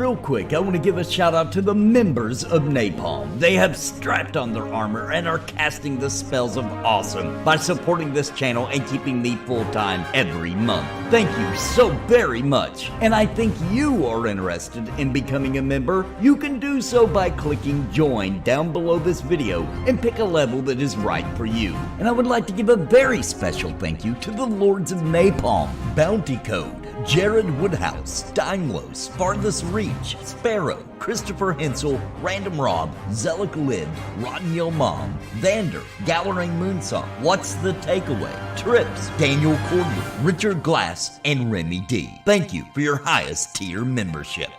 Real quick, I want to give a shout out to the members of Napalm. They have strapped on their armor and are casting the spells of awesome by supporting this channel and keeping me full-time every month. Thank you so very much. And I think you are interested in becoming a member. You can do so by clicking join down below this video and pick a level that is right for you. And I would like to give a very special thank you to the Lords of Napalm, Bounty Code, Jared Woodhouse, Daimlos, Farthest Reach, Sparrow, Christopher Hensel, Random Rob, Zelik Lid, Rotten Yo Mom, Vander, Gallerang Moonsong, What's the Takeaway, Trips, Daniel Cordial, Richard Glass, and Remy D. Thank you for your highest tier membership.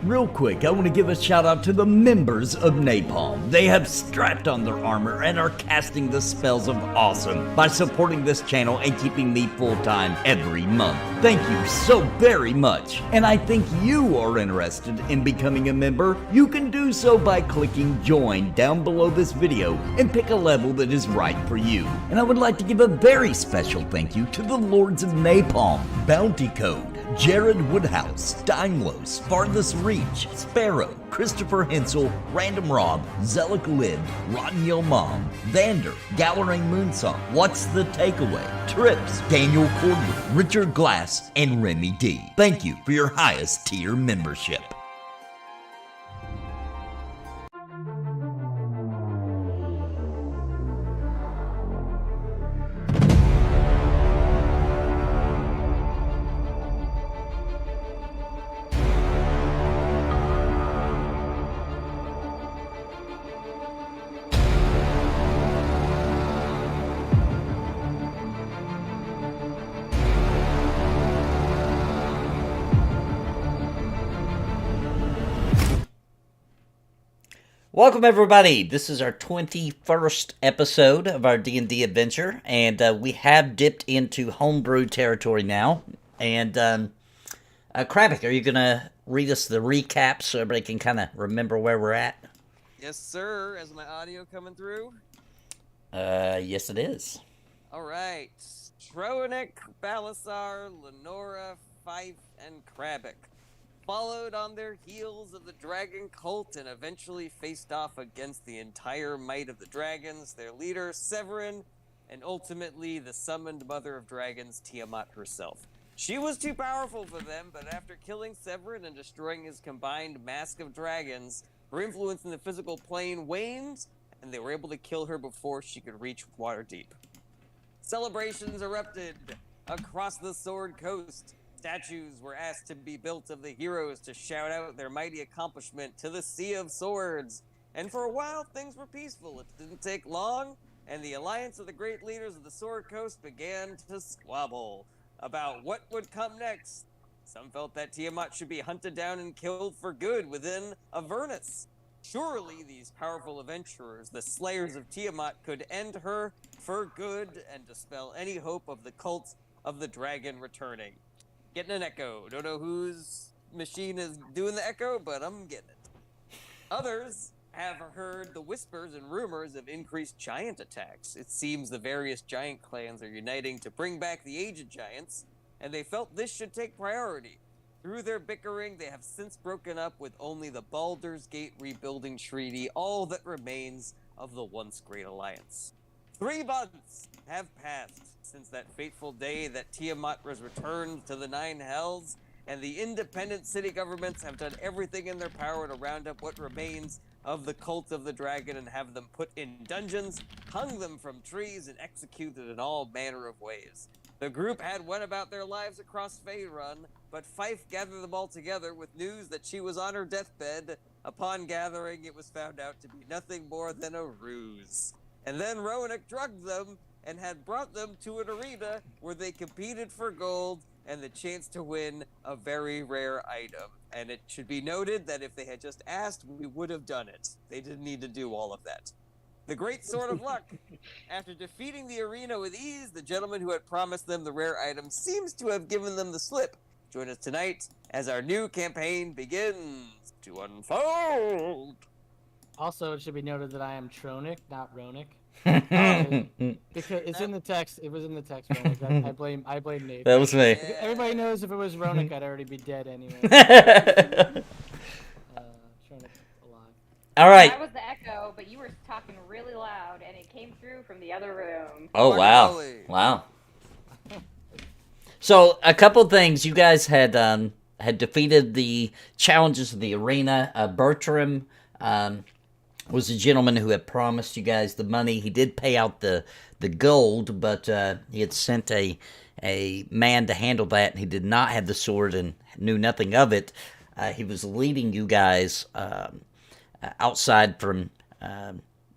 Real quick, I want to give a shout out to the members of Napalm. They have strapped on their armor and are casting the spells of awesome by supporting this channel and keeping me full-time every month. Thank you so very much. And I think you are interested in becoming a member. You can do so by clicking join down below this video and pick a level that is right for you. And I would like to give a very special thank you to the Lords of Napalm, Bounty Code, Jared Woodhouse, Daimlos, Farthest Reach, Sparrow, Christopher Hensel, Random Rob, Zelik Lid, Rotten Yo Mom, Vander, Gallerang Moonsong, What's the Takeaway, Trips, Daniel Cordial, Richard Glass, and Remy D. Thank you for your highest tier membership. Welcome everybody, this is our 21st episode of our D&D adventure, and we have dipped into Homebrew territory now, and Crabbick, are you going to read us the recap so everybody can kind of remember where we're at? Yes sir, is my audio coming through? Yes it is. Alright, Roenick, Balasar, Lenora, Fyfe, and Crabbick followed on their heels of the dragon cult and eventually faced off against the entire might of the dragons, their leader, Severin, and ultimately the summoned mother of dragons, Tiamat herself. She was too powerful for them, but after killing Severin and destroying his combined mask of dragons, her influence in the physical plane waned, and they were able to kill her before she could reach Waterdeep. Celebrations erupted across the Sword Coast. Statues were asked to be built of the heroes to shout out their mighty accomplishment to the Sea of Swords. And for a while, things were peaceful. It didn't take long, and the alliance of the great leaders of the Sword Coast began to squabble about what would come next. Some felt that Tiamat should be hunted down and killed for good within Avernus. Surely these powerful adventurers, the slayers of Tiamat, could end her for good and dispel any hope of the cult of the dragon returning. Getting an echo. Don't know whose machine is doing the echo, but I'm getting it. Others have heard the whispers and rumors of increased giant attacks. It seems the various giant clans are uniting to bring back the aged giants, and they felt this should take priority. Through their bickering, they have since broken up with only the Baldur's Gate rebuilding treaty, all that remains of the once great alliance. 3 months have passed since that fateful day that Tiamat was returned to the Nine Hells, and the independent city governments have done everything in their power to round up what remains of the cult of the dragon and have them put in dungeons, hung them from trees, and executed in all manner of ways. The group had went about their lives across Faerun, but Fyfe gathered them all together with news that she was on her deathbed. Upon gathering, it was found out to be nothing more than a ruse. And then Roenick drugged them and had brought them to an arena where they competed for gold and the chance to win a very rare item. And it should be noted that if they had just asked, we would have done it. They didn't need to do all of that. The Great Sword of Luck. After defeating the arena with ease, the gentleman who had promised them the rare item seems to have given them the slip. Join us tonight as our new campaign begins to unfold. Also, it should be noted that I am Tronick, not Roenick. That Because it's in the text. It was in the text. Roenick. I blame Nate. was me. Everybody knows if it was Roenick, I'd already be dead anyway. Tronick alive. All right. I was the echo, but you were talking really loud, and it came through from the other room. Oh, wow. Guacamole. Wow. So, a couple things. You guys had defeated the challenges of the arena. Bertram was a gentleman who had promised you guys the money. He did pay out the gold, but he had sent a man to handle that, and he did not have the sword and knew nothing of it. He was leading you guys outside from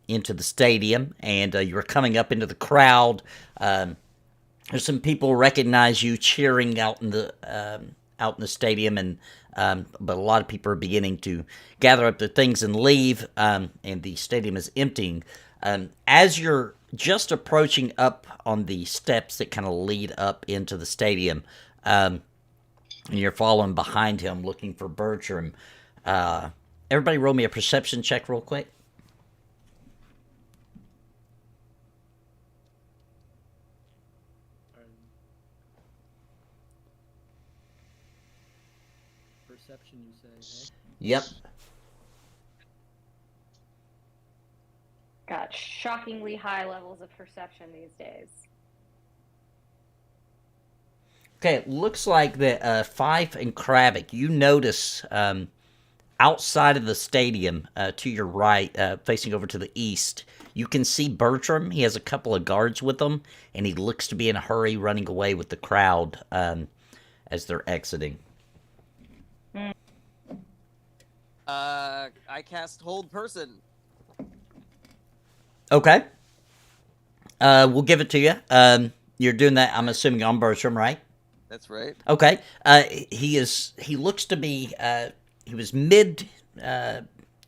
into the stadium, and you were coming up into the crowd. There's some people recognize you cheering out in the stadium, and but a lot of people are beginning to gather up their things and leave, and the stadium is emptying. As you're just approaching up on the steps that kind of lead up into the stadium, and you're following behind him looking for Bertram, everybody roll me a perception check real quick. Perception, you say? Yep. Got shockingly high levels of perception these days. Okay, it looks like that Fyfe and Crabbick, you notice outside of the stadium to your right, facing over to the east, you can see Bertram. He has a couple of guards with him, and he looks to be in a hurry running away with the crowd as they're exiting. I cast Hold Person. Okay. We'll give it to you. You're doing that, I'm assuming, on Bertram, right? That's right. Okay. He looks to be, he was mid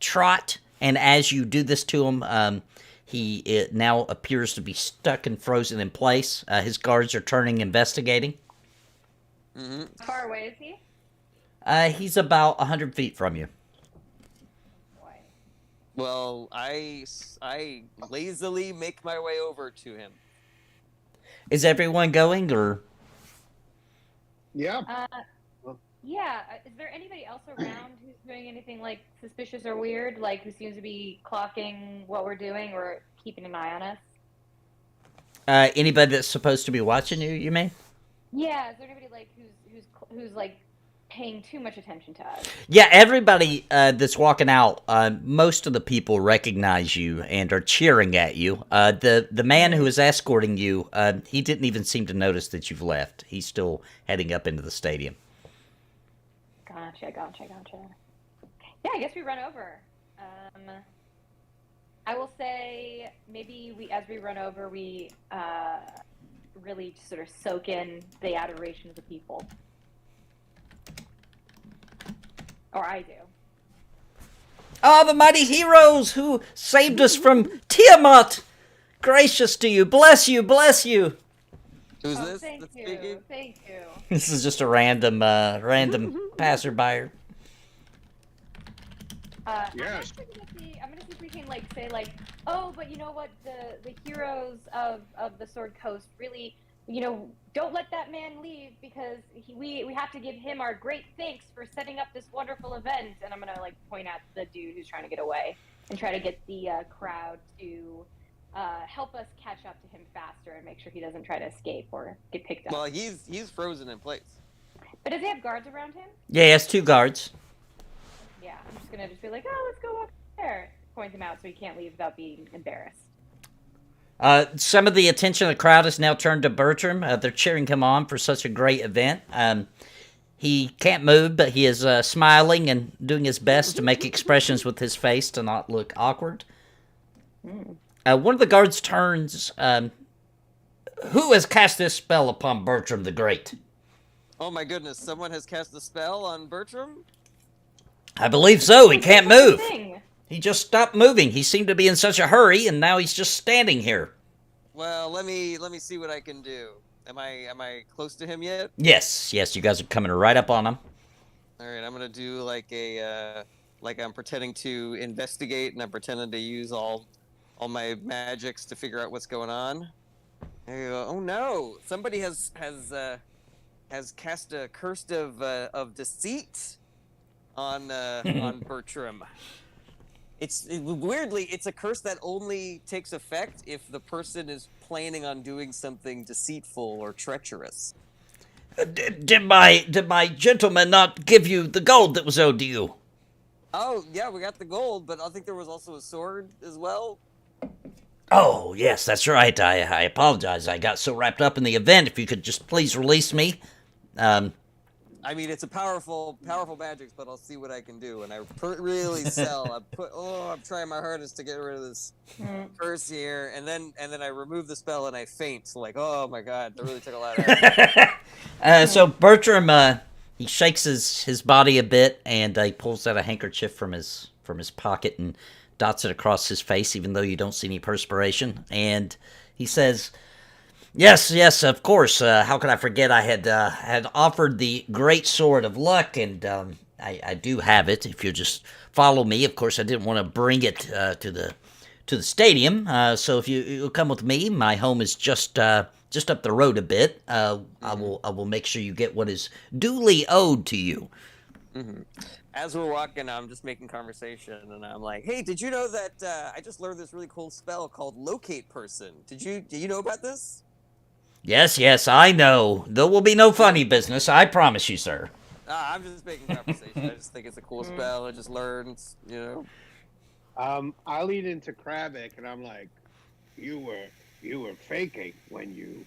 trot, and as you do this to him, he now appears to be stuck and frozen in place. His guards are turning, investigating. Mm-hmm. How far away is he? He's about 100 feet from you. Boy. Well, I lazily make my way over to him. Is everyone going, or? Yeah. Yeah. Is there anybody else around who's doing anything like suspicious or weird, like who seems to be clocking what we're doing or keeping an eye on us? Anybody that's supposed to be watching you, you mean? Yeah. Is there anybody like who's like paying too much attention to us? Yeah, everybody that's walking out, most of the people recognize you and are cheering at you. The man who is escorting you, he didn't even seem to notice that you've left. He's still heading up into the stadium. Gotcha. Yeah, I guess we run over. I will say maybe as we run over, we really sort of soak in the adoration of the people. Or I do. Ah, the mighty heroes who saved us from Tiamat! Gracious to you, bless you, bless you! Who's Oh, this thank that's you. speaking? Thank you. This is just a random passerby. Yes. I'm gonna see if we can say oh, but you know what, the heroes of the Sword Coast really, don't let that man leave because we have to give him our great thanks for setting up this wonderful event. And I'm gonna point at the dude who's trying to get away and try to get the crowd to help us catch up to him faster and make sure he doesn't try to escape or get picked up. Well, he's frozen in place. But does he have guards around him? Yeah, he has 2 guards. Yeah, I'm just gonna be like, oh, let's go up there. Point him out so he can't leave without being embarrassed. Some of the attention of the crowd is now turned to Bertram. They're cheering him on for such a great event. He can't move, but he is smiling and doing his best to make expressions with his face to not look awkward. One of the guards turns. Who has cast this spell upon Bertram the Great? Oh my goodness! Someone has cast a spell on Bertram. I believe so. He can't move. Thing. He just stopped moving. He seemed to be in such a hurry, and now he's just standing here. Well, let me see what I can do. Am I close to him yet? Yes, you guys are coming right up on him. All right, I'm gonna do like I'm pretending to investigate, and I'm pretending to use all my magics to figure out what's going on. There you go. Oh no! Somebody has cast a curse of deceit on Bertram. Weirdly, it's a curse that only takes effect if the person is planning on doing something deceitful or treacherous. Did my gentleman not give you the gold that was owed to you? Oh yeah, we got the gold, but I think there was also a sword as well. Oh, yes, that's right. I apologize. I got so wrapped up in the event. If you could just please release me. I mean, it's a powerful magic, but I'll see what I can do. And I really sell. I'm trying my hardest to get rid of this curse here, and then I remove the spell and I faint. So oh my god, that really took a lot out of me. So Bertram, he shakes his body a bit, and he pulls out a handkerchief from his pocket and dots it across his face, even though you don't see any perspiration. And he says, Yes, of course. How could I forget? I had offered the great sword of luck, and I do have it. If you just follow me, of course, I didn't want to bring it to the stadium. So if you'll come with me, my home is just up the road a bit. I will make sure you get what is duly owed to you. Mm-hmm. As we're walking, I'm just making conversation, and I'm like, "Hey, did you know that I just learned this really cool spell called Locate Person? Did you know about this?" Yes, I know. There will be no funny business, I promise you, sir. I'm just making conversation. I just think it's a cool spell. I just learned, I lead into Crabbick and I'm like, you were faking when you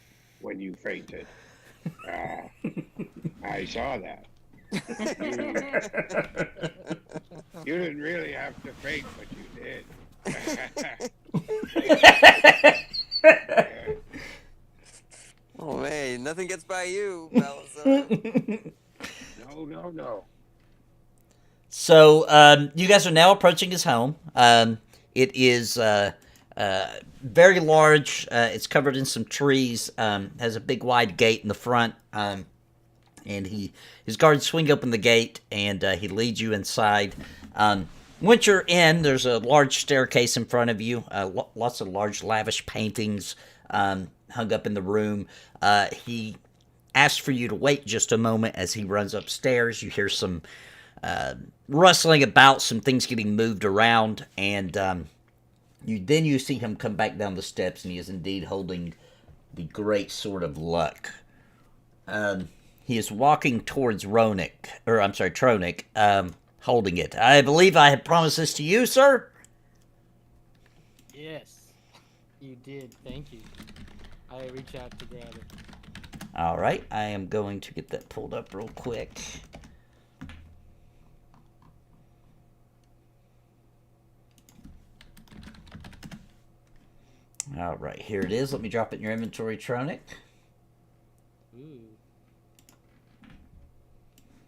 fainted. I saw that. You didn't really have to fake, but you did. Oh man, nothing gets by you, Balasar. No. So, you guys are now approaching his home. It is very large. It's covered in some trees. Has a big wide gate in the front. And his guards swing open the gate, and he leads you inside. Once you're in, there's a large staircase in front of you. Lots of large, lavish paintings hung up in the room. He asks for you to wait just a moment as he runs upstairs. You hear some rustling about, some things getting moved around, and you see him come back down the steps, and he is indeed holding the great sword of luck. He is walking towards Troenick, holding it. I believe I had promised this to you, sir? Yes, you did. Thank you. I reach out to grab it. All right, I am going to get that pulled up real quick. All right, here it is. Let me drop it in your inventory, Troenick. Ooh.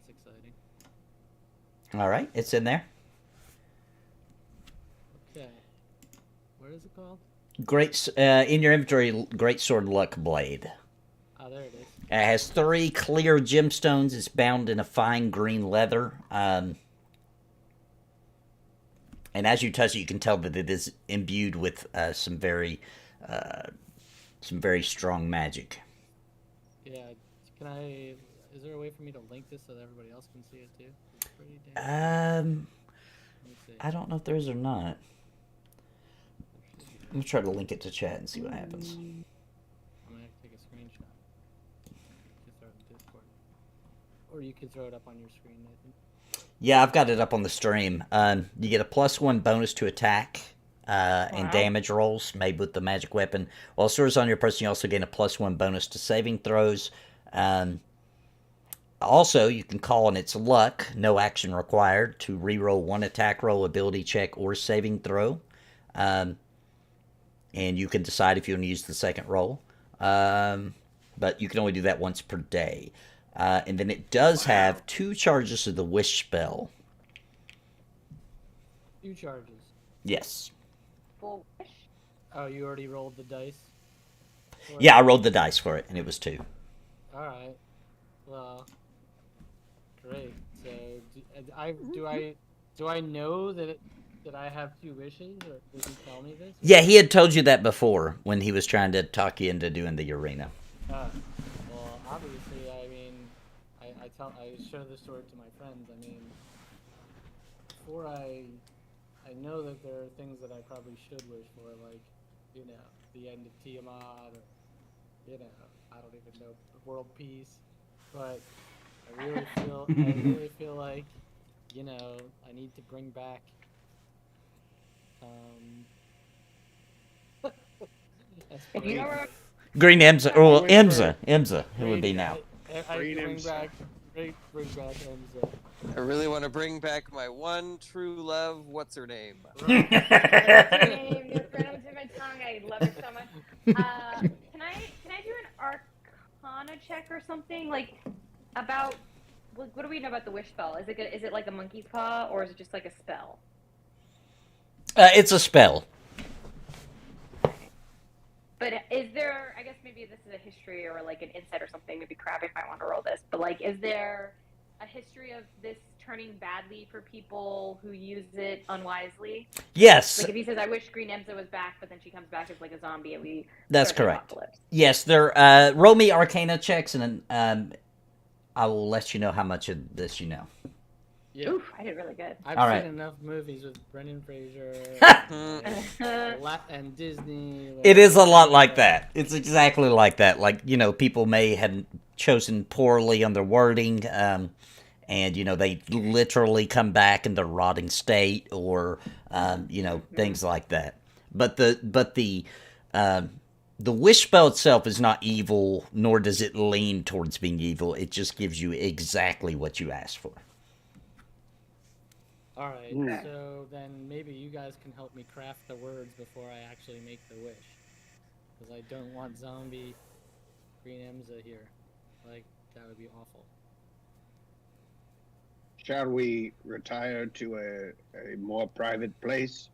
That's exciting. All right, it's in there. Okay. What is it called? In your inventory, Great Sword Luck Blade. Oh, It has 3 clear gemstones. It's bound in a fine green leather. And as you touch it, you can tell that it is imbued with some very strong magic. Yeah, can I? Is there a way for me to link this so that everybody else can see it too? It's pretty damn. Let me see. I don't know if there is or not. I'm gonna try to link it to chat and see what happens. I'm gonna have to take a screenshot. You can throw it in Discord, or you could throw it up on your screen. I think. Yeah, I've got it up on the stream. You get a +1 bonus to attack and damage rolls made with the magic weapon. While it stores on your person, you also gain a +1 bonus to saving throws. Also, you can call on its luck, no action required, to reroll 1 attack roll, ability check, or saving throw. And you can decide if you want to use the second roll. But you can only do that once per day. And then it does have 2 charges of the wish spell. 2 charges. Yes. Full wish. Oh, you already rolled the dice? Yeah, I rolled the dice for it, and it was 2. Alright. Well, great. So, do I know that I have 2 wishes, or did he tell me this? Yeah, he had told you that before when he was trying to talk you into doing the arena. Well, obviously, I mean, I show this story to my friends. I mean, before I know that there are things that I probably should wish for, like, you know, the end of Tiamat, or, you know, I don't even know, world peace. But I really feel like, you know, I need to bring back, If you know where Green Emza, or Emza, who would be now. I bring back Emza. I really want to bring back my one true love. What's her name? What's your name? Your friend was in my tongue. I love it so much. Can I do an Arcana check or something, like, about what do we know about the wish spell? Is it like a monkey's paw, or is it just like a spell? It's a spell. But is there, I guess maybe this is a history or like an insight or something, maybe Crabbick might want to roll this, but like, is there a history of this turning badly for people who use it unwisely? Yes. Like if he says, I wish Green Emza was back, but then she comes back as like a zombie and we... That's start the correct. apocalypse. Yes, they're, roll me Arcana checks, and I will let you know how much of this you know. Yeah. Oof, I did really good. I've All seen right. enough movies with Brendan Fraser That's and Disney. It is a lot like that. It's exactly like that. Like, you know, people may have chosen poorly on their wording, and, you know, they literally come back in the rotting state, or, you know, things like that. But the wish spell itself is not evil, nor does it lean towards being evil. It just gives you exactly what you asked for. Alright, Mm. so then maybe you guys can help me craft the words before I actually make the wish. Because I don't want zombie Green Emza here. Like, that would be awful. Shall we retire to a more private place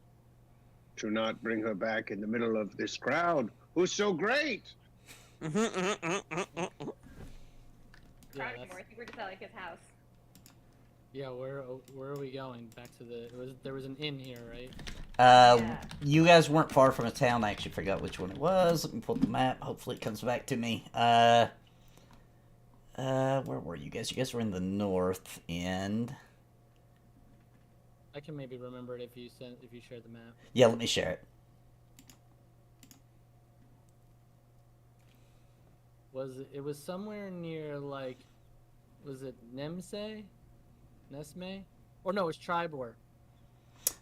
to not bring her back in the middle of this crowd who's so great? Yeah, Proud of him, or I think we're just at like his house. yeah, where are we going? Back to there was an inn here, right? Yeah. You guys weren't far from a town. I actually forgot which one it was. Let me pull up the map. Hopefully it comes back to me. Where were you guys? You guys were in the north end. I can maybe remember it if you share the map. Yeah, let me share it. It was somewhere near, like, was it Nesme? Or no, it's Tribor.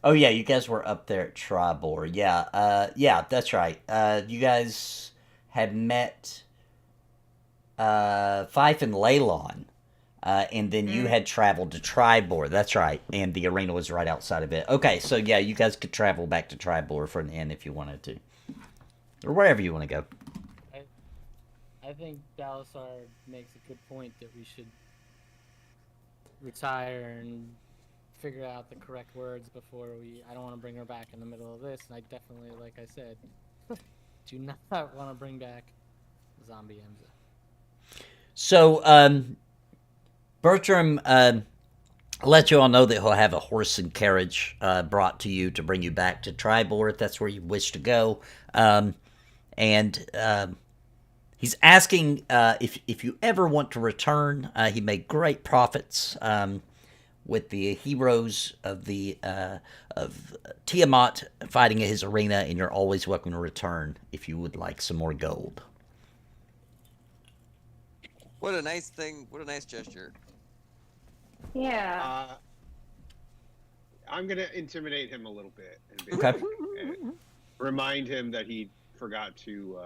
Oh yeah, you guys were up there at Tribor. Yeah, yeah, that's right. You guys had met Fyfe and Leylon, and then you had traveled to Tribor. That's right, and the arena was right outside of it. Okay, so yeah, you guys could travel back to Tribor for an inn if you wanted to, or wherever you want to go. I think Balasar makes a good point that we should retire and figure out the correct words before I don't want to bring her back in the middle of this, and I definitely, like I said, do not want to bring back zombie Emza. So, Bertram let you all know that he'll have a horse and carriage brought to you to bring you back to Tribor if that's where you wish to go. And he's asking if you ever want to return. He made great profits with the heroes of Tiamat fighting in his arena, and you're always welcome to return if you would like some more gold. What a nice thing. What a nice gesture. Yeah. I'm gonna intimidate him a little bit and Okay. remind him that he forgot to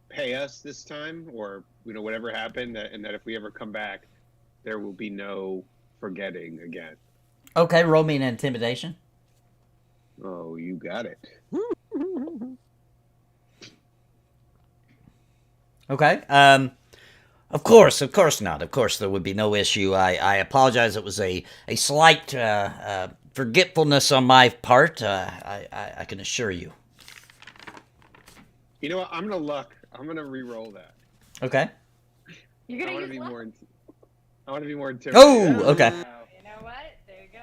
pay us this time, or whatever happened, and that if we ever come back, there will be no forgetting again. Okay, roll me an intimidation. Oh, you got it. Okay. Of course not. Of course, there would be no issue. I apologize. It was a slight forgetfulness on my part. I can assure you. You know what? I'm gonna re-roll that. Okay. You're I gonna want to use be luck? more. I want to be more Oh, intimidating. okay. You know what? There you go.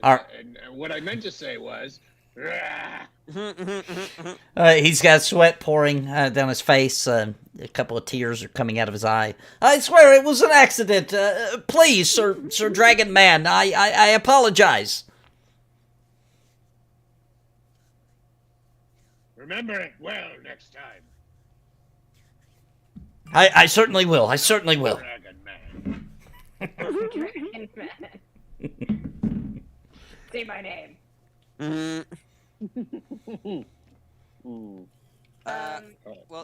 All right. And what I meant to say was, "Rah!" He's got sweat pouring down his face. A couple of tears are coming out of his eye. I swear it was an accident. Please, Sir Dragon Man, I apologize. Remember it well next time, I certainly will. I certainly will. Dragon Man. Dragon Man. Say my name. Well,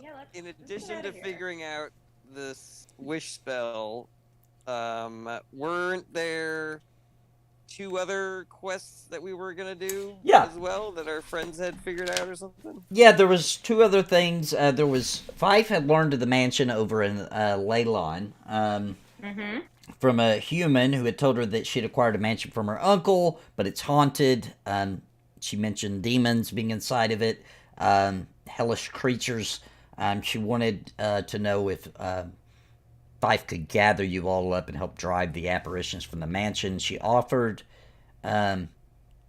Yeah, let's in get addition outta to here. figuring out this wish spell, weren't there 2 other quests that we were gonna do Yeah. as well that our friends had figured out or something? Yeah, there was 2 other things. There was Fyfe had learned of the mansion over in Leylon from a human who had told her that she'd acquired a mansion from her uncle, but it's haunted. She mentioned demons being inside of it, hellish creatures. She wanted to know if Fyfe could gather you all up and help drive the apparitions from the mansion. She offered that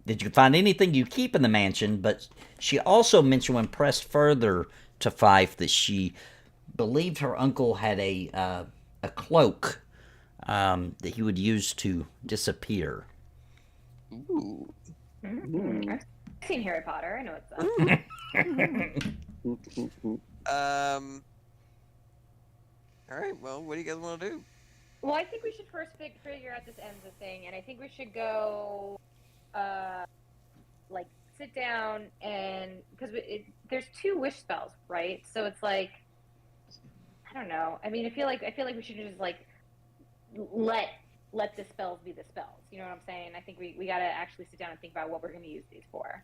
you could find anything you keep in the mansion, but she also mentioned when pressed further to Fyfe that she believed her uncle had a cloak that he would use to disappear. Ooh. I've seen Harry Potter. I know it's up. All right. Well, what do you guys want to do? Well, I think we should first figure out this Enza thing, and I think we should go, sit down and because there's 2 wish spells, right? So it's like, I don't know. I mean, I feel like we should just let the spells be the spells. You know what I'm saying? I think we gotta actually sit down and think about what we're gonna use these for.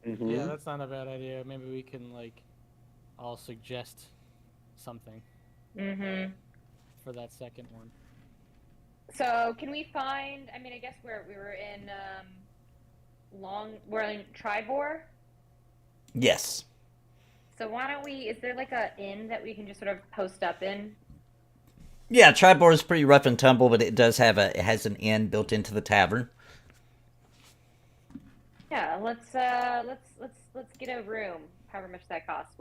Yeah, that's not a bad idea. Maybe we can all suggest something for that second one. So can we find? I mean, I guess we were in we're in Tribor. Yes. So why don't we? Is there a inn that we can just sort of post up in? Yeah, Tribor is pretty rough and tumble, but it has an inn built into the tavern. Yeah, let's get a room. However much that costs.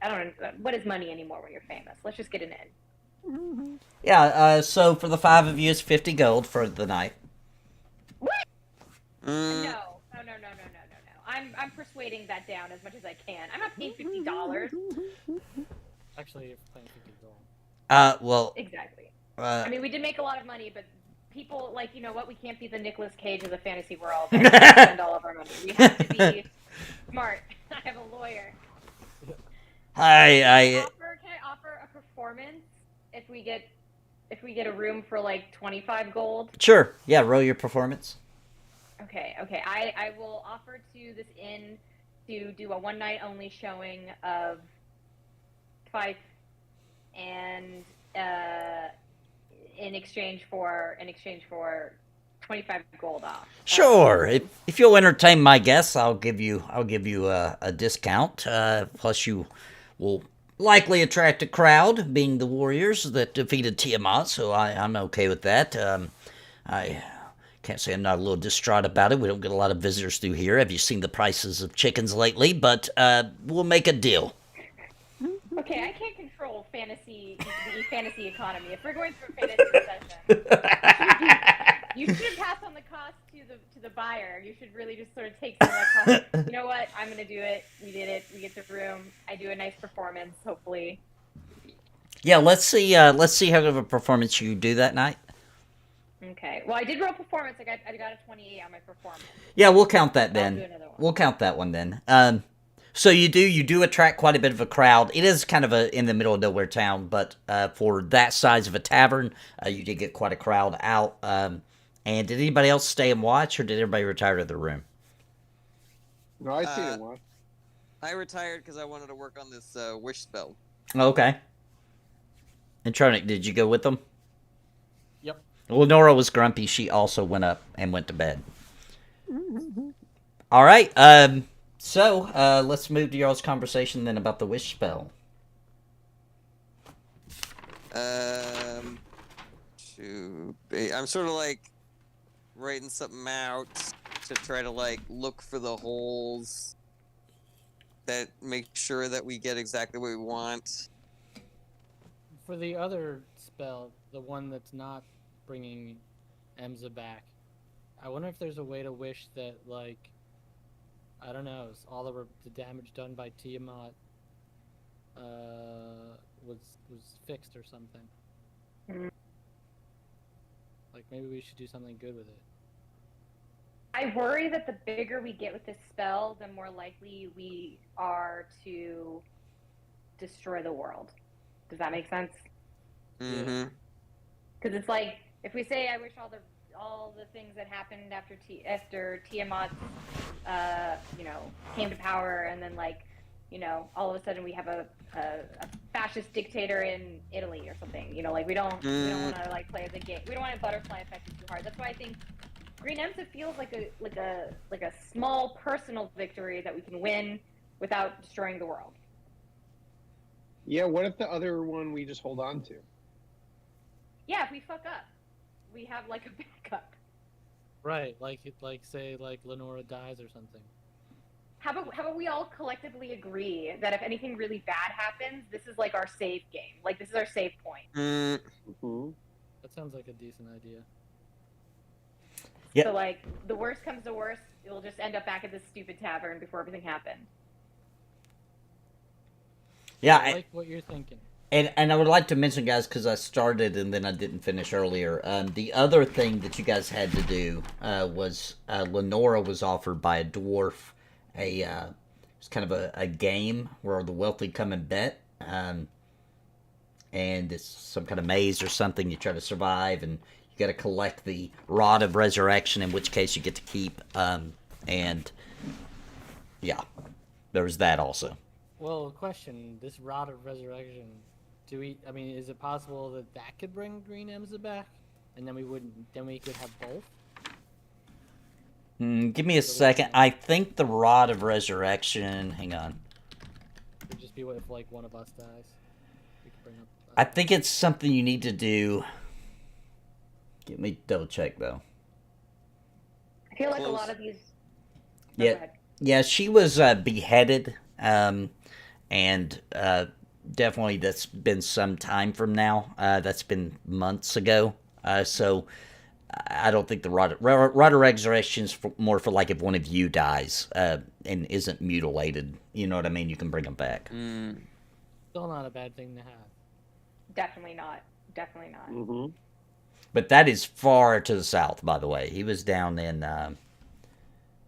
I don't know what is money anymore when you're famous. Let's just get an inn. Yeah. So for the 5 of you, it's 50 gold for the night. What? Mm. No. I'm persuading that down as much as I can. I'm not paying $50. Actually, you're playing 50 gold. Well. Exactly. I I mean, we did make a lot of money, but people you know what? We can't be the Nicolas Cage of the fantasy world and spend all of our money. We have to be smart. I have a lawyer. Can I offer a performance if we get a room for 25 gold? Sure. Yeah. Roll your performance. Okay. I will offer to this inn to do a 1-night only showing of Fyfe, and in exchange for 25 gold off. Sure. If you'll entertain my guests, I'll give you a discount. Plus, you will likely attract a crowd, being the warriors that defeated Tiamat, so I'm okay with that. I can't say I'm not a little distraught about it. We don't get a lot of visitors through here. Have you seen the prices of chickens lately? But we'll make a deal. Okay, I can't control the fantasy economy. If we're going through a fantasy recession, you should pass on the cost to the buyer. You should really just sort of take some of that cost. You know what? I'm gonna do it. We did it. We get the room. I do a nice performance, hopefully. Yeah, let's see how good of a performance you do that night. Okay. Well, I did roll performance. I got a 28 on my performance. Yeah, we'll count that then. I'll do another one. We'll count that one then. So you do attract quite a bit of a crowd. It is kind of in the middle of nowhere town, but for that size of a tavern, you did get quite a crowd out. And did anybody else stay and watch, or did everybody retire to their room? No, I see it one. I retired because I wanted to work on this wish spell. Okay. And Tronic, did you go with them? Yep. Lenora was grumpy. She also went up and went to bed. All right. So let's move to y'all's conversation then about the wish spell. I'm sort of like writing something out to try to like look for the holes that make sure that we get exactly what we want. For the other spell, the one that's not bringing Emza back, I wonder if there's a way to wish that, like, I don't know, all of the damage done by Tiamat was fixed or something. Like, maybe we should do something good with it. I worry that the bigger we get with this spell, the more likely we are to destroy the world. Does that make sense? Mm-hmm. Because it's like, if we say, I wish all the things that happened after Tiamat, came to power, and then all of a sudden we have a fascist dictator in Italy or something. We don't want to play the game. We don't want to butterfly effect it too hard. That's why I think Green Emsa feels like a small personal victory that we can win without destroying the world. Yeah, what if the other one we just hold on to? Yeah, if we fuck up, we have a backup. Right, say Lenora dies or something. How about we all collectively agree that if anything really bad happens, this is our save game. This is our save point. Mm-hmm. That sounds like a decent idea. Yep. So the worst comes to worst, we'll just end up back at this stupid tavern before everything happened. Yeah, I like what you're thinking. And I would like to mention, guys, because I started and then I didn't finish earlier. The other thing that you guys had to do was Lenora was offered by a dwarf it's kind of a game where the wealthy come and bet, and it's some kind of maze or something. You try to survive, and you got to collect the Rod of Resurrection, in which case you get to keep. And yeah, there was that also. Well, question: this Rod of Resurrection, is it possible that could bring Green Emsa back, and then we could have both? Give me a second. I think the Rod of Resurrection. Hang on. It would just be if one of us dies. We could bring up. I think it's something you need to do. Let me double check though. I feel like a lot of these. Yeah. She was beheaded, and definitely that's been some time from now. That's been months ago. So I don't think the Rod of Resurrection is more for if one of you dies and isn't mutilated. You know what I mean? You can bring them back. Still not a bad thing to have. Definitely not. Definitely not. Mm-hmm. But that is far to the south, by the way. He was down in, I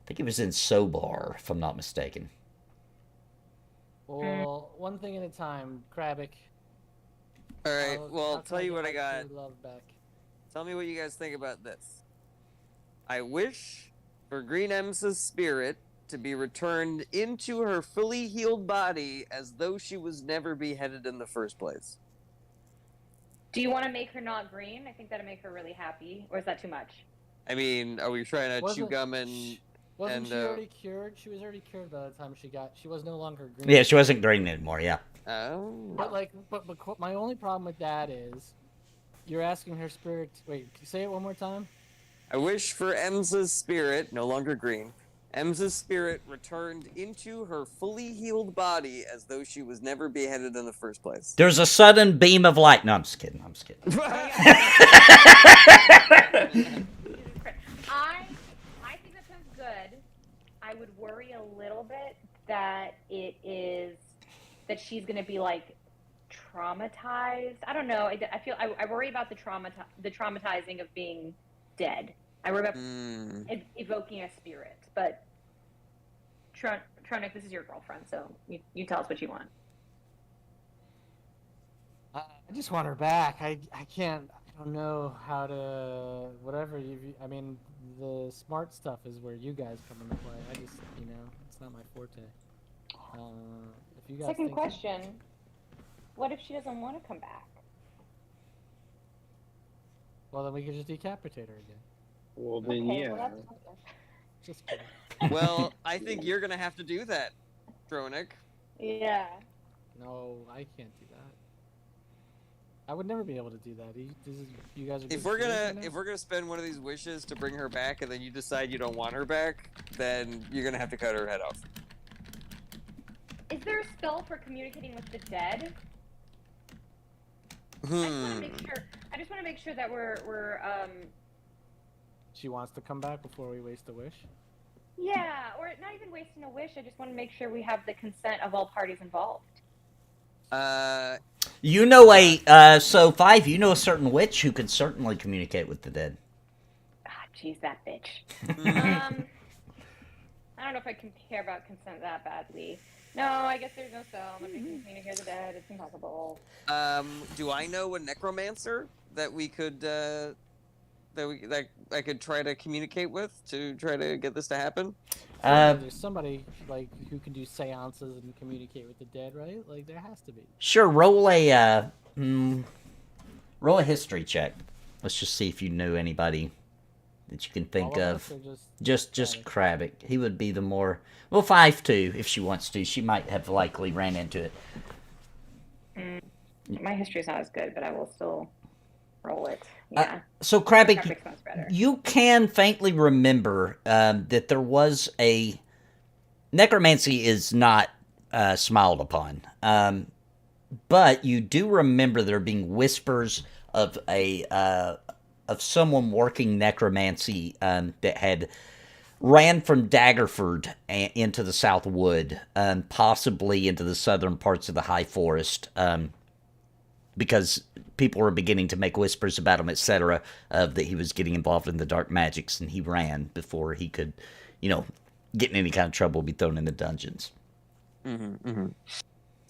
think he was in Sobar, if I'm not mistaken. Well, one thing at a time, Crabbick. All right. Well, how tell can you what get I my got. true love back? Tell me what you guys think about this. I wish for Green Emsa's spirit to be returned into her fully healed body as though she was never beheaded in the first place. Do you want to make her not green? I think that'd make her really happy. Or is that too much? I mean, are we trying to chew gum and Wasn't she And, already cured? She was already cured by the time she was no longer green. Yeah, she wasn't green anymore. Yeah. oh. But my only problem with that is, you're asking her spirit. Wait, say it one more time. I wish for Emsa's spirit, no longer green, Emsa's spirit returned into her fully healed body as though she was never beheaded in the first place. There's a sudden beam of light. No, I'm just kidding. I'm just kidding. I think that sounds good. I would worry a little bit that that she's gonna be like traumatized. I don't know. I worry about the traumatizing of being dead. I worry about evoking a spirit. But Tronic, this is your girlfriend, so you tell us what you want. I just want her back. I can't. I don't know how to. Whatever I mean, the smart stuff is where you guys come into play. I just, it's not my forte. If you guys Second think question: what if she doesn't want to come back? Well, then we could just decapitate her again. Well, then, Okay, yeah. well, that's Just kidding. Well, I think you're gonna have to do that, Roenick. yeah. No, I can't do that. I would never be able to do that. You guys are. If we're gonna spend one of these wishes to bring her back, and then you decide you don't want her back, then you're gonna have to cut her head off. Is there a spell for communicating with the dead? I just want to make sure that we're She wants to come back before we waste a wish. yeah, or not even wasting a wish. I just want to make sure we have the consent of all parties involved. You know so Fyfe, you know a certain witch who can certainly communicate with the dead. Ah, jeez, that bitch. I don't know if I can care about consent that badly. No, I guess there's no spell. But we can communicate with the dead. It's impossible. Do I know a necromancer that we could that I could try to communicate with to try to get this to happen? There's somebody who can do seances and communicate with the dead, right? Like there has to be. Sure, roll a history check. Let's just see if you knew anybody that you can think of. Just Crabbick. He would be the more. Well, Fyfe too, if she wants to. She might have likely ran into it. My history is not as good, but I will still roll it. Yeah. So Crabbick, Crabbick's much better. you can faintly remember that there was a necromancy is not smiled upon, but you do remember there being whispers of someone working necromancy that had ran from Daggerford into the South Wood, possibly into the southern parts of the High Forest, because people were beginning to make whispers about him, etc., that he was getting involved in the dark magics, and he ran before he could, get in any kind of trouble, be thrown in the dungeons.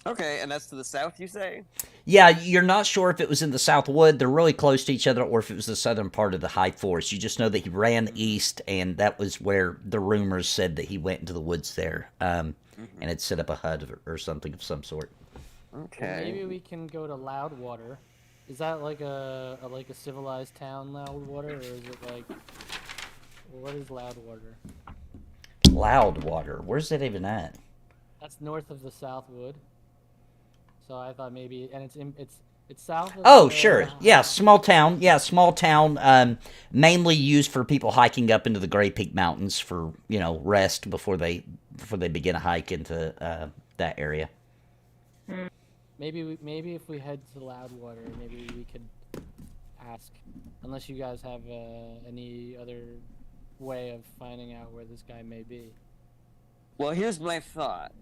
Okay, and that's to the south, you say? Yeah, you're not sure if it was in the South Wood, they're really close to each other, or if it was the southern part of the High Forest. You just know that he ran east, and that was where the rumors said that he went into the woods there, and had set up a hut or something of some sort. Okay. Maybe we can go to Loudwater. Is that like a civilized town, Loudwater, or is it like... What is Loudwater? Loudwater? Where's that even at? That's north of the South Wood. So I thought maybe... And it's south of... Oh, sure. Yeah, small town. Yeah, small town. Mainly used for people hiking up into the Grey Peak Mountains for, rest before they begin a hike into that area. Maybe if we head to Loudwater, maybe we could ask, unless you guys have any other way of finding out where this guy may be. Well, here's my thought,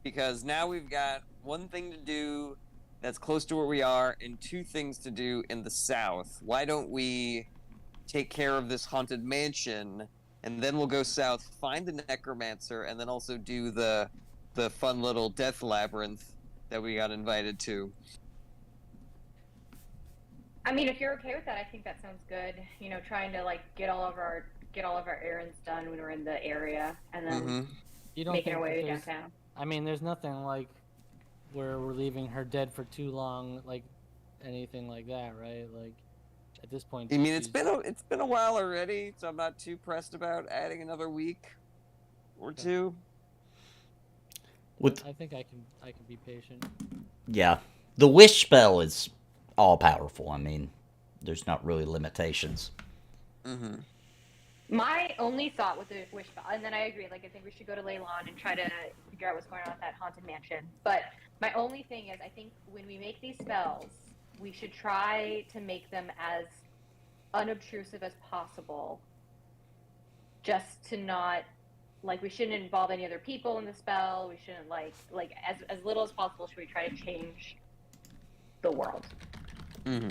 because now we've got one thing to do that's close to where we are, and two things to do in the south. Why don't we take care of this haunted mansion, and then we'll go south, find the necromancer, and then also do the fun little death labyrinth that we got invited to. I mean, if you're okay with that, I think that sounds good. Trying to get all of our errands done when we're in the area, and then making our way to downtown. I mean, there's nothing like where we're leaving her dead for too long, like anything like that, right? Like at this point. I mean, it's been a while already, so I'm not too pressed about adding another week. or two. With I think I can be patient. yeah, the wish spell is all powerful. I mean, there's not really limitations. Mm-hmm. My only thought with the wish spell, and then I agree, like I think we should go to Leylon and try to figure out what's going on with that haunted mansion. But my only thing is, I think when we make these spells, we should try to make them as unobtrusive as possible, just to not, like, we shouldn't involve any other people in the spell. We shouldn't like as little as possible. Should we try to change the world? Mm-hmm.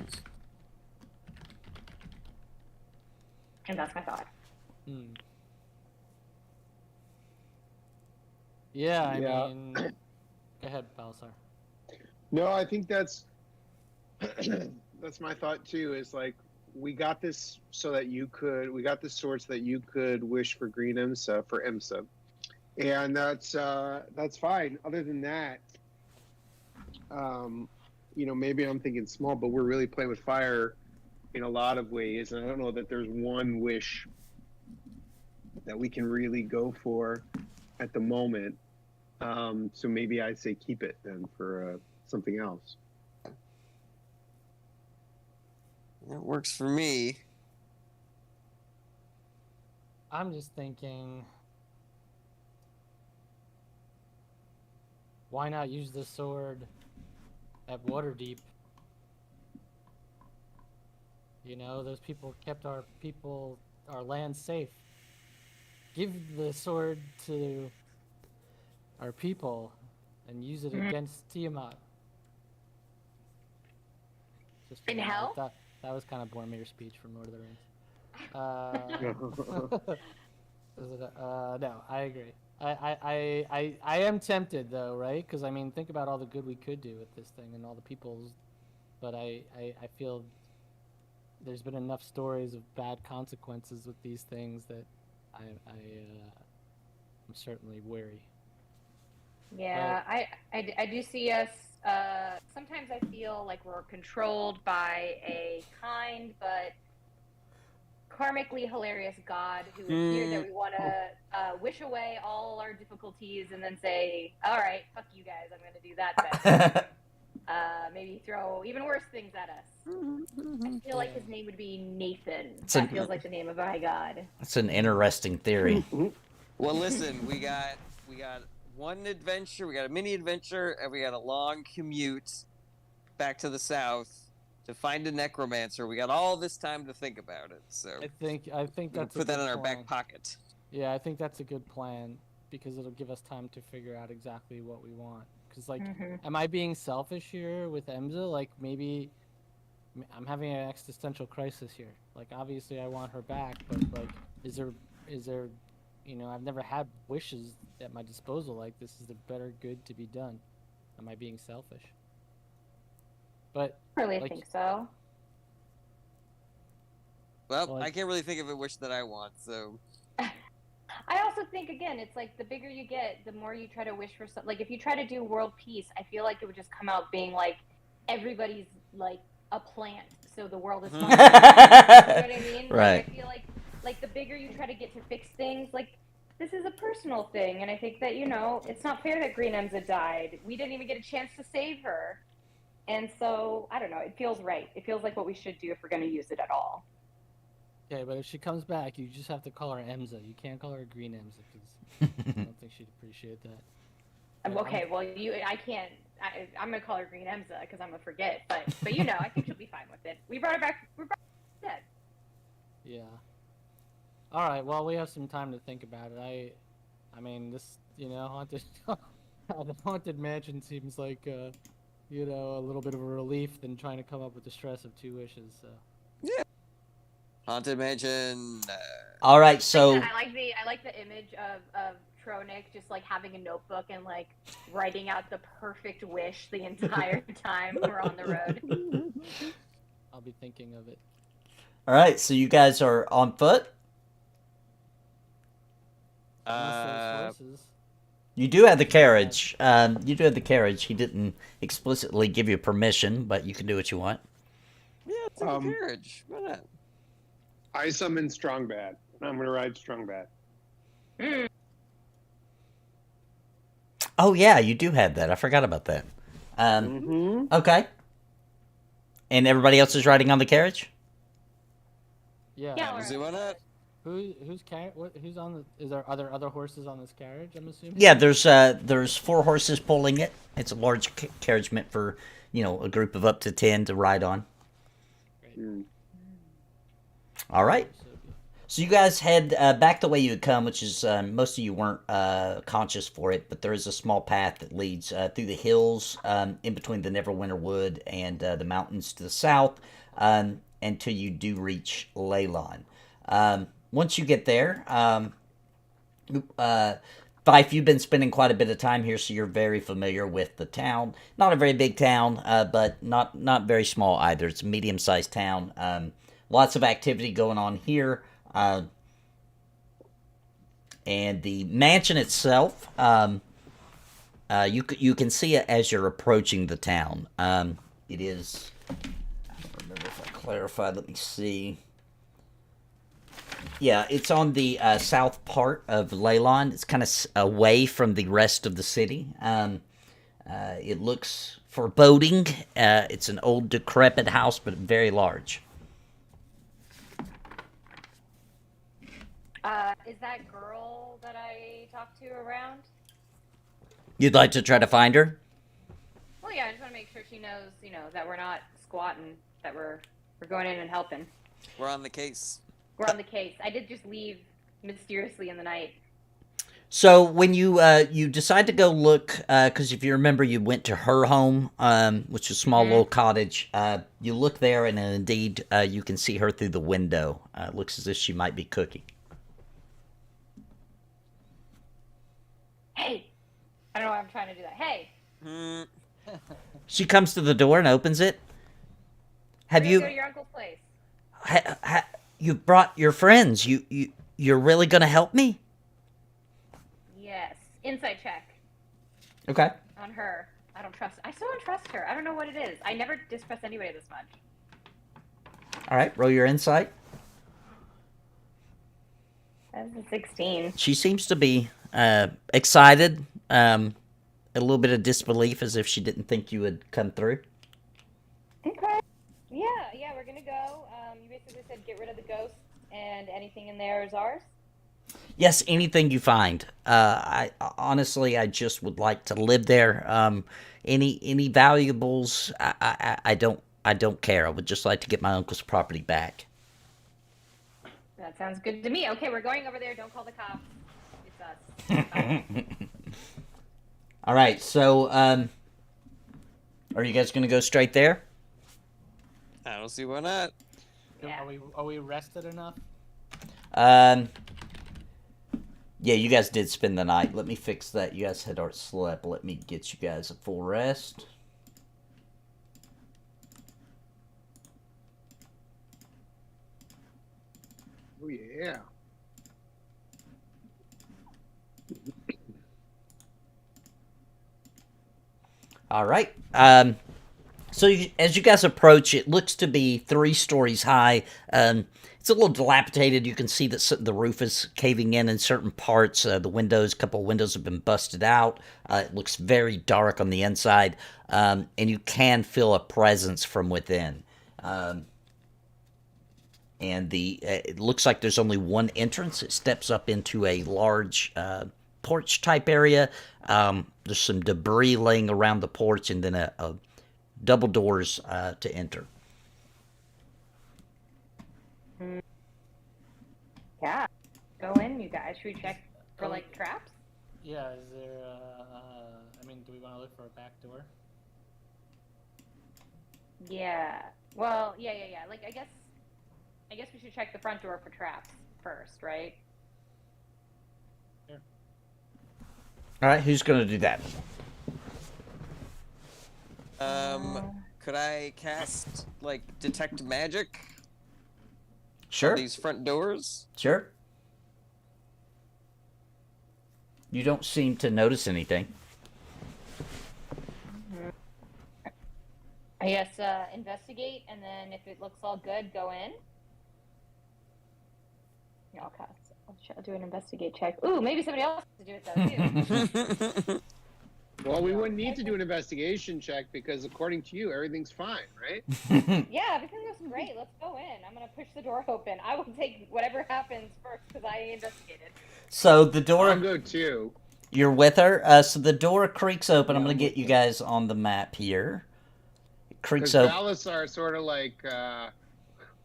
And that's my thought. Yeah, I Yeah. mean, go ahead, Balasar. No, I think that's that's my thought too. Is like we got this so that we got this sword so that you could wish for green IMSA for IMSA, and that's fine. Other than that, maybe I'm thinking small, but we're really playing with fire in a lot of ways, and I don't know that there's one wish that we can really go for at the moment. So maybe I'd say keep it then for something else. It works for me. I'm just thinking, why not use the sword at Waterdeep? You know, those people kept our land safe. Give the sword to our people and use it against Tiamat. Just In hell? That was kind of Boromir's speech from Lord of the Rings. No, I agree. I am tempted though, right? Because I mean, think about all the good we could do with this thing and all the people's. But I feel there's been enough stories of bad consequences with these things that I'm certainly wary. Yeah, I do see us. Sometimes I feel like we're controlled by a kind but karmically hilarious God who is here that we want to wish away all our difficulties and then say, "All right, fuck you guys, I'm going to do that then." Maybe throw even worse things at us. I feel like his name would be Nathan. That feels like the name of my God. That's an interesting theory. Well, listen, we got one adventure, we got a mini adventure, and we got a long commute back to the south to find a necromancer. We got all this time to think about it. So I think that's put that in our plan. back pocket. Yeah, I think that's a good plan because it'll give us time to figure out exactly what we want. Because, like, am I being selfish here with Emza? Like, maybe I'm having an existential crisis here. Like, obviously I want her back, but, like, is there, I've never had wishes at my disposal. Like, this is the better good to be done. Am I being selfish? But I really think so. Well, I can't really think of a wish that I want, so... I also think, again, it's like the bigger you get, the more you try to wish for something. Like, if you try to do world peace, I feel like it would just come out being like everybody's like a plant, so the world is fine. You know what I mean? Right. Like, I feel like the bigger you try to get to fix things, like, this is a personal thing, and I think that, it's not fair that Green Emza died. We didn't even get a chance to save her. And so, I don't know, it feels right. It feels like what we should do if we're going to use it at all. Okay, but if she comes back, you just have to call her Emza. You can't call her Green Emza because I don't think she'd appreciate that. Okay, well, I can't. I'm going to call her Green Emza because I'm going to forget. But I think she'll be fine with it. We brought her back. We brought her dead. Yeah. All right. Well, we have some time to think about it. I mean, this, haunted, the haunted mansion seems like, a little bit of a relief than trying to come up with the stress of 2 wishes. So. Yeah. Haunted mansion. All right, so I like the image of Roenick just like having a notebook and like writing out the perfect wish the entire time we're on the road. I'll be thinking of it. all right, so you guys are on foot. Unless there's horses. You do have the carriage. He didn't explicitly give you permission, but you can do what you want. Yeah, it's a carriage. Why not? I summon Strongbad. I'm going to ride Strongbad. Oh yeah, you do have that. I forgot about that. Okay. And everybody else is riding on the carriage? Yeah. Yeah, See why not? Who's on the? Are there other horses on this carriage? I'm assuming. Yeah, there's 4 horses pulling it. It's a large carriage meant for, a group of up to 10 to ride on. Great. All right. So you guys head back the way you had come, which is most of you weren't conscious for it, but there is a small path that leads through the hills in between the Neverwinter Wood and the mountains to the south until you do reach Leylon. Once you get there, Fyfe, you've been spending quite a bit of time here, so you're very familiar with the town. Not a very big town, but not very small either. It's a medium-sized town. Lots of activity going on here. And the mansion itself, you can see it as you're approaching the town. It is, I don't remember if I clarified, let me see. Yeah, it's on the south part of Leylon. It's kind of away from the rest of the city. It looks foreboding. It's an old, decrepit house, but very large. Is that girl that I talked to around? You'd like to try to find her? Well, yeah, I just want to make sure she knows, that we're not squatting, that we're going in and helping. We're on the case. We're on the case. I did just leave mysteriously in the night. So when you decide to go look, because if you remember, you went to her home, which is a small little cottage. You look there, and indeed, you can see her through the window. It looks as if she might be cooking. Hey! I don't know why I'm trying to do that. Hey! She comes to the door and opens it. Have We're you? gonna go to your uncle's place. You brought your friends. You're really gonna help me? Yes. Insight check Okay. on her. I still don't trust her. I don't know what it is. I never distrust anybody this much. All right. Roll your insight. That's a 16. She seems to be excited. A little bit of disbelief, as if she didn't think you would come through. Okay. Yeah, we're gonna go. You basically said get rid of the ghosts, and anything in there is ours. Yes, anything you find. I honestly, I just would like to live there. Any valuables? I don't care. I would just like to get my uncle's property back. That sounds good to me. Okay, we're going over there. Don't call the cops. It's us. All right. So, are you guys gonna go straight there? I don't see why not. Yeah. Are we rested enough? Yeah, you guys did spend the night. Let me fix that. You guys had already slept. Let me get you guys a full rest. Oh yeah. All right. So as you guys approach, it looks to be 3 stories high. It's a little dilapidated. You can see that the roof is caving in certain parts. A couple of windows have been busted out. It looks very dark on the inside, and you can feel a presence from within. And it looks like there's only one entrance. It steps up into a large porch type area. There's some debris laying around the porch, and then a double doors to enter. Yeah. Go in, you guys. Should we check for traps? Yeah. Is there? Do we want to look for a back door? Yeah. Well, yeah. I guess we should check the front door for traps first, right? Sure. All right, who's going to do that? Could I cast detect magic? Sure. On these front doors? Sure. You don't seem to notice anything. I guess investigate, and then if it looks all good, go in. Yeah, I'll do an investigate check. Ooh, maybe somebody else has to do it though too. Well, we wouldn't need to do an investigation check because, according to you, everything's fine, right? Yeah, everything looks great. Let's go in. I'm gonna push the door open. I will take whatever happens first because I investigated. So the I'll door, go too. you're with her. So the door creaks open. I'm gonna get you guys on the map here. It creaks Because open. Balasar sort of like,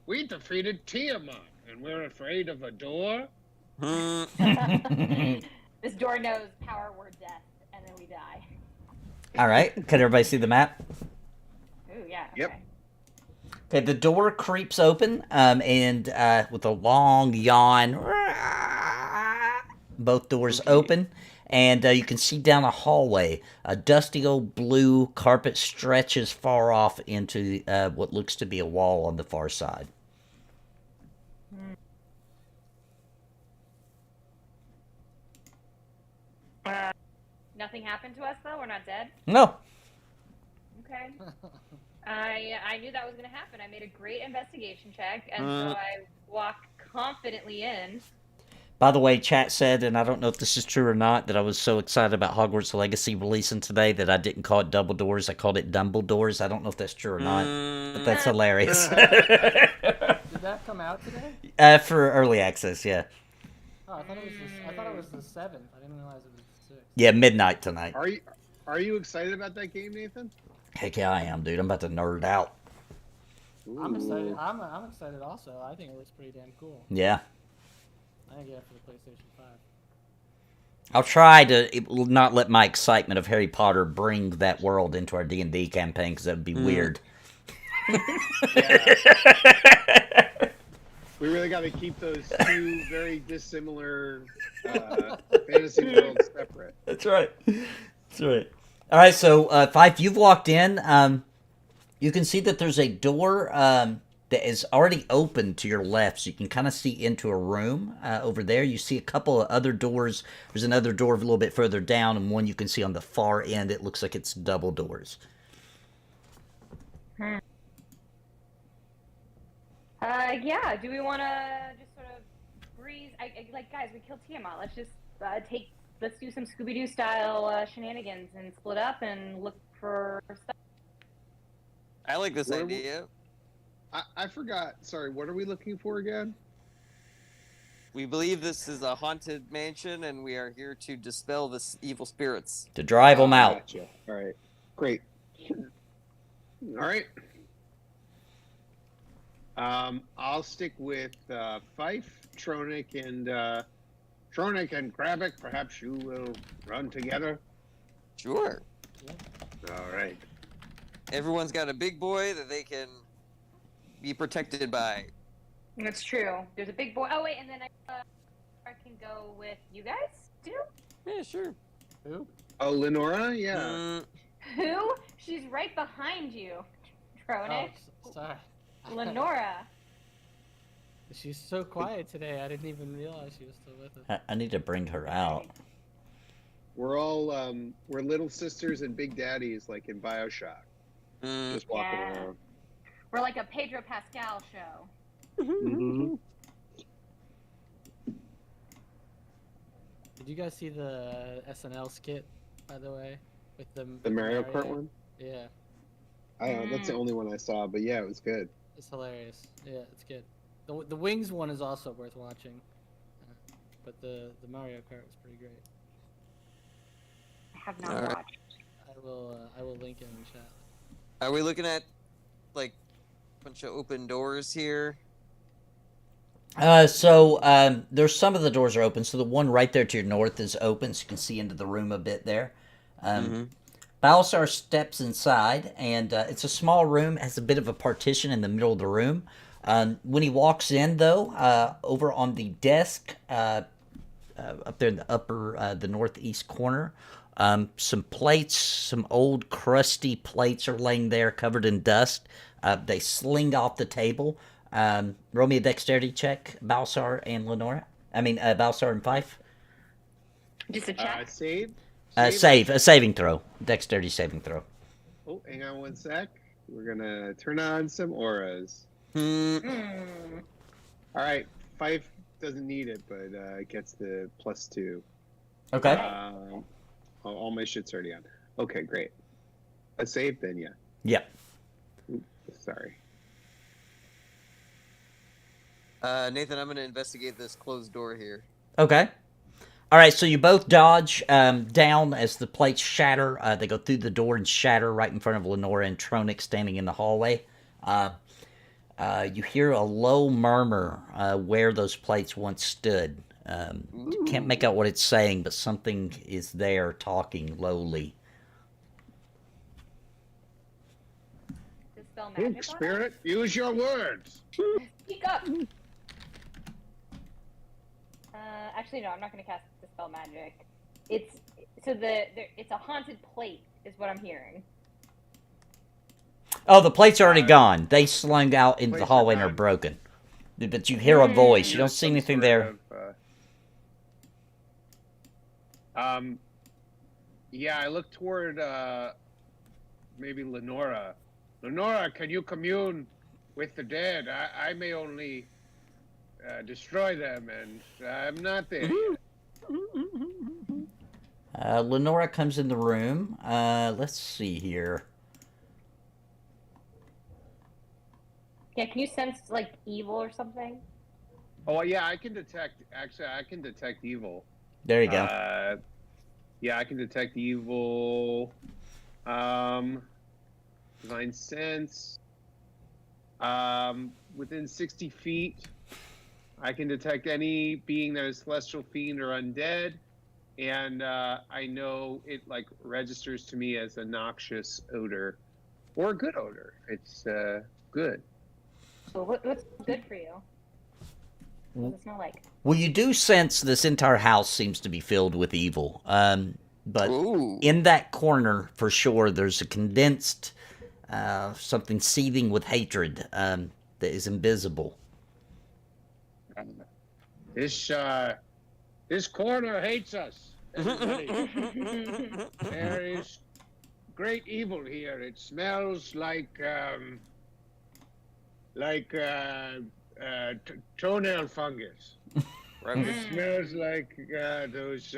we defeated Tiamat, and we're afraid of a door. This door knows power word death, and then we die. All right. Can everybody see the map? Ooh, yeah. Yep. Okay. Okay, the door creeps open, and with a long yawn, both doors open, and you can see down a hallway. A dusty old blue carpet stretches far off into what looks to be a wall on the far side. Nothing happened to us though. We're not dead. No. Okay. I knew that was gonna happen. I made a great investigation check, and so I walk confidently in. By the way, chat said, and I don't know if this is true or not, that I was so excited about Hogwarts Legacy releasing today that I didn't call it Double Doors. I called it Dumbledoors. I don't know if that's true or not, but that's hilarious. Did that come out today? For early access, yeah. Oh, I thought it was the 7th. I didn't realize it was the 6th. Yeah, midnight tonight. Are you excited about that game, Nathan? Heck yeah, I am, dude. I'm about to nerd out. I'm excited. I'm excited also. I think it looks pretty damn cool. Yeah. I think it for the PlayStation 5. I'll try to not let my excitement of Harry Potter bring that world into our D&D campaign, because that would be weird. We really got to keep those two very dissimilar fantasy worlds separate. That's right. That's right. All right, so Fyfe, you've walked in. You can see that there's a door that is already open to your left, so you can kind of see into a room over there. You see a couple of other doors. There's another door a little bit further down, and one you can see on the far end. It looks like it's double doors. Yeah. Do we want to just sort of breeze? Like, guys, we killed Tiamat. Let's just let's do some Scooby-Doo style shenanigans and split up and look for stuff. I like this idea. I forgot. Sorry, what are we looking for again? We believe this is a haunted mansion, and we are here to dispel the evil spirits. To drive them out. Gotcha. All right. Great. All right. I'll stick with Fyfe, Roenick, and Crabbick. Perhaps you will run together. Sure. All right. Everyone's got a big boy that they can be protected by. That's true. There's a big boy. Oh wait, and then I can go with you guys too. Yeah, sure. Who? Oh, Lenora? Yeah. Who? She's right behind you, Roenick. Oh, sorry. Lenora. She's so quiet today. I didn't even realize she was still with us. I need to bring her out. We're all we're little sisters and big daddies, like in BioShock. Just walking around. We're like a Pedro Pascal show. Mm-hmm. Did you guys see the SNL skit, by the way, with The Mario Kart one? Yeah, I don't know. That's the only one I saw, but yeah, it was good. it's hilarious. Yeah, it's good. The Wings one is also worth watching, but the Mario Kart was pretty great. I have not watched. I will link it in the chat. Are we looking at, like, a bunch of open doors here? There's some of the doors are open. So the one right there to your north is open, so you can see into the room a bit there. Balasar steps inside, and it's a small room. It has a bit of a partition in the middle of the room. When he walks in, though, over on the desk, up there in the the northeast corner, some plates, some old crusty plates are laying there covered in dust. They sling off the table. Roll me a dexterity check, Balasar and Lenora. Balasar and Fyfe. Just a check. Save? A saving throw. Dexterity saving throw. Oh, hang on one sec. We're gonna turn on some auras. All right, Fyfe doesn't need it, but gets the +2. Okay. All my shit's already on. Okay, great. A save then, yeah. Yep. Ooh, sorry. Nathan, I'm gonna investigate this closed door here. Okay. All right, so you both dodge down as the plates shatter. They go through the door and shatter right in front of Lenora and Roenick standing in the hallway. You hear a low murmur where those plates once stood. You can't make out what it's saying, but something is there talking lowly. Dispel magic Luke, on it? spirit, use your words. Speak up. Actually, no. I'm not going to cast dispel magic. It's it's a haunted plate, is what I'm hearing. Oh, the plates are already gone. They slung out into the Plates are hallway and are gone. broken. But you hear a voice. You don't see Some anything sort there. of, yeah, I look toward maybe Lenora. Lenora, can you commune with the dead? I may only destroy them, and I'm not there yet. Lenora comes in the room. Let's see here. Yeah, can you sense like evil or something? Oh yeah, I can detect. Actually, I can detect evil. There you go. Yeah, I can detect evil. Divine sense. Within 60 feet, I can detect any being that is celestial, fiend, or undead, and I know it like registers to me as a noxious odor or a good odor. It's good. So what's good for you? What does it smell like? Well, you do sense this entire house seems to be filled with evil. But Ooh. in that corner, for sure, there's a condensed something seething with hatred that is invisible. This corner hates us. Everybody. There is great evil here. It smells like toenail fungus. Right. It smells like those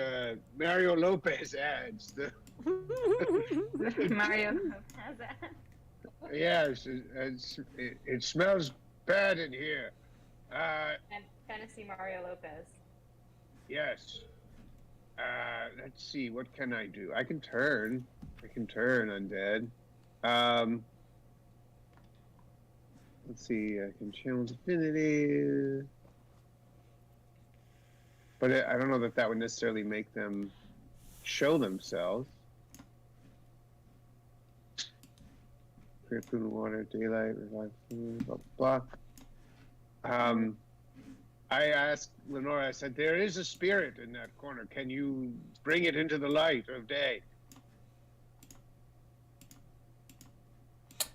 Mario Lopez ads. Mario has that. Yes, it smells bad in here. Fantasy Mario Lopez. Yes. Let's see. What can I do? I can turn undead. Let's see. I can channel divinity. But I don't know that would necessarily make them show themselves. Create food and water, daylight, revive food, blah, blah. I asked Lenora, I said, there is a spirit in that corner. Can you bring it into the light of day?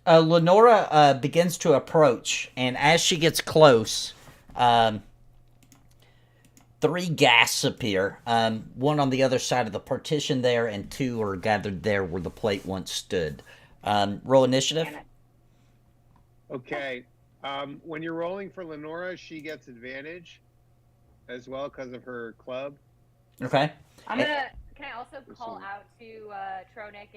Lenora begins to approach, and as she gets close, 3 ghasts appear. One on the other side of the partition there, and 2 are gathered there where the plate once stood. Roll initiative. Okay. When you're rolling for Lenora, she gets advantage as well because of her club. Okay. Can I also call out to Roenick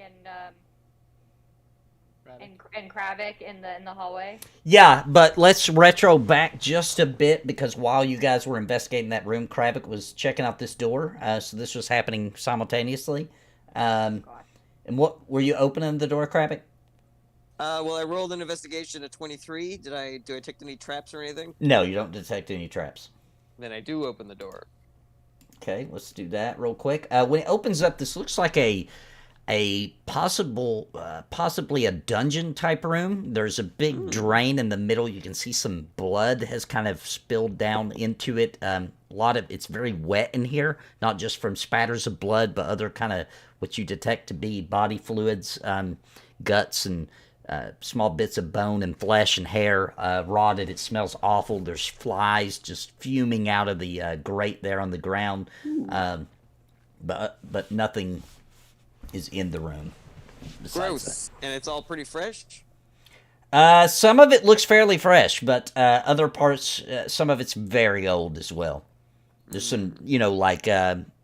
and Crabbick in the hallway? Yeah, but let's retro back just a bit, because while you guys were investigating that room, Crabbick was checking out this door. So this was happening simultaneously. And what were you opening the door, Crabbick? Well, I rolled an investigation at 23. Do I detect any traps or anything? No, you don't detect any traps. Then I do open the door. Okay, let's do that real quick. When it opens up, this looks like a possibly a dungeon type room. There's a big drain in the middle. You can see some blood has kind of spilled down into it. It's very wet in here, not just from spatters of blood, but other kind of what you detect to be body fluids, guts, and small bits of bone and flesh and hair rotted. It smells awful. There's flies just fuming out of the grate there on the ground, but nothing is in the room. Gross. And it's all pretty fresh? Some of it looks fairly fresh, but other parts, some of it's very old as well. There's some,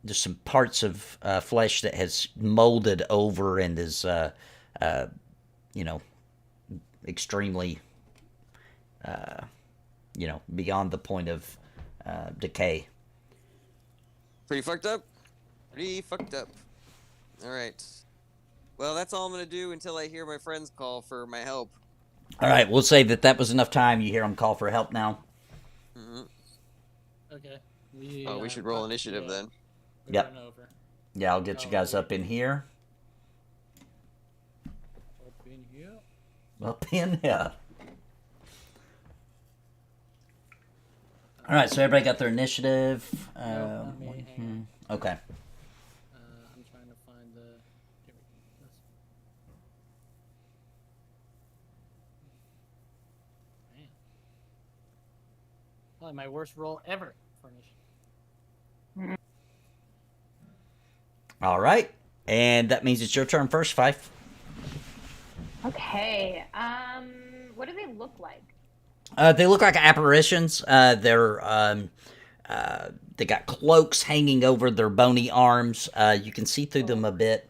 there's some parts of flesh that has molded over and is, you know, extremely, you know, beyond the point of decay. Pretty fucked up? Pretty fucked up. Alright. Well, that's all I'm gonna do until I hear my friends call for my help. All right, we'll say that was enough time. You hear them call for help now. Mm-hmm. Okay. We should roll initiative then. Yep. Yeah, I'll get you guys up in here. Up in here. Up in here. All right, so everybody got their initiative. No, not me. Hang on. Okay. I'm trying to find the. Here we go. Man. Probably my worst roll ever for initiative. All right, and that means it's your turn first, Fyfe. Okay. What do they look like? They look like apparitions. They got cloaks hanging over their bony arms. You can see through them a bit.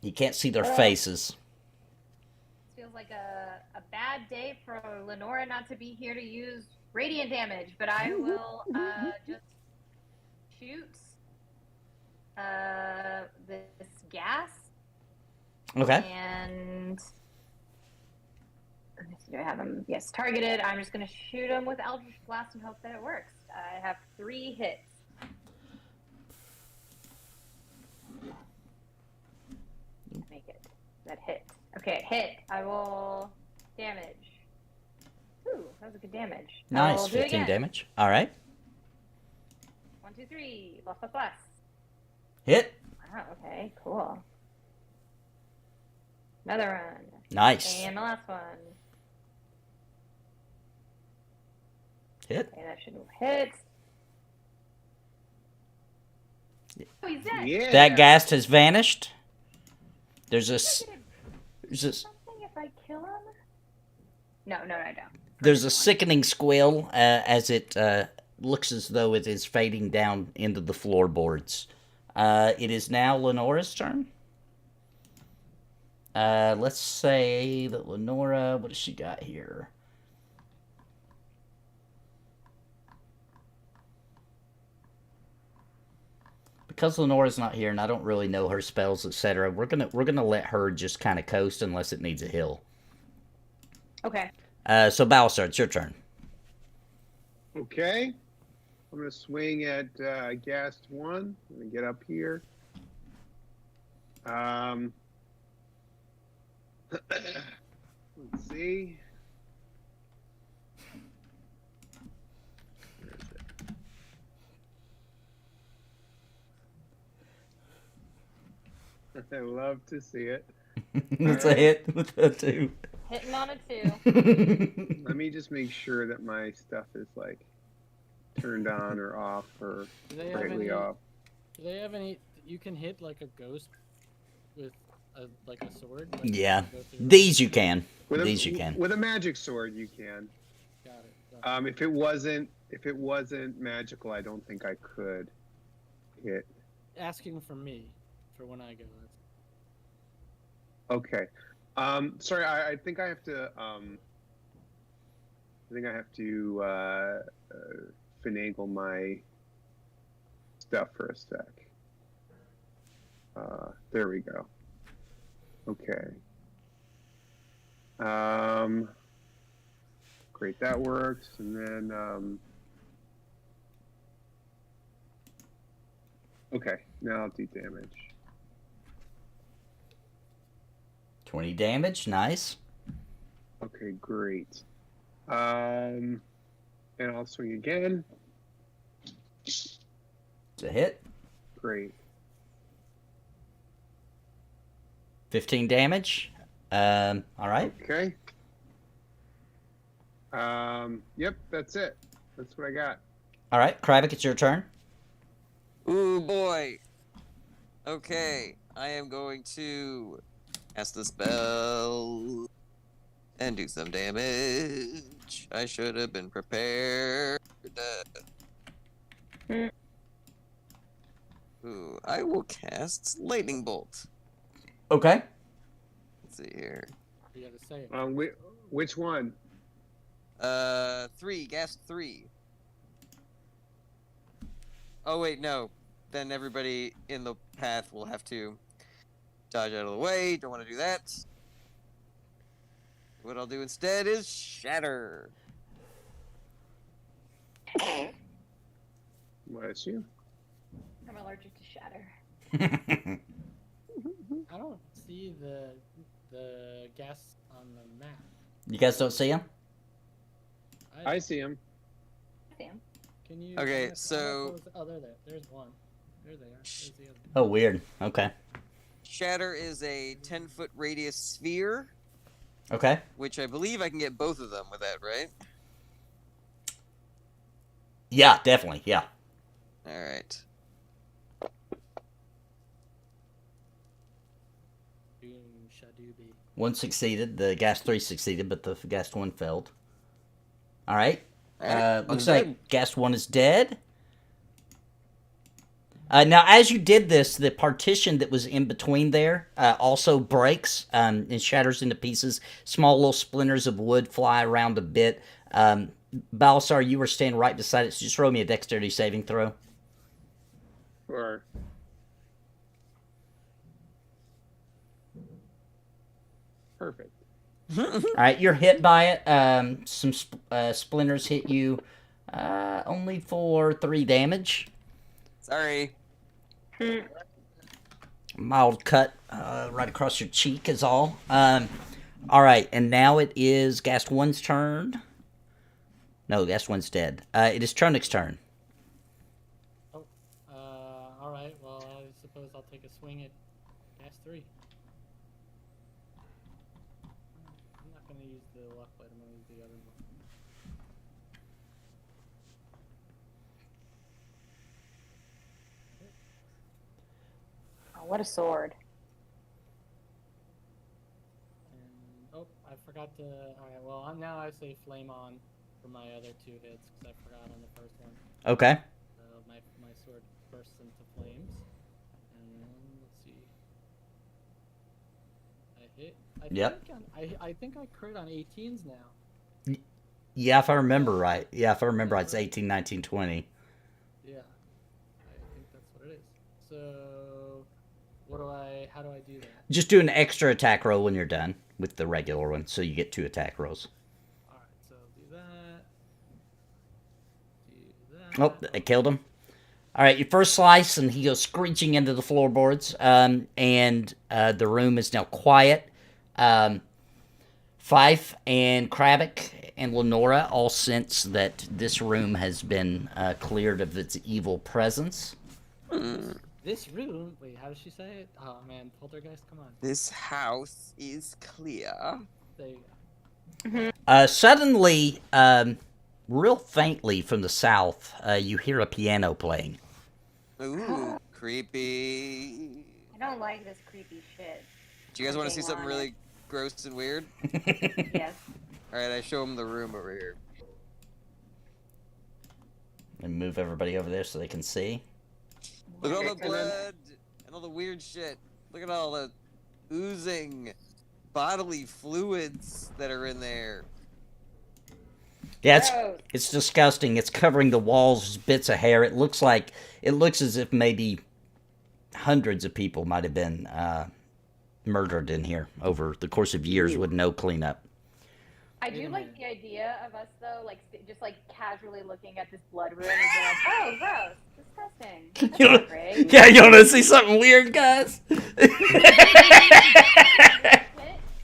You can't see their faces. Feels like a bad day for Lenora not to be here to use radiant damage, but I will just shoot this gas. Okay. And let me see, do I have him? Yes, targeted. I'm just going to shoot him with Eldritch Blast and hope that it works. I have 3 hits. Make it. That hit. Okay, hit. I will damage. Ooh, that was a good damage. Nice, I'll do it 15 again. damage. All right. 1, 2, 3. Plus, plus, plus. Hit. Wow, okay, cool. Another run. Nice. And the last one. Hit. Okay, that should hit. Oh, he's dead. Yeah. That ghast has vanished. There's a Something if I kill him? No, I don't. there's a sickening squeal as it looks as though it is fading down into the floorboards. It is now Lenora's turn. Let's say that Lenora, what has she got here? Because Lenora's not here and I don't really know her spells, etc., we're gonna let her just kind of coast unless it needs a heal. Okay. So Balasar, it's your turn. Okay. I'm going to swing at Ghast 1. I'm going to get up here. Let's see. Where is it? I love to see it. It's a hit with a 2. Hitting on a 2. Let me just make sure that my stuff is like turned on or off or Do they have slightly any? off. Do they have any? You can hit like a ghost with like a sword. Like, Yeah. go through- These you can. With These a, you can. With a magic sword, you can. Got it. If it wasn't magical, I don't think I could hit. Asking for me for when I go. Okay. Sorry, I think I have to. I think I have to finagle my stuff for a sec. There we go. Okay. Great, that works. And then, okay, now I'll do damage. 20 damage, nice. Okay, great. And I'll swing again. It's a hit. Great. 15 damage. All right. Okay. Yep, that's it. That's what I got. All right, Crabbick, it's your turn. Ooh boy. Okay, I am going to cast the spell and do some damage. I should have been prepared. Ooh, I will cast Lightning Bolt. Okay. Let's see here. You gotta say it. Which one? 3, gas 3. Oh wait, no. Then everybody in the path will have to dodge out of the way. Don't want to do that. What I'll do instead is Shatter. Bless you. I'm allergic to shatter. I don't see the gas on the map. You guys don't see him? I see him. Sam. Can you? Okay, what so- was oh, there's one. There they are. There's the other. Oh, weird. Okay. Shatter is a 10-foot radius sphere, Okay. which I believe I can get both of them with that, right? Yeah, definitely. Yeah. Alright. Boom, shadooby. One succeeded. The gas 3 succeeded, but the gas 1 failed. All right. Alright, Looks I'm like dead. gas 1 is dead. Now, as you did this, the partition that was in between there also breaks and shatters into pieces. Small little splinters of wood fly around a bit. Balasar, you were standing right beside it, so just roll me a dexterity saving throw. Or perfect. All right, you're hit by it. Some splinters hit you only for 3 damage. Sorry. Mild cut right across your cheek is all. All right, and now it is Gas 1's turn. No, Gas 1's dead. It is Tronick's turn. Oh, all right. Well, I suppose I'll take a swing at gas 3. I'm not gonna use the luck light. I'm gonna use the other one. Oh, what a sword. And oh, I forgot to. All right. Well, now I say flame on for my other 2 hits because I forgot on the first one. Okay. My sword bursts into flames. And let's see. I hit. Yep. I think I crit on 18s now. Yeah, if I remember right. Yeah, if I remember right, it's 18, 19, 20. Yeah. I think that's what it is. So, how do I do that? Just do an extra attack roll when you're done with the regular one, so you get 2 attack rolls. Alright, so do that. Do that. Oh, I killed him. All right, your first slice, and he goes screeching into the floorboards, and the room is now quiet. Fyfe and Crabbick and Lenora all sense that this room has been cleared of its evil presence. This room. Wait, how does she say it? Oh man, poltergeist, come on. This house is clear. There you go. Suddenly, real faintly from the south, you hear a piano playing. Ooh, creepy. I don't like this creepy shit. Do you guys want to see something on really gross and weird? Yes. Alright, I show them the room over here. And move everybody over there so they can see. Look at all the blood and all the weird shit. Look at all the oozing bodily fluids that are in there. Yeah, Gross. it's disgusting. It's covering the walls, bits of hair. It looks as if maybe hundreds of people might have been murdered in here over the course of years with no cleanup. I do like the idea of us though, like just like casually looking at this blood room and being like, "Oh, gross, disgusting." That's You not know- great. Yeah, you want to see something weird, guys? It's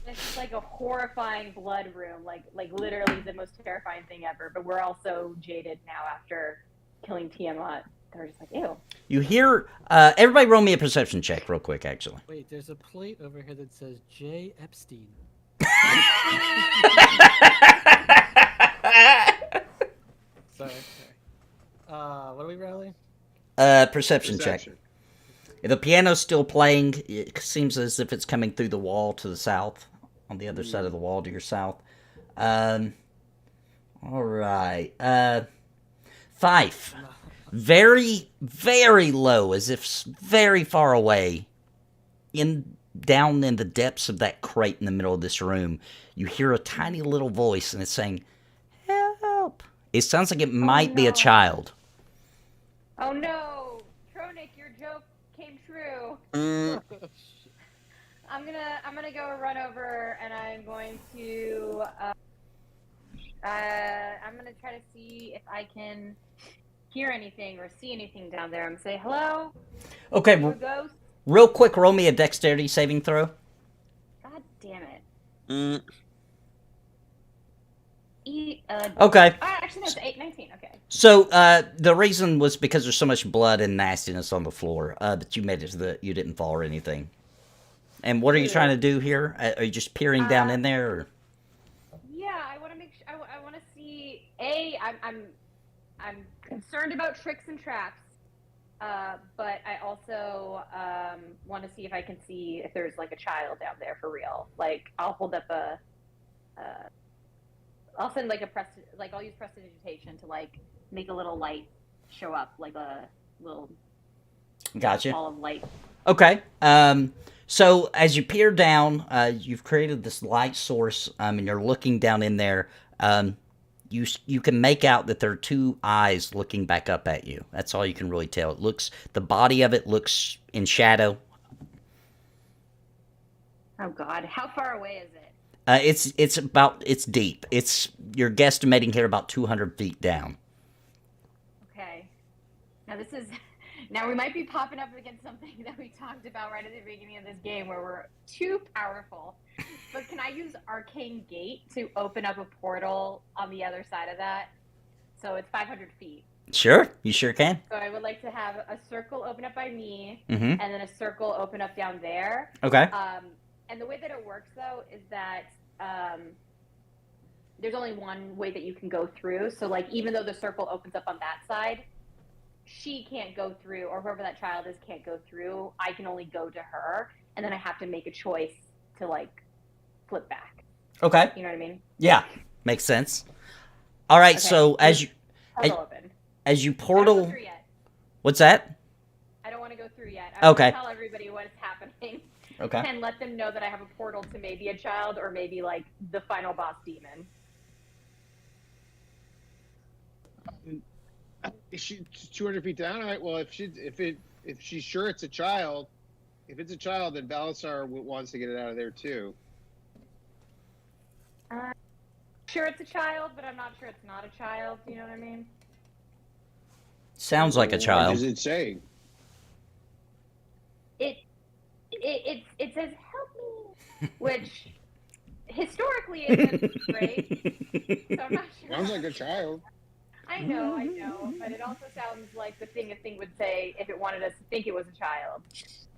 just like a horrifying blood room, like literally the most terrifying thing ever. But we're all so jaded now after killing Tiamat. They're just like, ew. You hear, everybody roll me a perception check real quick, actually. Wait, there's a plate over here that says J. Epstein. Sorry. What are we rolling? Perception check. The piano's still playing. It seems as if it's coming through the wall to the south, on the other side of the wall to your south. All right. Fyfe. very, very low, as if very far away, down in the depths of that crate in the middle of this room, you hear a tiny little voice, and it's saying, "Help!" It sounds like it might be a no. child. Oh no, Roenick, your joke came true. I'm gonna go run over, and I'm going to I'm gonna try to see if I can hear anything or see anything down there. I'm gonna say hello. Okay, You a ghost? real quick, roll me a dexterity saving throw. God damn it. Okay. Actually, that's 19. Okay. So the reason was because there's so much blood and nastiness on the floor that you made it so that you didn't fall or anything. And what are you trying to do here? Are you just peering down in there? Or? Yeah, I want to make sure. I want to see. I'm concerned about tricks and traps, but I also want to see if I can see if there's like a child down there for real. Like I'll hold up I'll send like I'll use prestidigitation to like make a little light show up, like a little Gotcha. ball of light. Okay. So as you peer down, you've created this light source, and you're looking down in there. You can make out that there are two eyes looking back up at you. That's all you can really tell. The body of it looks in shadow. Oh God, how far away is it? It's deep. You're guesstimating here about 200 feet down. Okay. Now we might be popping up against something that we talked about right at the beginning of this game where we're too powerful. But can I use Arcane Gate to open up a portal on the other side of that? So it's 500 feet. Sure, you sure can. So I would like to have a circle open up by me, Mm-hmm. and then a circle open up down there. Okay. And the way that it works, though, is that there's only one way that you can go through. So, like, even though the circle opens up on that side, she can't go through, or whoever that child is can't go through. I can only go to her, and then I have to make a choice to, like, flip back. Okay. You know what I mean? Yeah, makes sense. All right, Okay. so Portal open. as you I don't portal, go through yet. What's that? I don't want to go through yet. I want Okay. to tell everybody what is happening. Okay. And let them know that I have a portal to maybe a child or maybe like the final boss demon. Is she 200 feet down? All right. Well, if she's sure it's a child, if it's a child, then Balasar wants to get it out of there too. Sure, it's a child, but I'm not sure it's not a child. You know what I mean? Sounds like a What child. is it saying? It says help me, which historically isn't great. So I'm not sure. Sounds like a child. I know, but it also sounds like the thing a thing would say if it wanted us to think it was a child.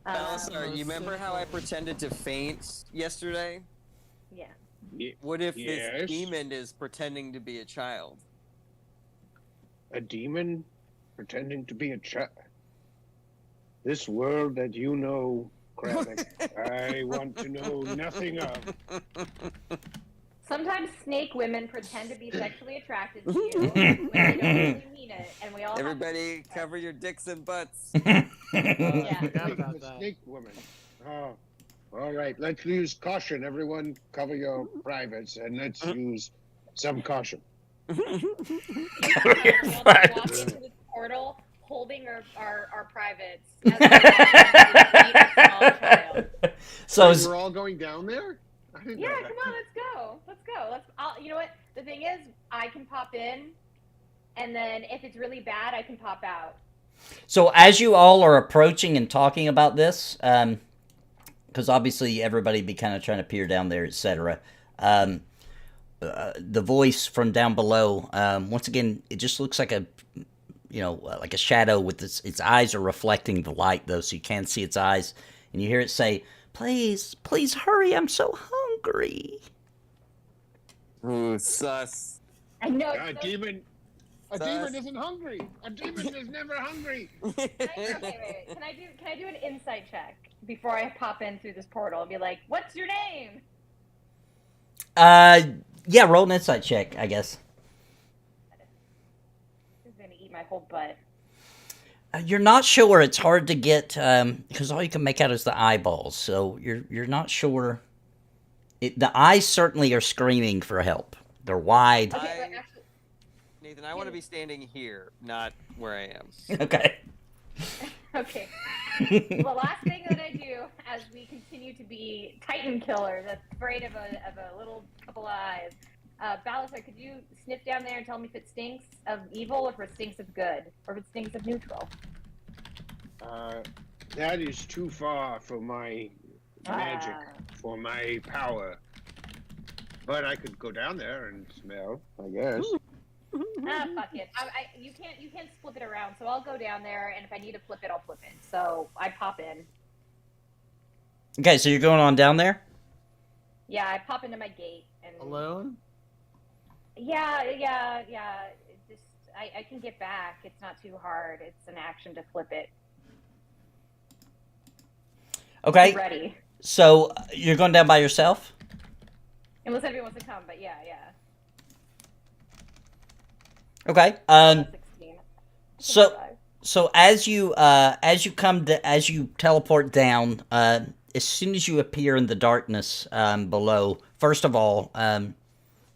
Balasar, you remember how I pretended to faint yesterday? Yeah. What if Yes. this demon is pretending to be a child? A demon pretending to be a child. This world that you know, Crabbick, I want to know nothing of. Sometimes snake women pretend to be sexually attracted to you when they don't really mean it, and we all Everybody, cover your dicks and butts. Yeah. Forgot about The that. snake woman. Oh, all right. Let's use caution. Everyone, cover your privates, and let's use some caution. We all just walk into this portal holding our privates as a small child. So We're all going down there? I didn't Yeah, know that. come on, let's go. You know what? The thing is, I can pop in, and then if it's really bad, I can pop out. So as you all are approaching and talking about this, because obviously everybody be kind of trying to peer down there, etc. The voice from down below, once again, it just looks like like a shadow with its eyes are reflecting the light though, so you can't see its eyes, and you hear it say, "Please, please hurry! I'm so hungry." Ooh, sus. I know. A It's demon. A Sus. demon isn't hungry. A demon is never hungry. wait. Can I do an insight check before I pop in through this portal and be like, "What's your name?" Yeah, roll an insight check, I guess. This is gonna eat my whole butt. You're not sure. It's hard to get because all you can make out is the eyeballs. So you're not sure. The eyes certainly are screaming for help. They're wide. Okay, but actually, Nathan, I want to be standing here, not where I am. Okay. okay. The last thing that I do as we continue to be Titan killers, afraid of a little couple of eyes, Balasar, could you sniff down there and tell me if it stinks of evil or if it stinks of good, or if it stinks of neutral? That is too far for my magic, for my power. But I could go down there and smell, I guess. Fuck it. You can't flip it around, so I'll go down there, and if I need to flip it, I'll flip it. So I pop in. Okay, so you're going on down there? Yeah, I pop into my gate and. Alone? Yeah. Just I can get back. It's not too hard. It's an action to flip it. Okay. I'm ready. So you're going down by yourself? Unless everyone wants to come, but yeah. Okay. 16. So as you teleport down, as soon as you appear in the darkness below, first of all,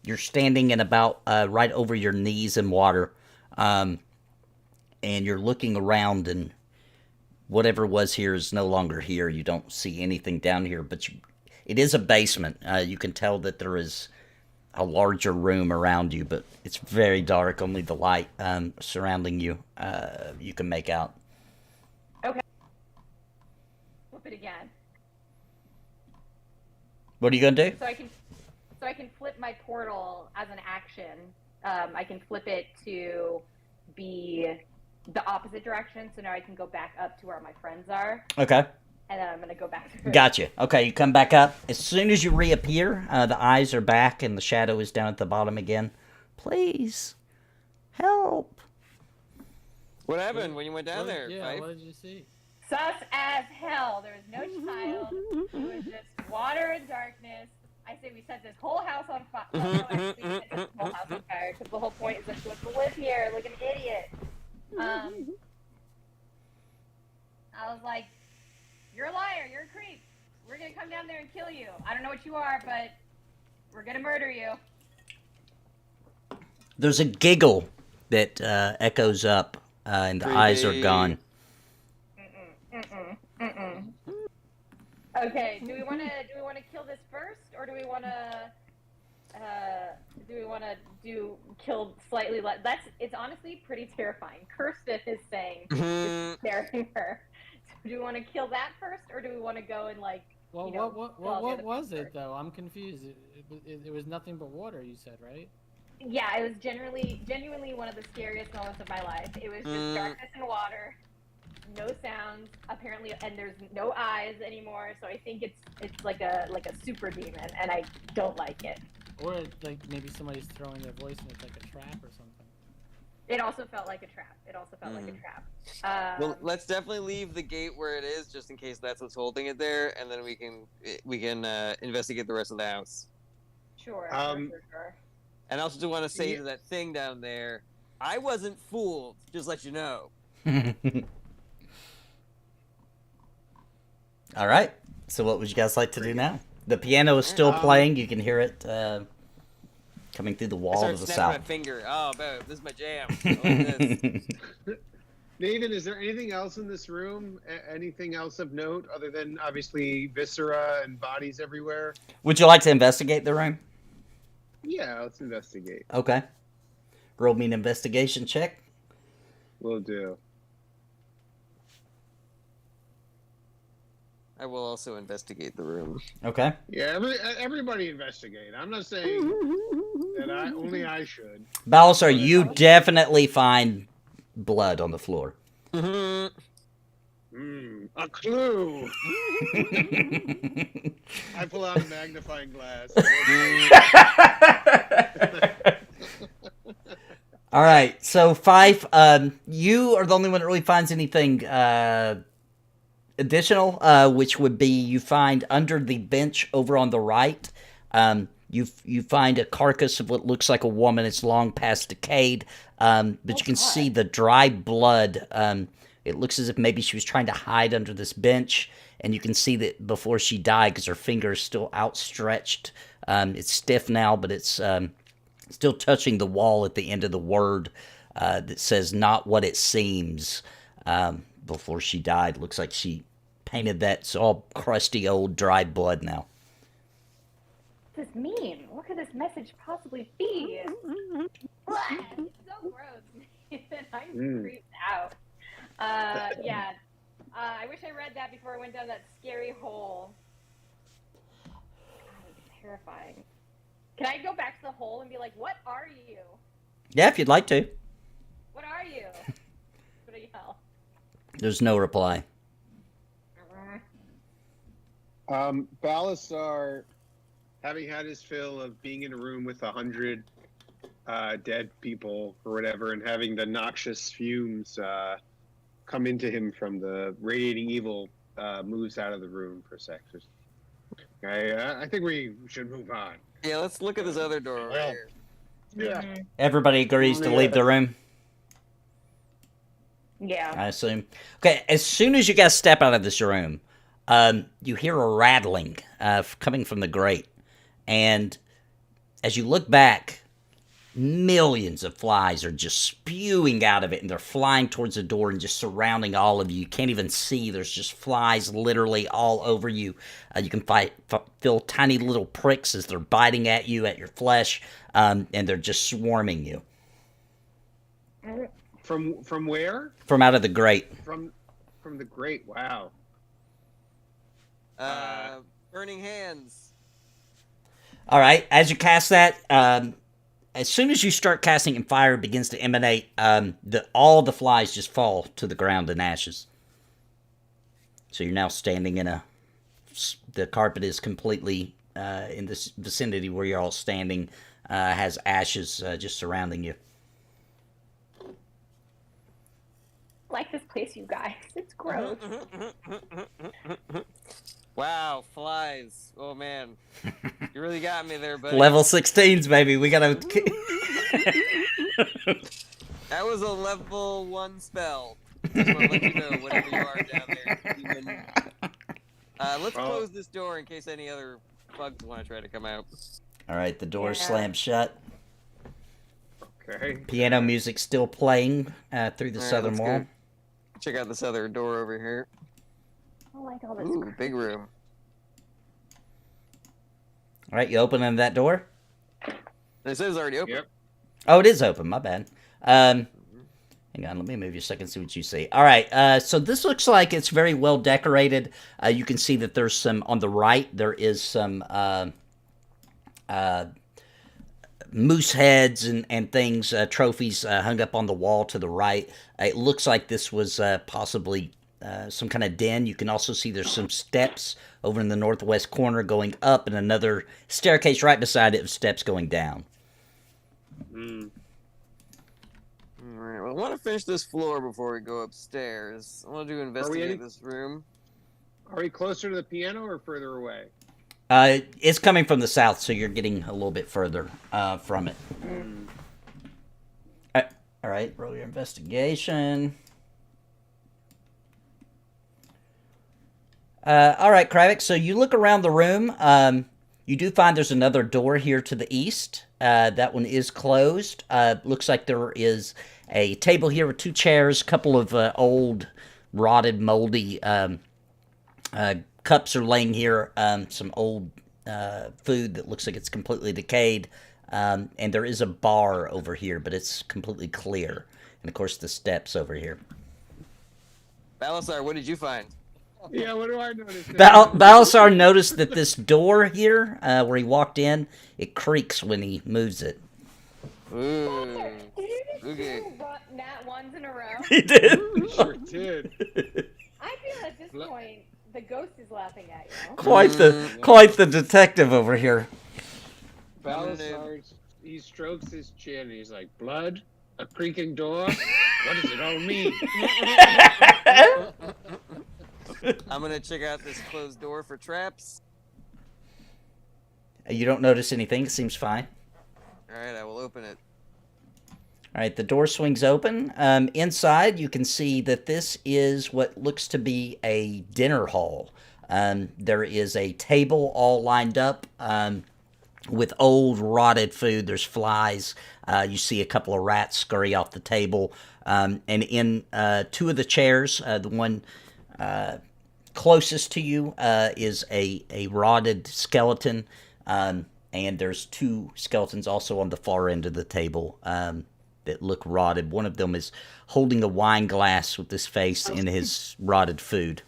you're standing in about right over your knees in water, and you're looking around, and whatever was here is no longer here. You don't see anything down here, but it is a basement. You can tell that there is a larger room around you, but it's very dark. Only the light surrounding you you can make out. Okay. Flip it again. What are you gonna do? So I can flip my portal as an action. I can flip it to be the opposite direction, so now I can go back up to where my friends are. Okay. And then I'm gonna go back to it. Gotcha. Okay, you come back up. As soon as you reappear, the eyes are back and the shadow is down at the bottom again. Please, help. What happened when you went down there? Yeah, Fyfe? what did you see? Sus as hell. There was no child. It was just water and darkness. I say we set this whole house on fire. No, actually, we set this whole house on fire because the whole point is that she wants to live here like an idiot. I was like, you're a liar. You're a creep. We're going to come down there and kill you. I don't know what you are, but we're going to murder you. There's a giggle that echoes up, and the eyes are gone. Okay, do we want to kill this first, or do we want to kill slightly less? It's honestly pretty terrifying. Kirsten is saying it's scaring her. So do we want to kill that first, or do we want to go and Well, what was it though? I'm confused. It was nothing but water. You said, right? Yeah, it was genuinely one of the scariest moments of my life. It was just darkness and water, no sounds apparently, and there's no eyes anymore. So I think it's like a super demon, and I don't like it. Or like maybe somebody's throwing their voice and it's like a trap or something. It also felt like a trap. Well, let's definitely leave the gate where it is, just in case that's what's holding it there, and then we can investigate the rest of the house. Sure. And I also do want to say to that thing down there, I wasn't fooled. Just let you know. All right. So what would you guys like to do now? The piano is still playing. You can hear it coming through the wall to the south. My finger. Oh, this is my jam. This. Nathan, is there anything else in this room? Anything else of note other than obviously viscera and bodies everywhere? Would you like to investigate the room? Yeah, let's investigate. Okay. Roll me an investigation check. Will do. I will also investigate the room. Okay. Yeah, everybody investigate. I'm not saying that only I should. Balasar, you definitely find blood on the floor. A clue. I pull out a magnifying glass. All right, so Fyfe, you are the only one that really finds anything additional, which would be you find under the bench over on the right, you find a carcass of what looks like a woman. It's long past decayed, but you can see the dry blood It looks as if maybe she was trying to hide under this bench, and you can see that before she died, because her finger is still outstretched. It's stiff now, but it's still touching the wall at the end of the word that says "not what it seems." Before she died, looks like she painted that. It's all crusty old dried blood now. What does this mean? What could this message possibly be? It's so gross. I'm creeped out. Yeah. I wish I read that before I went down that scary hole. God, it's terrifying. Can I go back to the hole and be like, what are you? Yeah, if you'd like to. What are you? What do you yell? There's no reply. Balasar, having had his fill of being in a room with 100 dead people or whatever, and having the noxious fumes come into him from the radiating evil, moves out of the room for a sec. I think we should move on. Yeah, let's look at this other door over here. Yeah. Everybody agrees to leave the room, Yeah. I assume. Okay, as soon as you guys step out of this room, you hear a rattling coming from the grate. And as you look back, millions of flies are just spewing out of it, and they're flying towards the door and just surrounding all of you. You can't even see. There's just flies literally all over you. You can feel tiny little pricks as they're biting at you, at your flesh, and they're just swarming you. From where? From out of the grate. From the grate. Wow. Burning hands. All right, as you cast that, as soon as you start casting and fire begins to emanate, all the flies just fall to the ground in ashes. So you're now standing in the carpet is completely in this vicinity where you're all standing, has ashes just surrounding you. Like this place, you guys. It's gross. Wow, flies. Oh, man. You really got me there, buddy. Level 16s, baby. We gotta... That was a level 1 spell. Just want to let you know, whatever you are down there. Even... let's close this door in case any other bugs want to try to come out. All right, the door slams shut. Okay. Piano music still playing through the All right, southern let's wall. go. Check out this other door over here. I don't like all this. Ooh, big room. All right, you opening that door? It says already open. Yep. Oh, it is open. My bad. Hang on, let me move you a second, see what you see. All right, so this looks like it's very well decorated. You can see that there's some, on the right, there is some moose heads and things, trophies hung up on the wall to the right. It looks like this was possibly some kind of den. You can also see there's some steps over in the northwest corner going up, and another staircase right beside it with steps going down. Mm. Alright, well, I want to finish this floor before we go upstairs. I want to investigate this room. Are we closer to the piano or further away? It's coming from the south, so you're getting a little bit further from it. All right, roll your investigation. All right, Crabbick, so you look around the room. You do find there's another door here to the east. That one is closed. Looks like there is a table here with 2 chairs, a couple of old, rotted, moldy cups are laying here, some old food that looks like it's completely decayed, and there is a bar over here, but it's completely clear. And, of course, the steps over here. Balasar, what did you find? Yeah, what do I notice? Balasar noticed that this door here, where he walked in, it creaks when he moves it. Ooh. Did you just Okay. do nat ones in a row? He did. Sure did. I feel at this point the ghost is laughing at you. Quite the detective over here. Balasar, he strokes his chin and he's like, blood? A creaking door? What does it all mean? I'm gonna check out this closed door for traps. You don't notice anything. It seems fine. Alright, I will open it. All right, the door swings open. Inside, you can see that this is what looks to be a dinner hall. There is a table all lined up with old, rotted food. There's flies. You see a couple of rats scurry off the table. And in two of the chairs, the one closest to you is a rotted skeleton. And there's two skeletons also on the far end of the table that look rotted. One of them is holding a wine glass with his face in his rotted food.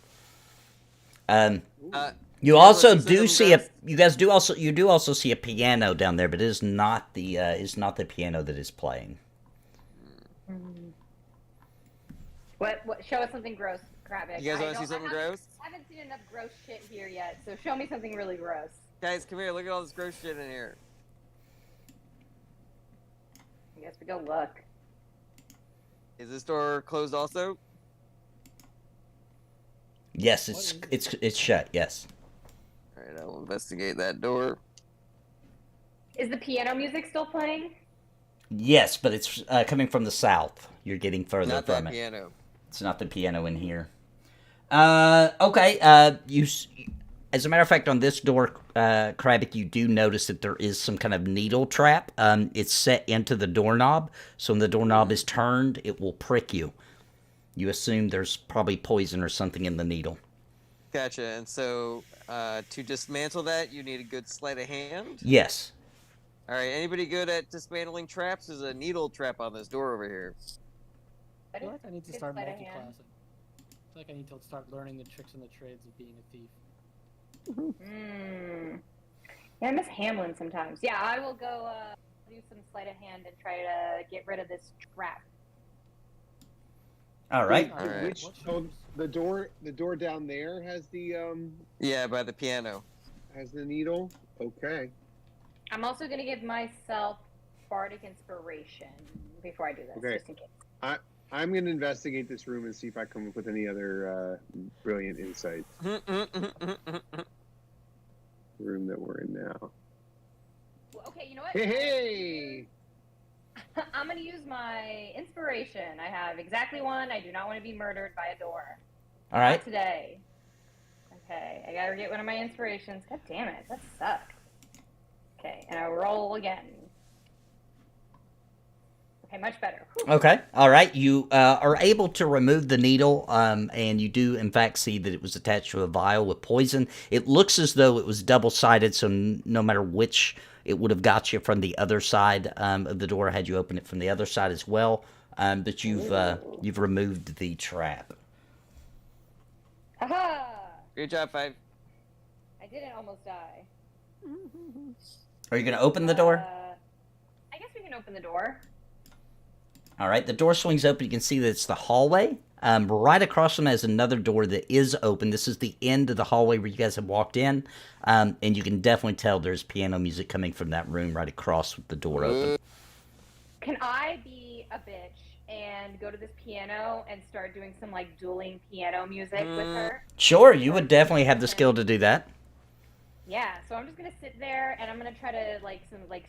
You also do see you do also see a piano down there, but it is not the piano that is playing. What? Show us something gross, Crabbick. You guys want to see something gross? I haven't seen enough gross shit here yet, so show me something really gross. Guys, come here. Look at all this gross shit in here. I guess we go look. Is this door closed also? Yes, it's shut. Yes. All right, I will investigate that door. Is the piano music still playing? Yes, but it's coming from the south. You're getting further Not from that it. piano. It's not the piano in here. Okay. As a matter of fact, on this door, Crabbick, you do notice that there is some kind of needle trap. It's set into the doorknob, so when the doorknob is turned, it will prick you. You assume there's probably poison or something in the needle. Gotcha. And so, to dismantle that, you need a good sleight of hand? Yes. All right, anybody good at dismantling traps? There's a needle trap on this door over here. I feel like I need to Good start sleight of multi-classing. hand. I feel like I need to start learning the tricks and the trades of being a thief. Yeah, I miss Hamlin sometimes. Yeah, I will go do some sleight of hand and try to get rid of this trap. All right. All right. Which the door down there has the Yeah, by the piano. has the needle. Okay. I'm also going to give myself bardic inspiration before I do this, Okay. just in case. I'm going to investigate this room and see if I come up with any other brilliant insights. The room that we're in now. Well, okay, you know what? Hey! I'm going to use my inspiration. I have exactly one. I do not want to be murdered by a door. All right. Not today. Okay, I got to get one of my inspirations. God damn it, that sucked. Okay, and I roll again. Okay, much better. Whew. Okay. All right. You are able to remove the needle, and you do, in fact, see that it was attached to a vial with poison. It looks as though it was double-sided, so no matter which, it would have got you from the other side of the door had you opened it from the other side as well. But you've removed the trap. Aha! Great job, Fyfe. I didn't almost die. Are you going to open the door? I guess we can open the door. All right, the door swings open. You can see that it's the hallway. Right across from it is another door that is open. This is the end of the hallway where you guys have walked in. And you can definitely tell there's piano music coming from that room right across with the door open. Can I be a bitch and go to this piano and start doing some like dueling piano music with her? Sure, you would definitely have the skill to do that. Yeah, so I'm just gonna sit there and I'm gonna try to like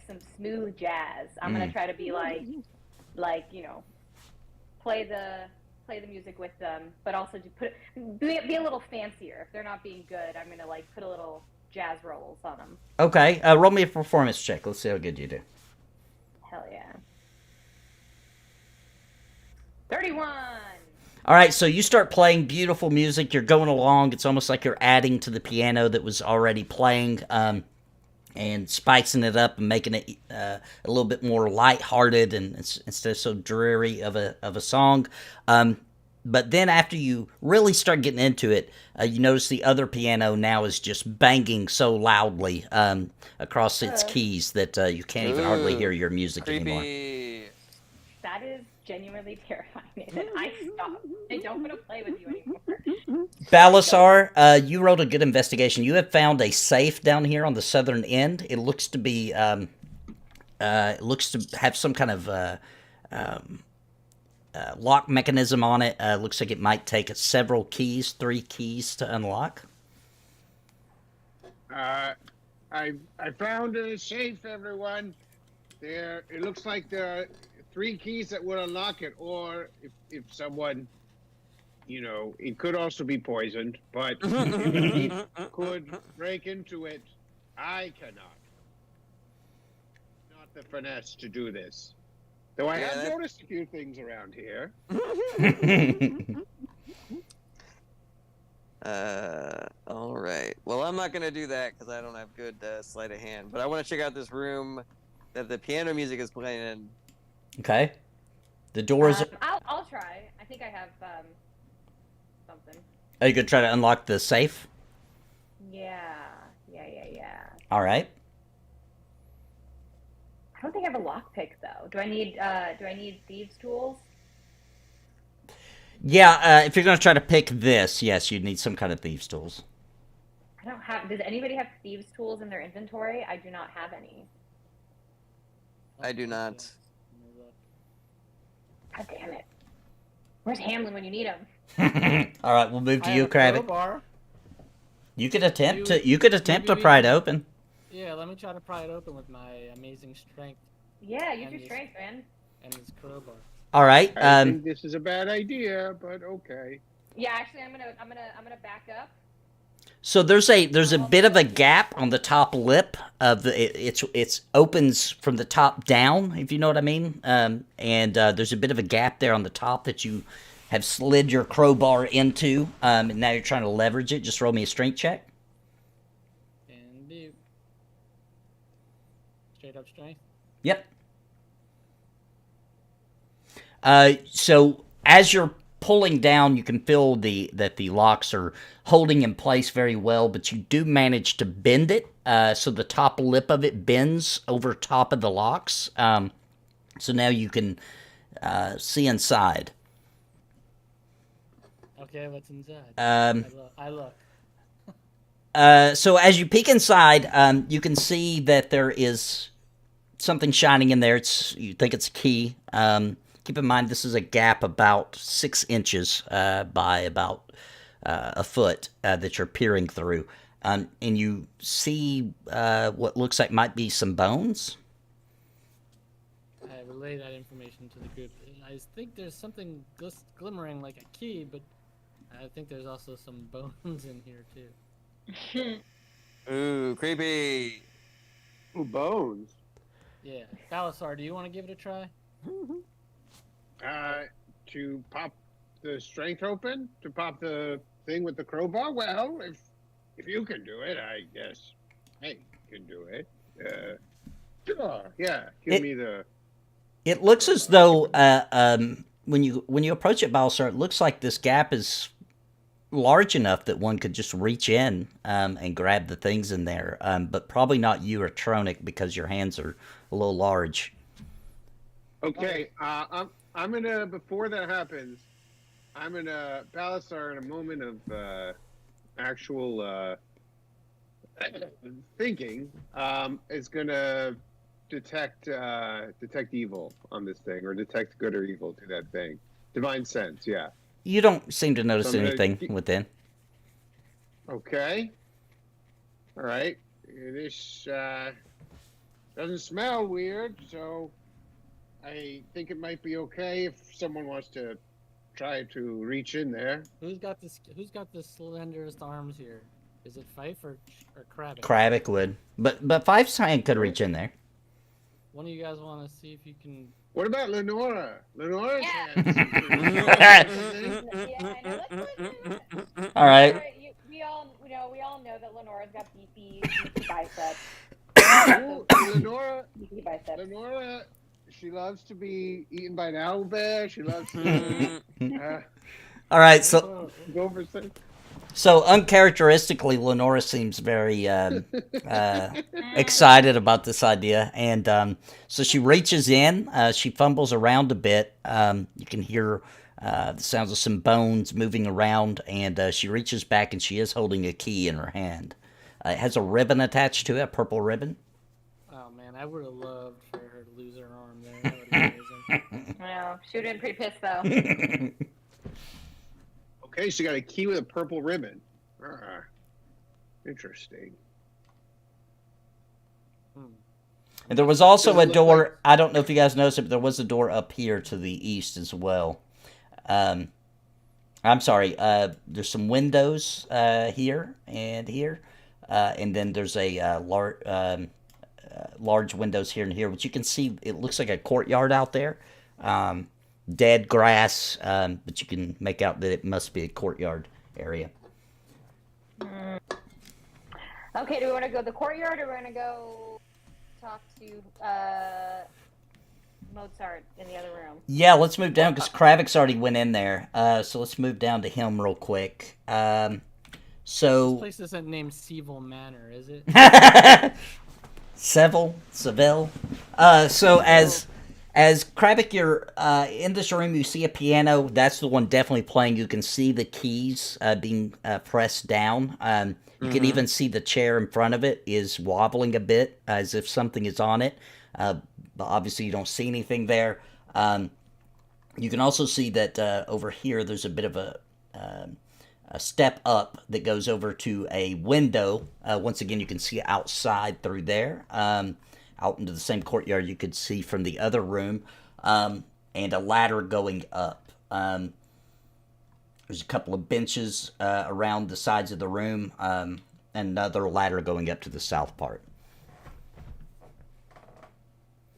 some smooth jazz. I'm gonna try to be like you know, play the music with them, but also to be a little fancier. If they're not being good, I'm gonna like put a little jazz rolls on them. Okay, roll me a performance check. Let's see how good you do. Hell yeah. 31. All right, so you start playing beautiful music. You're going along. It's almost like you're adding to the piano that was already playing, and spicing it up and making it a little bit more lighthearted and instead of so dreary of a song. But then after you really start getting into it, you notice the other piano now is just banging so loudly across its keys that you can't even hardly hear your music anymore. Creepy. That is genuinely terrifying, Nathan. I stopped. I don't want to play with you anymore. Balasar, you rolled a good investigation. You have found a safe down here on the southern end. It looks to be, it looks to have some kind of lock mechanism on it. Looks like it might take several keys, 3 keys to unlock. I found a safe, everyone. There, it looks like the 3 keys that would unlock it, or if someone, it could also be poisoned, but if a thief could break into it, I cannot. Not the finesse to do this. Though I have noticed a few things around here. All right. Well, I'm not gonna do that because I don't have good sleight of hand. But I want to check out this room that the piano music is playing in. Okay. The doors. I'll try. I think I have something. Are you gonna try to unlock the safe? Yeah. All right. I don't think I have a lockpick though. Do I need thieves' tools? Yeah. If you're gonna try to pick this, yes, you'd need some kind of thieves' tools. I don't have. Does anybody have thieves' tools in their inventory? I do not have any. I do not. God damn it! Where's Hamlin when you need him? All right, we'll move to you, Crabbick. You could attempt to pry it open. Yeah, let me try to pry it open with my amazing strength. Yeah, use your strength, man. And this crowbar. All right. I think this is a bad idea, but okay. Yeah, actually, I'm gonna back up. So there's a bit of a gap on the top lip of it's opens from the top down, if you know what I mean. And there's a bit of a gap there on the top that you have slid your crowbar into. And now you're trying to leverage it. Just roll me a strength check. And do. Straight up strength. Yep. So as you're pulling down, you can feel that the locks are holding in place very well, but you do manage to bend it, so the top lip of it bends over top of the locks. So now you can see inside. Okay, what's inside? I look. So as you peek inside, you can see that there is something shining in there. You think it's a key. Keep in mind this is a gap about 6 inches by about a foot that you're peering through. And you see what looks like might be some bones. I relay that information to the group. I think there's something glimmering like a key, but I think there's also some bones in here too. Ooh, creepy. Ooh, bones. Yeah. Balasar, do you want to give it a try? To pop the strength open? To pop the thing with the crowbar? Well, if you can do it, I guess I can do it. Sure, yeah. Give me the... It looks as though when you approach it, Balasar, it looks like this gap is large enough that one could just reach in and grab the things in there, but probably not you or Roenick because your hands are a little large. Okay, I'm gonna, before that happens, I'm gonna, Balasar, in a moment of actual thinking, is gonna detect evil on this thing, or detect good or evil to that thing. Divine sense, yeah. You don't seem to notice anything within. Okay. All right. This doesn't smell weird, so I think it might be okay if someone wants to try to reach in there. Who's got the slenderest arms here? Is it Fyfe or Crabbick? Crabbick would, but Fyfe's hand could reach in there. One of you guys want to see if you can? What about Lenora? Lenora's Yeah. hands. Yeah, I know. Let's do it. All right. We all know that Lenora's got beefy biceps. Ooh, Beefy biceps. Lenora, she loves to be eaten by an owlbear. She loves to All right. So go for some. So uncharacteristically, Lenora seems very excited about this idea, and so she reaches in. She fumbles around a bit. You can hear the sounds of some bones moving around, and she reaches back, and she is holding a key in her hand. It has a ribbon attached to it, a purple ribbon. Oh man, I would have loved for her to lose her arm there. That would have been amazing. Well, she would have been pretty pissed though. Okay, she got a key with a purple ribbon. Interesting. And there was also Does it a look door. like- I don't know if you guys noticed it, but there was a door up here to the east as well. I'm sorry. There's some windows here and here, and then there's a large windows here and here, which you can see. It looks like a courtyard out there. Dead grass, but you can make out that it must be a courtyard area. Okay, do we want to go to the courtyard or do we want to go talk to Mozart in the other room? Yeah, let's move down because Crabbick's already went in there. So let's move down to him real quick. This So place isn't named Seville Manor, is it? Seville. So as Crabbick, you're in this room, you see a piano. That's the one definitely playing. You can see the keys being pressed down. You can even see the chair in front of it is wobbling a bit as if something is on it. But obviously you don't see anything there. You can also see that over here there's a bit of a step up that goes over to a window. Once again, you can see outside through there. Out into the same courtyard you could see from the other room. And a ladder going up. There's a couple of benches around the sides of the room. And another ladder going up to the south part.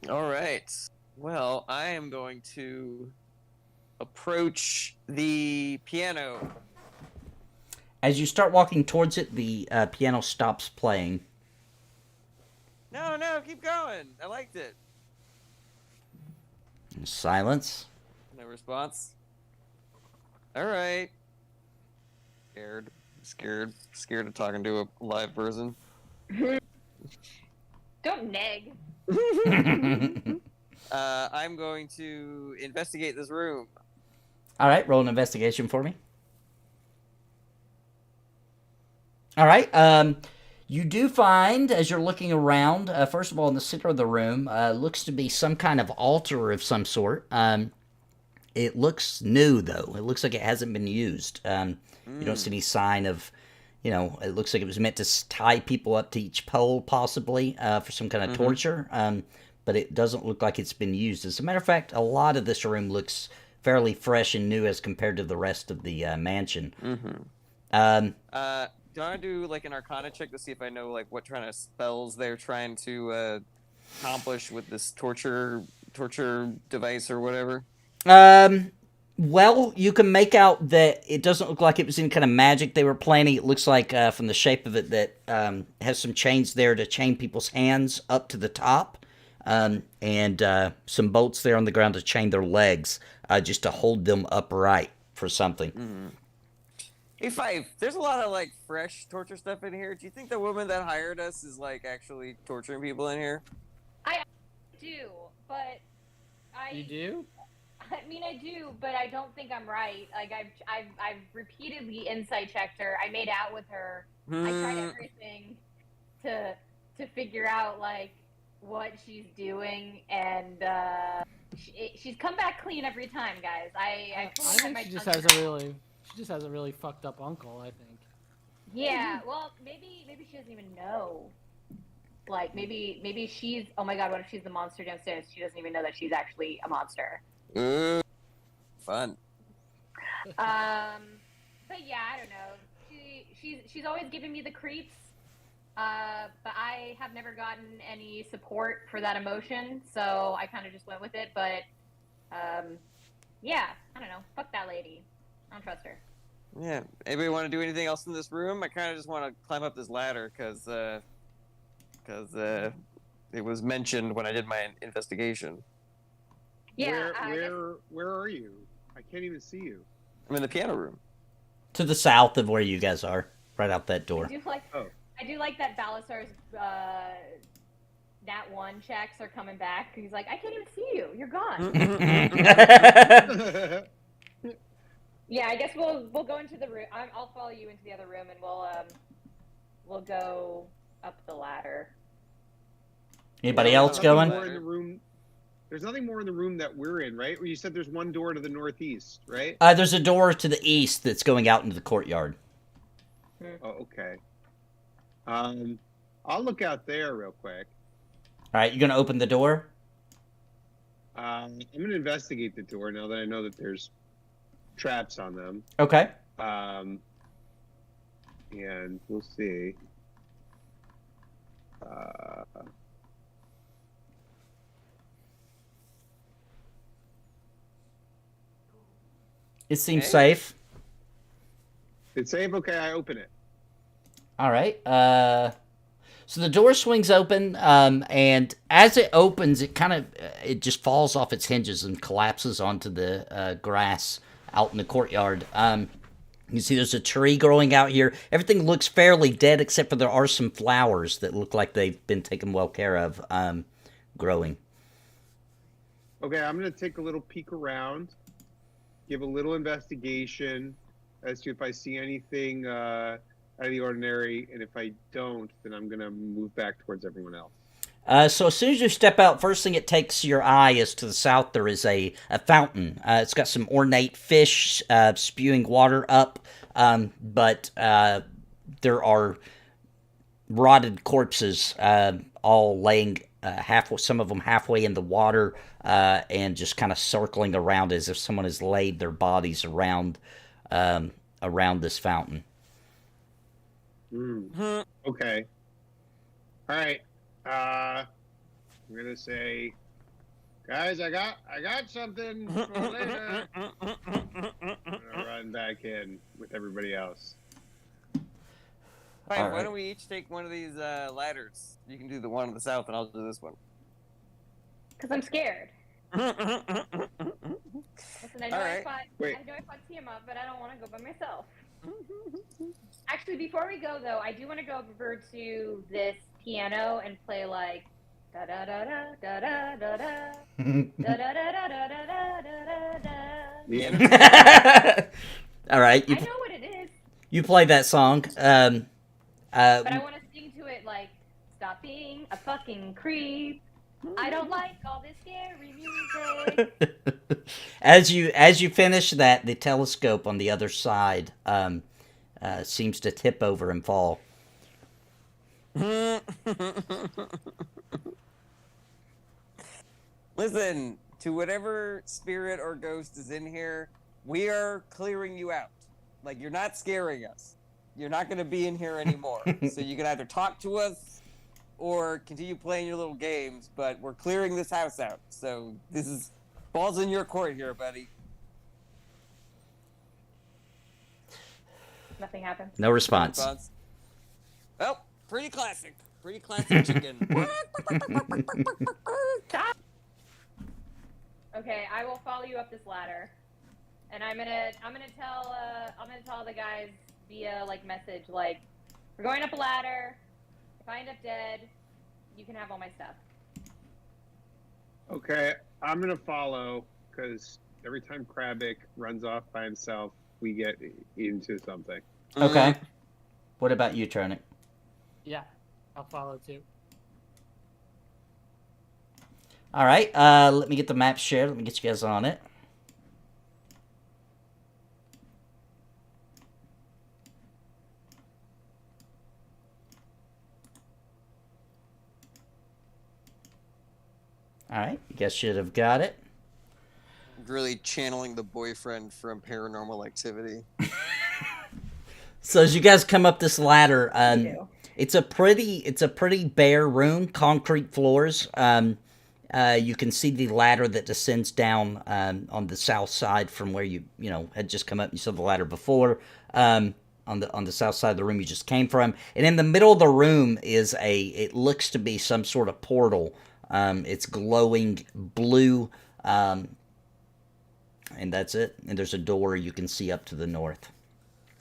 All right. Well, I am going to approach the piano. As you start walking towards it, the piano stops playing. No, keep going. I liked it. Silence. No response. All right. Scared of talking to a live person. Don't neg. I'm going to investigate this room. All right, roll an investigation for me. All right. You do find, as you're looking around, first of all, in the center of the room, looks to be some kind of altar of some sort. It looks new, though. It looks like it hasn't been used. You don't see any sign of, it looks like it was meant to tie people up to each pole, possibly, for some kind of torture. But it doesn't look like it's been used. As a matter of fact, a lot of this room looks fairly fresh and new as compared to the rest of the mansion. Do I do like an Arcana check to see if I know like what kind of spells they're trying to accomplish with this torture device or whatever? Well, you can make out that it doesn't look like it was any kind of magic they were planning. It looks like, from the shape of it, that has some chains there to chain people's hands up to the top, and some bolts there on the ground to chain their legs, just to hold them upright for something. Hey, Fyfe, there's a lot of like fresh torture stuff in here. Do you think the woman that hired us is like actually torturing people in here? I do, but You do? I mean, I do, but I don't think I'm right. Like I've repeatedly insight checked her. I made out with her. I tried everything to figure out like what she's doing, and she's come back clean every time, guys. I I think she just has a really fucked up uncle, I think. Yeah, well, maybe she doesn't even know. Like maybe she's, oh my god, what if she's the monster downstairs? She doesn't even know that she's actually a monster. Ooh, fun. But yeah, I don't know. She's always giving me the creeps. But I have never gotten any support for that emotion, so I kind of just went with it. But yeah, I don't know. Fuck that lady. I don't trust her. Yeah. Anybody want to do anything else in this room? I kind of just want to climb up this ladder because it was mentioned when I did my investigation. Yeah. Where are you? I can't even see you. I'm in the piano room. To the south of where you guys are, right out that door. I do like that Balasar's Nat 1 checks are coming back. He's like, I can't even see you. You're gone. Yeah, I guess we'll go into the room. I'll follow you into the other room, and we'll go up the ladder. Anybody else going? There's nothing more in the room that we're in, right? Where you said there's one door to the northeast, right? There's a door to the east that's going out into the courtyard. Oh, okay. I'll look out there real quick. All right, you're gonna open the door. I'm gonna investigate the door now that I know that there's traps on them. Okay. And we'll see. It seems Okay. safe. It's safe. Okay, I open it. All right. So the door swings open, and as it opens, it just falls off its hinges and collapses onto the grass out in the courtyard. You can see there's a tree growing out here. Everything looks fairly dead, except for there are some flowers that look like they've been taken well care of, growing. Okay, I'm gonna take a little peek around, give a little investigation as to if I see anything out of the ordinary, and if I don't, then I'm gonna move back towards everyone else. So as soon as you step out, first thing it takes your eye is to the south there is a fountain. It's got some ornate fish spewing water up, but there are rotted corpses all laying some of them halfway in the water and just kind of circling around as if someone has laid their bodies around this fountain. Okay. All right. I'm gonna say, guys, I got something for later. I'm gonna run back in with everybody else. Fine, All why right. don't we each take one of these ladders? You can do the one on the south, and I'll do this one. Because I'm scared. Listen, I know Alright. Wait. I fought Tiamat, but I don't want to go by myself. Actually, before we go though, I do want to go over to this piano and play like da da da da da da da da da da da da da da da da. Yeah. All right, I know what it is, you play that song. but I want to sing to it like, "Stop being a fucking creep. I don't like all this scary music." As you finish that, the telescope on the other side seems to tip over and fall. Listen, to whatever spirit or ghost is in here, we are clearing you out. Like, you're not scaring us. You're not going to be in here anymore. So you can either talk to us or continue playing your little games, but we're clearing this house out. So this is balls in your court here, buddy. Nothing happened. No response. Oh, pretty classic. Pretty classic chicken. Okay, I will follow you up this ladder, and I'm gonna tell the guys via like message like, we're going up a ladder. If I end up dead, you can have all my stuff. Okay, I'm gonna follow because every time Crabbick runs off by himself, we get into something. Okay. What about you, Roenick? Yeah, I'll follow too. All right. Let me get the map shared. Let me get you guys on it. All right. You guys should have got it. Really channeling the boyfriend from Paranormal Activity. So as you guys come up this ladder, do. it's a pretty bare room, concrete floors. You can see the ladder that descends down on the south side from where you had just come up. You saw the ladder before on the south side of the room you just came from, and in the middle of the room is it looks to be some sort of portal. It's glowing blue, and that's it. And there's a door you can see up to the north.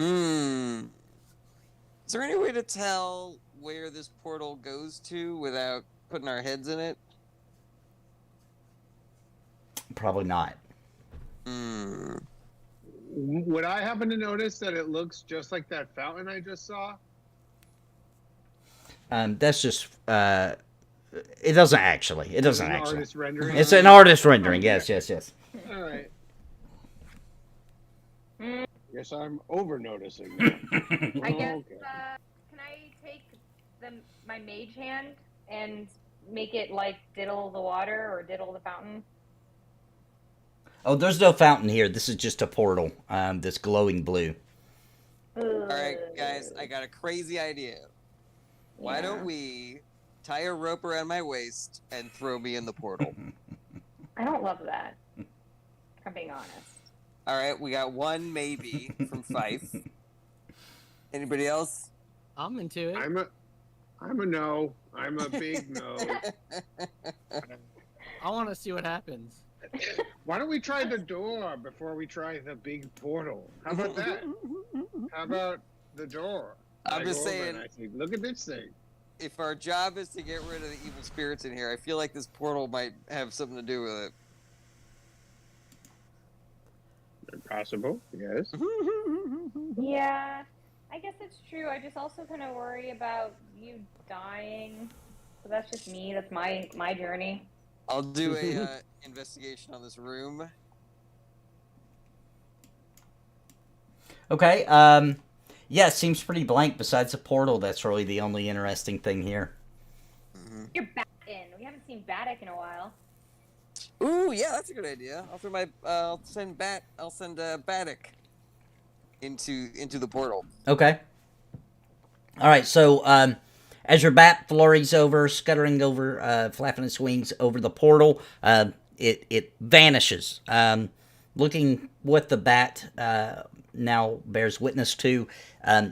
Is there any way to tell where this portal goes to without putting our heads in it? Probably not. Would I happen to notice that it looks just like that fountain I just saw? That's just it doesn't actually. It doesn't An actually. artist rendering. It's an artist rendering. Yes. All right. Guess I'm over noticing that. I guess. Okay. Can I take my mage hand and make it like diddle the water or diddle the fountain? Oh, there's no fountain here. This is just a portal that's glowing blue. All right, guys, I got a crazy idea. Why don't we tie a rope around my waist and throw me in the portal? I don't love that. If I'm being honest. All right, we got one maybe from Fyfe. Anybody else? I'm into it. I'm a no. I'm a big no. I want to see what happens. Why don't we try the door before we try the big portal? How about that? How about the door? I'm I just go over saying, and I say, look at this thing. if our job is to get rid of the evil spirits in here, I feel like this portal might have something to do with it. Possible, yes. Yeah, I guess it's true. I just also kind of worry about you dying. So that's just me. That's my journey. I'll do a investigation on this room. Okay, yeah, it seems pretty blank. Besides the portal, that's really the only interesting thing here. You're back in. We haven't seen Baddock in a while. Ooh, yeah, that's a good idea. I'll send Baddock into the portal. Okay. All right, so as your bat flurries over, scuttering over, flapping its wings over the portal, it vanishes. Looking what the bat now bears witness to,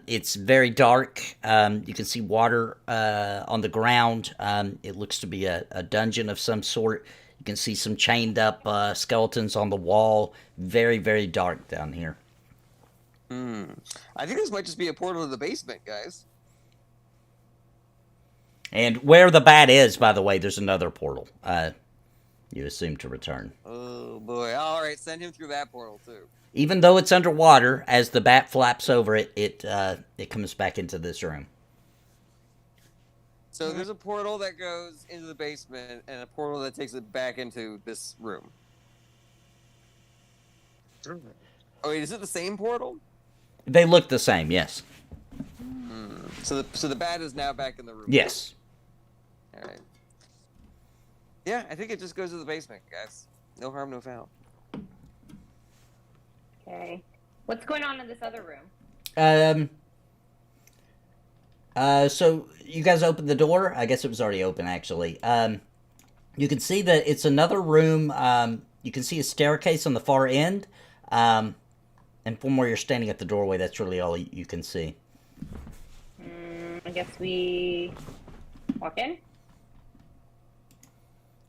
it's very dark. You can see water on the ground. It looks to be a dungeon of some sort. You can see some chained up skeletons on the wall. Very, very dark down here. I think this might just be a portal to the basement, guys. And where the bat is, by the way, there's another portal. You assume to return. Oh boy! All right, send him through that portal too. Even though it's underwater, as the bat flaps over it, it comes back into this room. So there's a portal that goes into the basement and a portal that takes it back into this room. Oh wait, is it the same portal? They look the same, yes. So the bat is now back in the room. Yes. All right. Yeah, I think it just goes to the basement, guys. No harm, no foul. Okay. What's going on in this other room? So you guys opened the door. I guess it was already open, actually. You can see that it's another room. You can see a staircase on the far end. And from where you're standing at the doorway, that's really all you can see. I guess we walk in.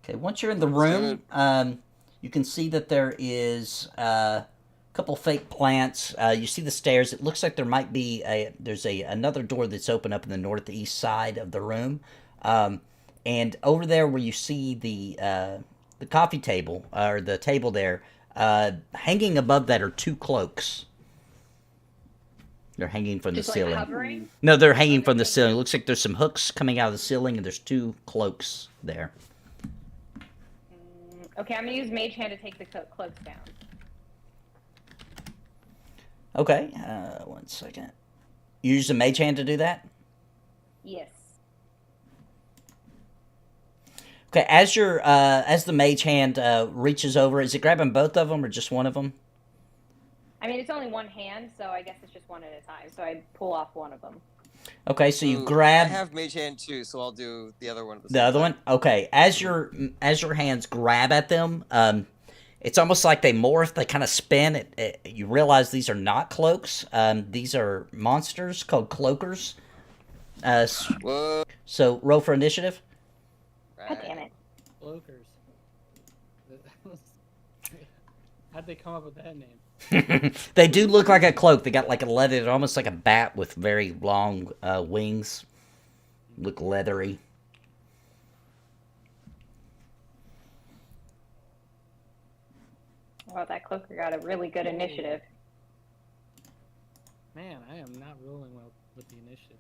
Okay, once you're in the room, you can see that there is a couple fake plants. You see the stairs. It looks like there might be another door that's open up in the northeast side of the room. And over there where you see the coffee table, or the table there, hanging above that are two cloaks. They're hanging from the ceiling. Like hovering? No, they're hanging from the ceiling. It looks like there's some hooks coming out of the ceiling, and there's two cloaks there. Okay, I'm gonna use Mage Hand to take the cloaks down. Okay, 1 second. You use a Mage Hand to do that? Yes. Okay, as the Mage Hand reaches over, is it grabbing both of them or just one of them? I mean, it's only one hand, so I guess it's just one at a time. So I pull off one of them. Okay, so you Ooh, grab I have Mage Hand too, so I'll do the other one. At the other one. Okay, as your hands grab at them, it's almost like they morph. They kind of spin. You realize these are not cloaks. These are monsters called cloakers. Whoa! So roll for initiative. God damn it. Cloakers. How'd they come up with that name? They do look like a cloak. They got like a leather, almost like a bat with very long wings. Look leathery. Well, that cloaker got a really good initiative. Man, I am not rolling well with the initiative.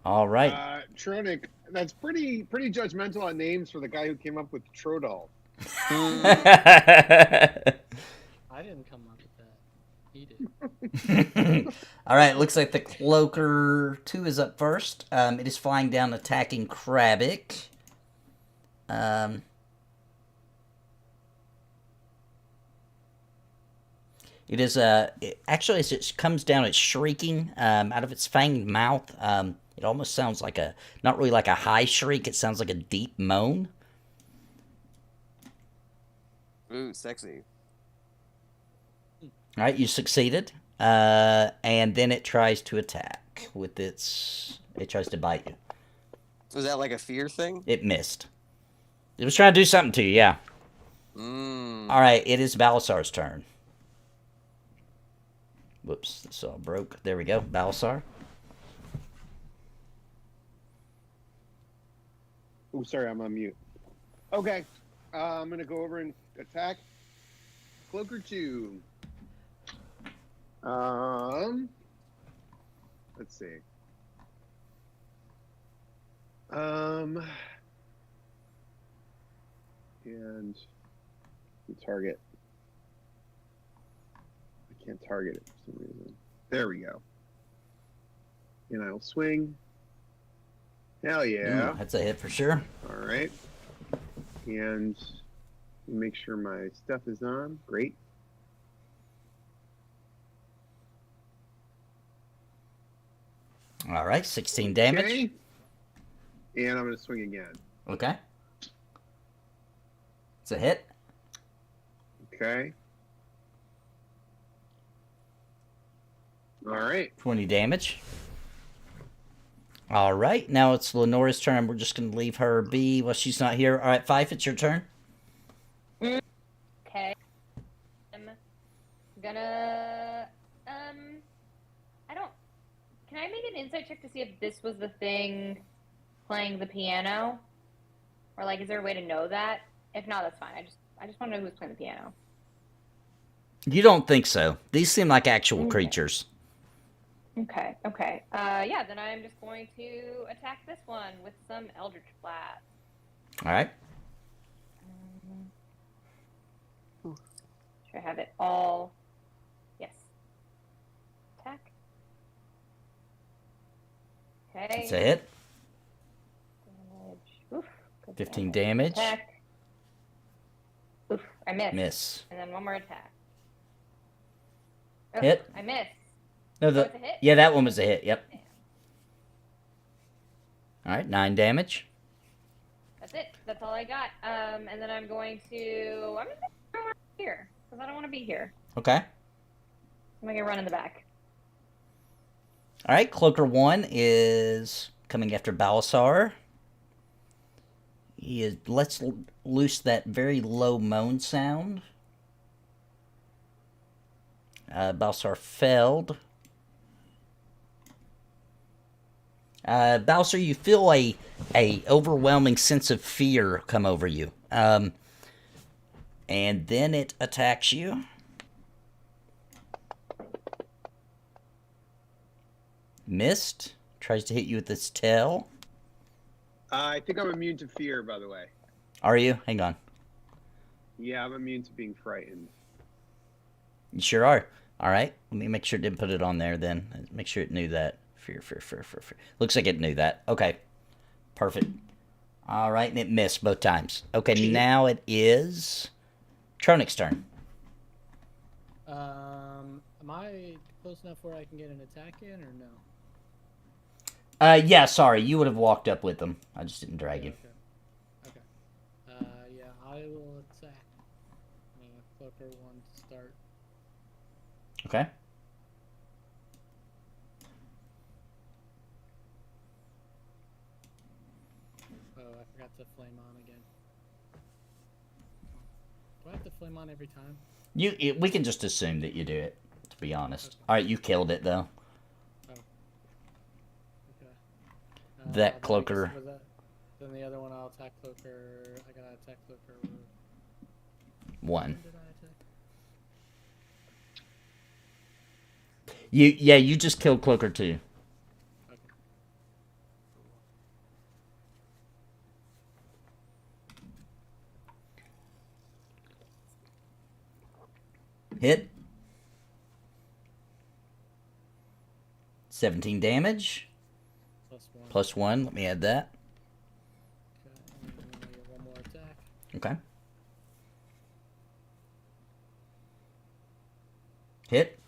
All right. Tronic, that's pretty judgmental on names for the guy who came up with Trodol. I didn't come up with that. He did. All right, looks like the Cloaker 2 is up first. It is flying down, attacking Crabbick. It is actually as it comes down, it's shrieking out of its fanged mouth. It almost sounds like not really like a high shriek. It sounds like a deep moan. Ooh, sexy. All right, you succeeded. And then it tries to attack with its. It tries to bite you. Was that like a fear thing? It missed. It was trying to do something to you, yeah. All right, it is Balasar's turn. Whoops, this all broke. There we go, Balasar. Oh, sorry, I'm on mute. Okay, I'm gonna go over and attack Cloaker 2. Let's see. And target. I can't target it for some reason. There we go. And I'll swing. Hell yeah. That's a hit for sure. All right. And make sure my stuff is on. Great. All right, 16 damage. Okay. And I'm going to swing again. Okay. It's a hit. Okay. All right. 20 damage. All right, now it's Lenora's turn. We're just going to leave her be while she's not here. All right, Fyfe, it's your turn. Okay. I'm gonna I don't. Can I make an insight check to see if this was the thing playing the piano, or like, is there a way to know that? If not, that's fine. I just want to know who's playing the piano. You don't think so? These seem like actual creatures. Okay. Okay. Yeah. Then I'm just going to attack this one with some Eldritch Blast. All right. Should I have it all? Yes. Attack. Okay. It's a hit. Damage. Oof. Good 15 damage. Attack. Oof. I missed. Miss. And then one more attack. Oof, Hit. I missed. No, Oh, it's a hit? yeah, that one was a hit. Yep. All right, 9 damage. That's it. That's all I got. And then I'm going to. I'm just gonna run here because I don't want to be here. Okay. I'm gonna run in the back. All right, Cloaker 1 is coming after Balasar. He lets loose that very low moan sound. Balasar failed. Balasar, you feel a overwhelming sense of fear come over you. And then it attacks you. Missed. Tries to hit you with its tail. I think I'm immune to fear, by the way. Are you? Hang on. Yeah, I'm immune to being frightened. You sure are. All right. Let me make sure it didn't put it on there then. Make sure it knew that. Fear. Looks like it knew that. Okay. Perfect. All right. And it missed both times. Okay. Now it is Tronick's turn. Am I close enough where I can get an attack in, or no? Yeah, sorry. You would have walked up with them. I just didn't drag you. Okay. Yeah, I will attack. Cloaker 1 to start. Okay. Oh, I forgot to flame on again. Do I have to flame on every time? We can just assume that you do it, to be honest. Okay. All right, you killed it, though. Oh. Okay. That Cloaker... Then the other one I'll attack Cloaker... I gotta attack Cloaker... 1. Did I attack? You just killed Cloaker 2. Okay. Hit. 17 damage. +1. +1. Let me add that. Okay, and then I get one more Okay. Hit.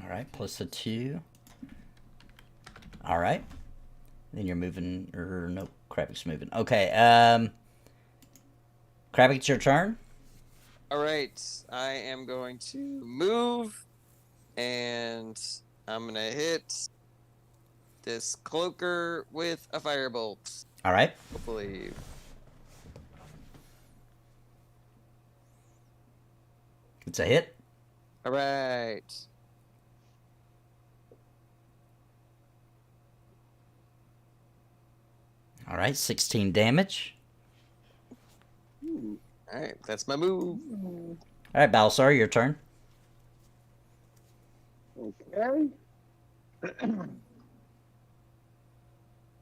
All right, plus the 2. All right. Then you're moving, or no, Crabbick's moving. Okay, Crabbick, it's your turn. All right, I am going to move, and I'm gonna hit this cloaker with a firebolt. All right. Hopefully. It's a hit. All right. All right, 16 damage. All right, that's my move. All right, Balasar, your turn. Okay. Gonna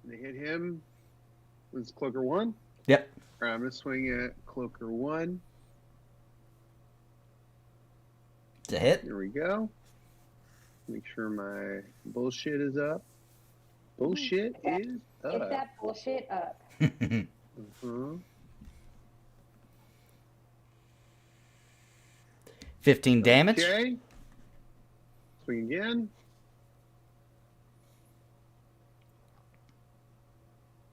hit him. Was Cloaker 1? Yep. All right, I'm gonna swing at Cloaker 1. It's a hit. Here we go. Make sure my bullshit is up. Bullshit is Get up. that bullshit up. Uh-huh. 15 damage. Okay. Swing again.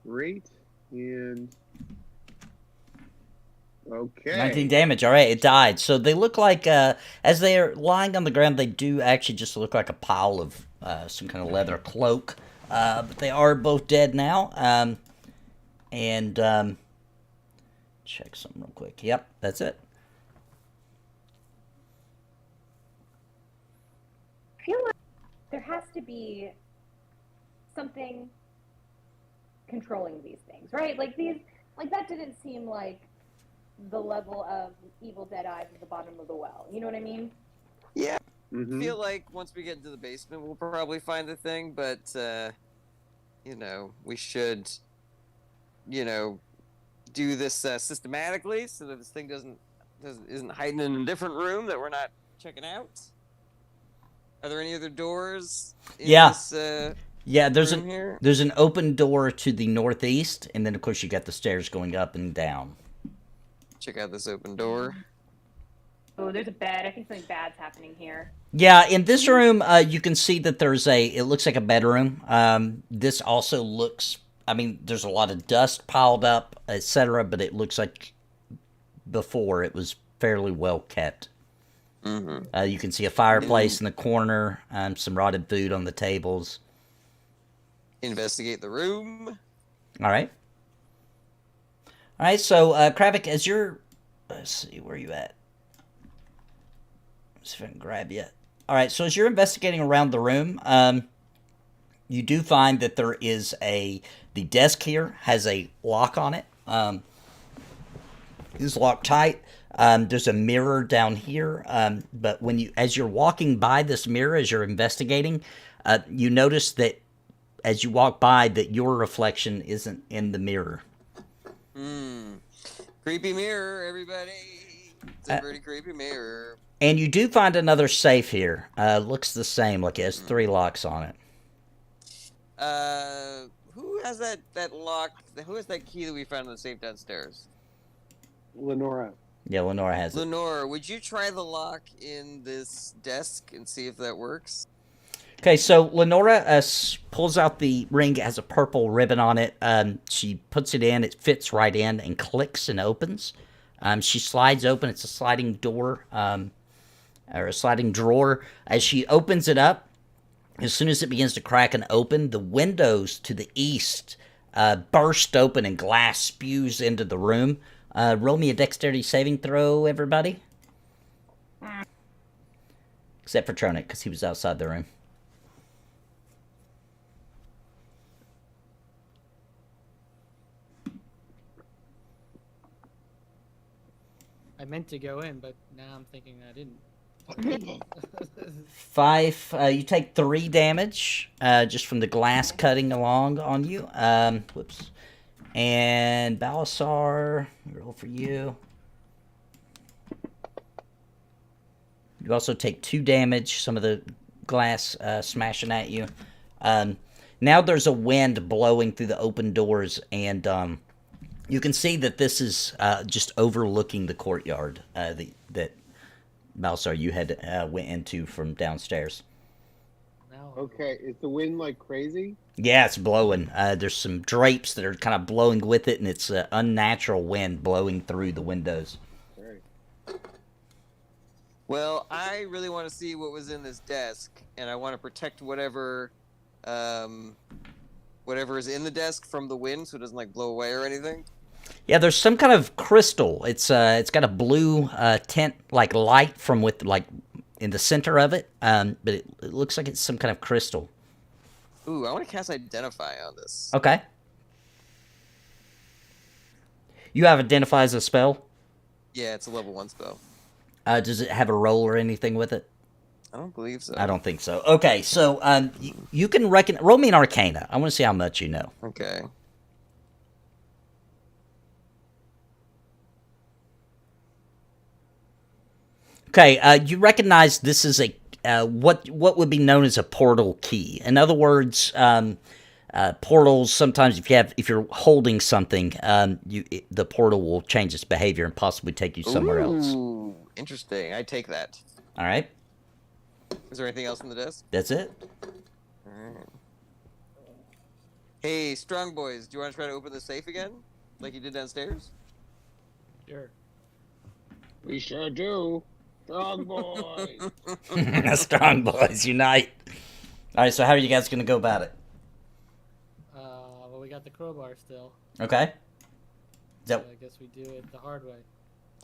Great. And okay. 19 damage. All right, it died. So they look like, as they are lying on the ground, they do actually just look like a pile of some kind of leather cloak. But they are both dead now. Check something real quick. Yep, that's it. I feel like there has to be something controlling these things, right? Like that didn't seem like the level of Evil Dead Eyes at the bottom of the well. You know what I mean? Yeah. Mhm. I feel like once we get into the basement, we'll probably find the thing, but, we should, do this systematically so that this thing isn't hiding in a different room that we're not checking out. Are there any other doors in this Yeah, there's room here? there's an open door to the northeast, and then of course you got the stairs going up and down. Check out this open door. Oh, there's a bed. I think something bad's happening here. Yeah, in this room, you can see that it looks like a bedroom. This also looks, there's a lot of dust piled up, etc., but it looks like before it was fairly well kept. Mm-hmm. You can see a fireplace in the corner, some rotted food on the tables. Investigate the room. All right. All right, so, Crabbick, as you're... Let's see, where are you at? Let's see if I can grab you. All right, so as you're investigating around the room, you do find that there is the desk here has a lock on it. It's locked tight. There's a mirror down here, but as you're walking by this mirror, as you're investigating, you notice that as you walk by that your reflection isn't in the mirror. Creepy mirror, everybody. It's a pretty creepy mirror. And you do find another safe here. Looks the same, like it has 3 locks on it. Who has that lock? Who has that key that we found in the safe downstairs? Lenora. Yeah, Lenora has it. Lenora, would you try the lock in this desk and see if that works? Okay, so Lenora pulls out the ring. It has a purple ribbon on it. She puts it in. It fits right in and clicks and opens. She slides open. It's a sliding door, or a sliding drawer. As she opens it up, as soon as it begins to crack and open, the windows to the east burst open and glass spews into the room. Roll me a dexterity saving throw, everybody. Except for Roenick, because he was outside the room. I meant to go in, but now I'm thinking I didn't. Fyfe, you take 3 damage just from the glass cutting along on you. Whoops. And Balasar, roll for you. You also take 2 damage, some of the glass smashing at you. Now there's a wind blowing through the open doors, and you can see that this is just overlooking the courtyard that Balasar, you had went into from downstairs. Now, Okay, is the wind like crazy? Yeah, it's blowing. There's some drapes that are kind of blowing with it, and it's an unnatural wind blowing through the windows. Right. Well, I really want to see what was in this desk, and I want to protect whatever is in the desk from the wind, so it doesn't like blow away or anything. Yeah, there's some kind of crystal. It's got a blue tint, like light from in the center of it. But it looks like it's some kind of crystal. Ooh, I want to cast Identify on this. Okay. You have Identify as a spell? Yeah, it's a level 1 spell. Does it have a roll or anything with it? I don't believe so. I don't think so. Okay, so you can roll me an Arcana. I want to see how much you know. Okay. Okay, you recognize this is a what would be known as a portal key. In other words, portals sometimes if you're holding something, the portal will change its behavior and possibly take you somewhere else. Ooh, interesting. I take that. All right, Is there anything else on the desk? that's it. Alright. Hey, strong boys, do you want to try to open the safe again, like you did downstairs? sure. We sure do. Strong boy. Strong boys unite. All right, so how are you guys going to go about it? Well, we got the crowbar still. Okay. So I guess we do it the hard way.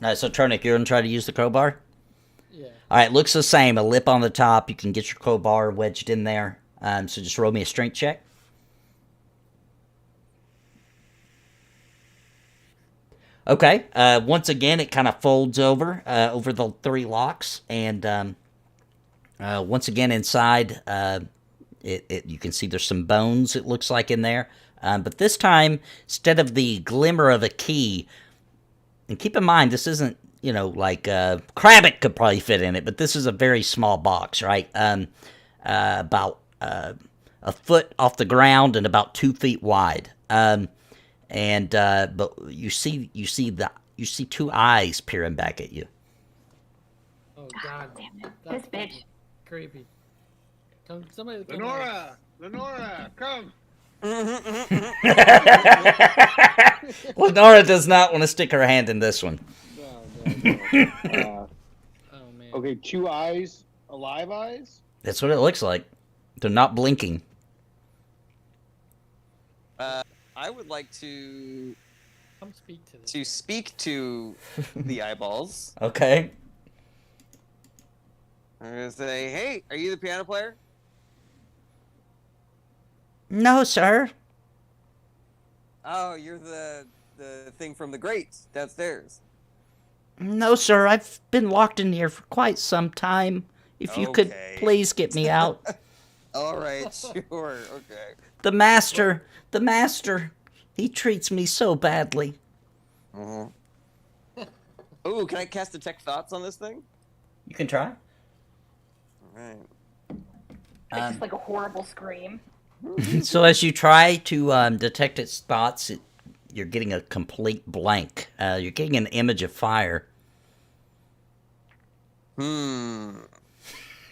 All right, so Roenick, you're going to try to use the crowbar? Yeah. All right, looks the same. A lip on the top. You can get your crowbar wedged in there. So just roll me a strength check. Okay. Once again, it kind of folds over the 3 locks, and once again inside, you can see there's some bones. It looks like in there, but this time, instead of the glimmer of a key, and keep in mind this isn't like Crabbick could probably fit in it, but this is a very small box, right? About a foot off the ground and about 2 feet wide. But you see 2 eyes peering back at you. Oh God. Damn it. That's This bitch. creepy. Come, somebody. Come Lenora, come. Lenora does not want to stick her hand in this one. No. Oh man. Okay, 2 eyes, alive eyes. That's what it looks like. They're not blinking. I would like to Come speak to this. speak to the eyeballs. Okay. I'm gonna say, "Hey, are you the piano player?" No, sir. Oh, you're the thing from the grate downstairs. No, sir. I've been locked in here for quite some time. If you could Okay. please get me out. All right, sure, okay. The master, he treats me so badly. Mm-hmm. Ooh, can I cast Detect Thoughts on this thing? You can try. All right. It's just like a horrible scream. So as you try to detect its thoughts, you're getting a complete blank. You're getting an image of fire.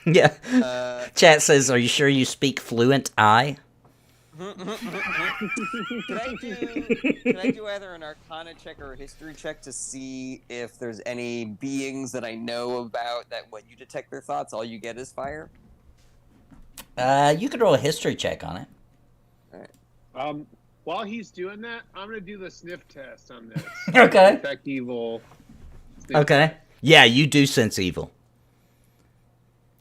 Yeah. Chat says, "Are you sure you speak fluent I?" Can I do either an Arcana check or a History check to see if there's any beings that I know about that when you detect their thoughts, all you get is fire? You could roll a history check on it. All right. While he's doing that, I'm gonna do the sniff test on this. Okay. Detect evil. Okay. Yeah, you do sense evil.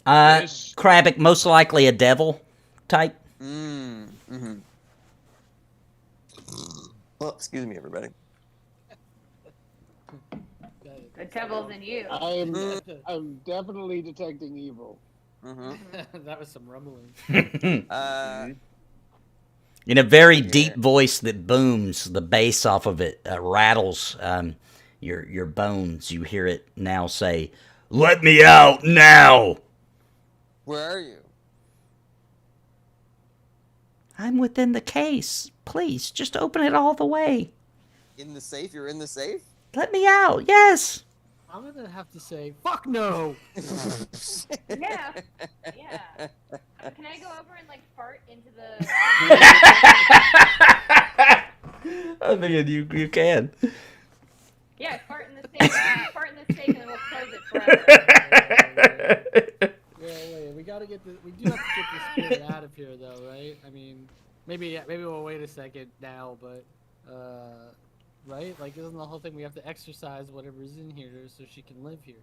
Yes. Crabbick, most likely a devil type. Mm-hmm. Well, excuse me, everybody. The devil's in you. I'm definitely detecting evil. Mm-hmm. That was some rumbling. In a very deep voice that booms, the bass off of it rattles your bones. You hear it now say, "Let me out now!" Where are you? I'm within the case. Please, just open it all the way. In the safe? You're in the safe? Let me out. Yes. I'm gonna have to say, fuck no! Yeah. Yeah. Can I go over and like fart into the? I think you can. Yeah, fart in the steak. Fart in the steak, and then we'll close it forever. Wait, we gotta get we do have to get this spirit out of here, though, right? I mean, maybe we'll wait a second now, but right? Like, isn't the whole thing we have to exercise whatever's in here so she can live here?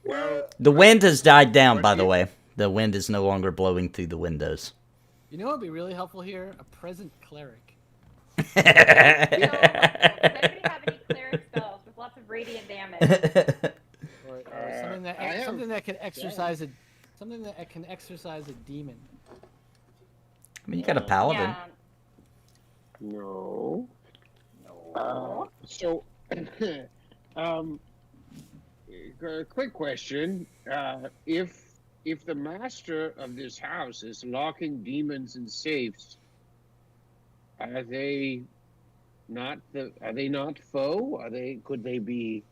Well, The wind has died down, by the way. The wind is no longer blowing through the windows. You know what would be really helpful here? A present cleric. Does anybody have any cleric spells with lots of radiant damage? Or something that can exercise a demon. I mean, you got a paladin. Yeah. no. So, quick question: if the master of this house is locking demons in safes, are they not foe? Could they be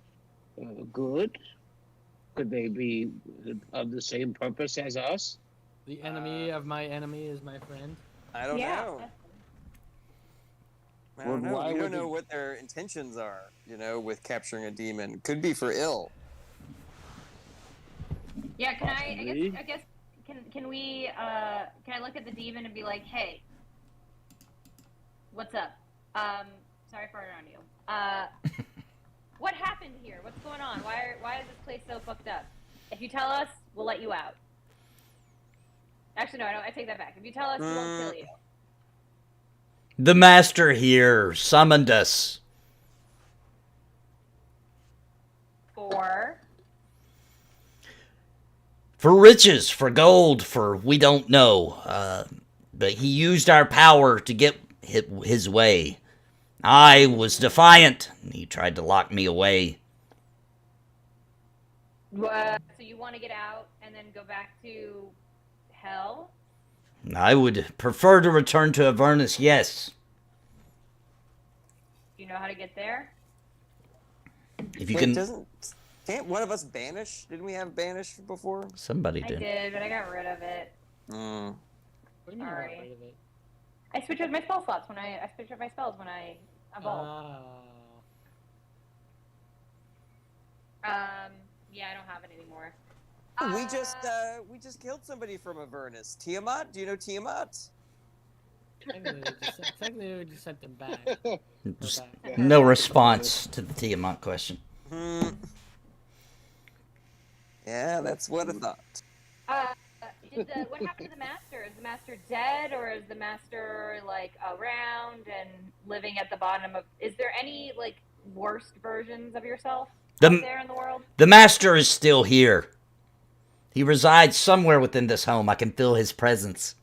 good? Could they be of the same purpose as us? The enemy of my enemy is my friend. I don't know. I don't Well, know. why We don't would know they- what their intentions are, with capturing a demon. Could be for ill. Yeah. Can Possibly. I guess. Can we? Can I look at the demon and be like, hey, what's up? Sorry for on you. What happened here? What's going on? Why is this place so fucked up? If you tell us, we'll let you out. Actually, no, I take that back. If you tell us, we won't kill you. The master here summoned us. For riches, for gold, for we don't know. But he used our power to get his way. I was defiant. He tried to lock me away. so you want to get out and then go back to hell? I would prefer to return to Avernus, yes. Do you know how to get there? If you Wait, can... Can't one of us banish? Didn't we have banish before? Somebody I did. did, but I got rid of it. Mm. What do you mean Sorry. you got rid of it? I switched up my spell slots when I switched up my spells when I evolved. Yeah, I don't have it anymore. We just killed somebody from Avernus. Tiamat? Do you know Tiamat? Technically, we just sent them back. Just Back. no response to the Tiamat question. Yeah, that's what I thought. What happened to the master? Is the master dead, or is the master around and living at the bottom of? Is there any worst versions of yourself out there in the world? The master is still here. He resides somewhere within this home. I can feel his presence.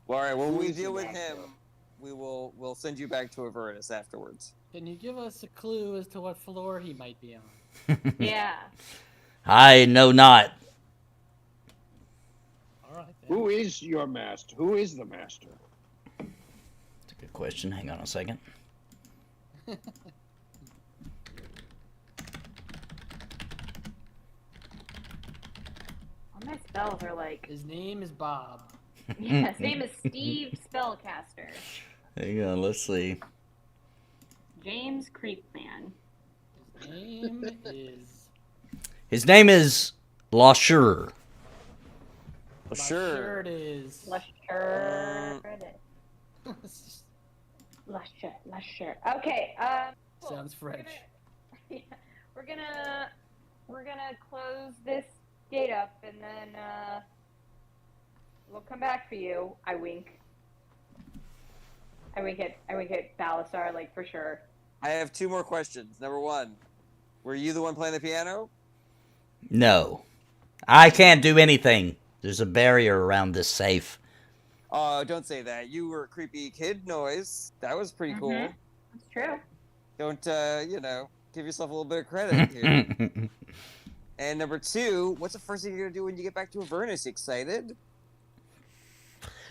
Well, all right, when we Who's deal the with master? him, we'll send you back to Avernus afterwards. Can you give us a clue as to what floor he might be on? Yeah. I know not. All right. Then. Who is your master? Who is the master? That's a good question. Hang on a second. All my spells are His name is Bob. Yeah, his name is Steve Spellcaster. Hang on, let's see. James Creepman. His name is. Lasher. Well, Sure sure. it is. Lusher. Lusher. Okay. Cool. Sounds French. We're gonna close this gate up, and then we'll come back for you. I wink. I wink at Balasar, for sure. I have two more questions. Number one, were you the one playing the piano? No. I can't do anything. There's a barrier around this safe. Oh, don't say that. You were a creepy kid noise. That was pretty cool. That's true. Don't, give yourself a little bit of credit here. And number two, what's the first thing you're going to do when you get back to Avernus? Excited?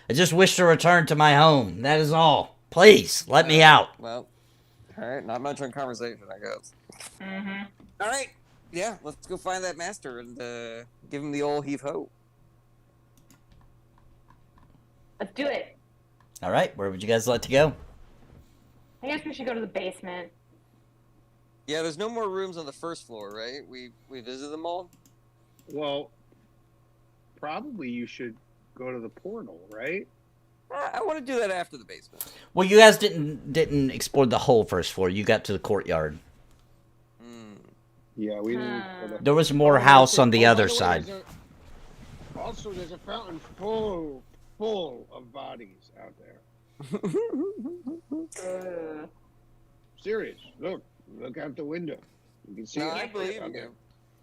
I just wish to return to my home. That is all. Please, let me out. Well, all right, not much on conversation, I guess. Mm-hmm. All right, yeah, let's go find that master and give him the old heave ho. Let's do it. All right, where would you guys like to go? I guess we should go to the basement. Yeah, there's no more rooms on the first floor, right? We visited them all. Well, probably you should go to the portal, right? I want to do that after the basement. Well, you guys didn't explore the whole first floor. You got to the courtyard. Yeah, we didn't. There was more house on the Oh, by other way, side. Also, there's a fountain full of bodies out there. Serious. Look out the window. You can see. No, it. I believe Okay. you.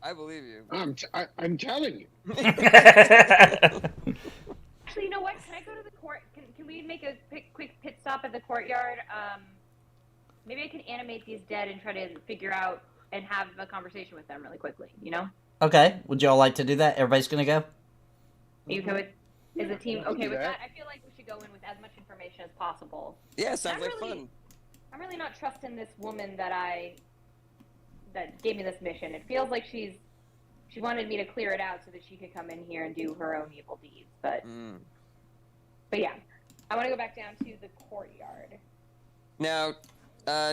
I believe you. I'm telling you. Actually, you know what? Can I go to the court? Can we make a quick pit stop at the courtyard? Maybe I can animate these dead and try to figure out and have a conversation with them really quickly. You know? Okay, would y'all like to do that? Everybody's gonna go? Are you okay with? Is the team we can okay do with that. that? I feel like we should go in with as much information as possible. Yeah, sounds I'm like really- fun. I'm really not trusting this woman that gave me this mission. It feels like she wanted me to clear it out so that she could come in here and do her own evil deeds. But yeah, I want to go back down to the courtyard. Now,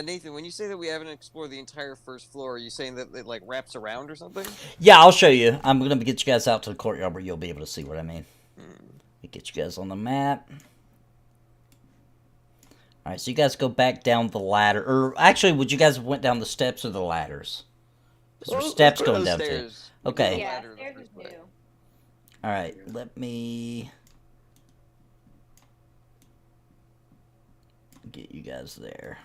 Nathan, when you say that we haven't explored the entire first floor, are you saying that it like wraps around or something? Yeah, I'll show you. I'm gonna get you guys out to the courtyard where you'll be able to see what I mean. Let me get you guys on the map. All right, so you guys go back down the ladder, or actually, would you guys went down the steps or the ladders? 'Cause there's steps Let's go going to the down too. stairs. Okay. Yeah, Ladder in the stairs first is place. new. All right, let me get you guys there.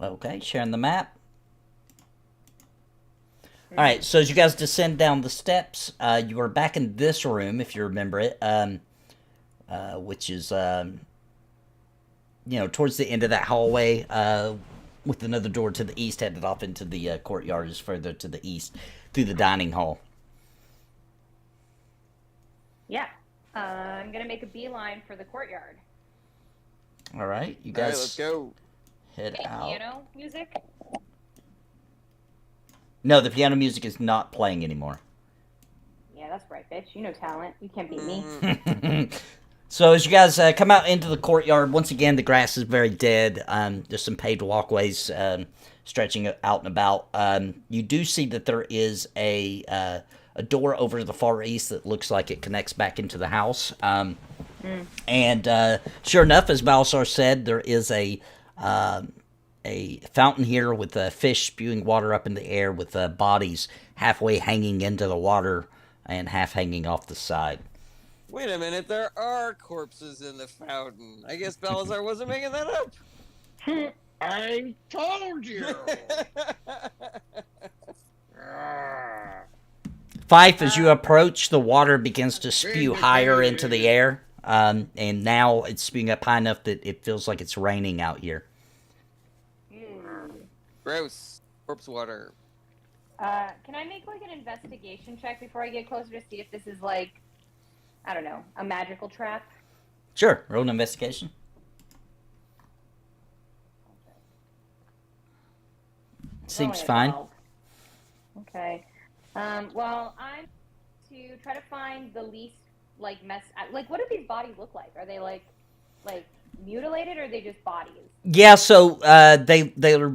Okay, sharing the map. All right, so as you guys descend down the steps, you are back in this room, if you remember it, which is, towards the end of that hallway, with another door to the east, headed off into the courtyard, is further to the east, through the dining hall. Yeah, I'm gonna make a beeline for the courtyard. All right, you All right, guys let's go. head Hey, out. piano music. No, the piano music is not playing anymore. Yeah, that's right, bitch. You know talent. You can't beat me. So as you guys come out into the courtyard, once again, the grass is very dead. There's some paved walkways stretching out and about. You do see that there is a door over to the far east that looks like it connects back into the house. And sure enough, as Balasar said, there is a fountain here with fish spewing water up in the air with bodies halfway hanging into the water and half hanging off the side. Wait a minute, there are corpses in the fountain. I guess Balasar wasn't making that up. I told you. Fyfe, as you approach, the water begins to spew higher into the air, and now it's spewing up high enough that it feels like it's raining out here. Gross. Corpse water. Can I make like an investigation check before I get closer to see if this is like, I don't know, a magical trap? Sure, roll an investigation. Seems Only a fine. 12. Okay. Well, I'm to try to find the least like mess. Like, what do these bodies look like? Are they like mutilated, or are they just bodies? Yeah, so they're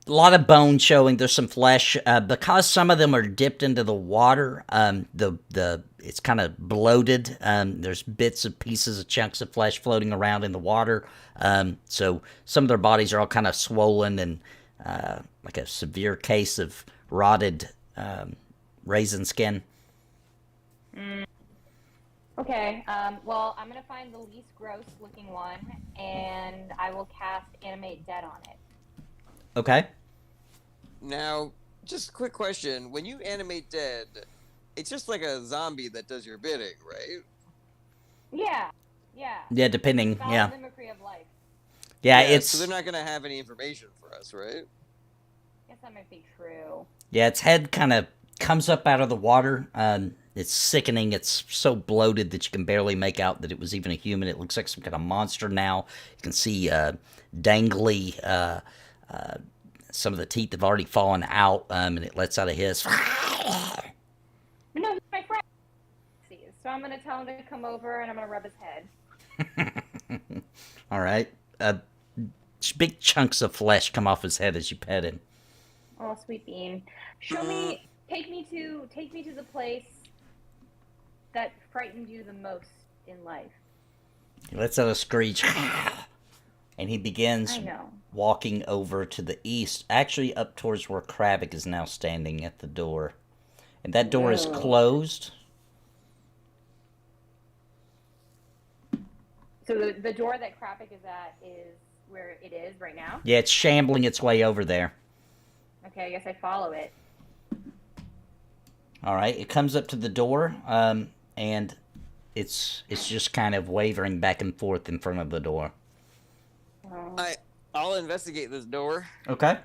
a lot of bone showing. There's some flesh because some of them are dipped into the water. It's kind of bloated. There's bits of pieces of chunks of flesh floating around in the water. So some of their bodies are all kind of swollen and like a severe case of rotted raisin skin. Okay. Well, I'm gonna find the least gross looking one, and I will cast Animate Dead on it. Okay. Now, just a quick question. When you animate dead, it's just like a zombie that does your bidding, right? Yeah. Yeah. Yeah, depending. Foul Yeah. mimicry of life. Yeah, it's So they're not gonna have any information for us, right? Guess that might be true. yeah. Its head kind of comes up out of the water. It's sickening. It's so bloated that you can barely make out that it was even a human. It looks like some kind of monster now. You can see dangly. Some of the teeth have already fallen out, and it lets out a hiss. No, he's my friend. So I'm gonna tell him to come over and I'm gonna rub his head. All right. Big chunks of flesh come off his head as you pet him. Oh, sweet bean. Take me to the place that frightened you the most in life. He lets out a screech, and he begins I know. walking over to the east, actually up towards where Crabbick is now standing at the door. And that door is Whoa. closed. So the door that Crabbick is at is where it is right now? Yeah, it's shambling its way over there. Okay, I guess I follow it. All right, it comes up to the door, and it's just kind of wavering back and forth in front of the door. Oh. I'll investigate this door. Okay.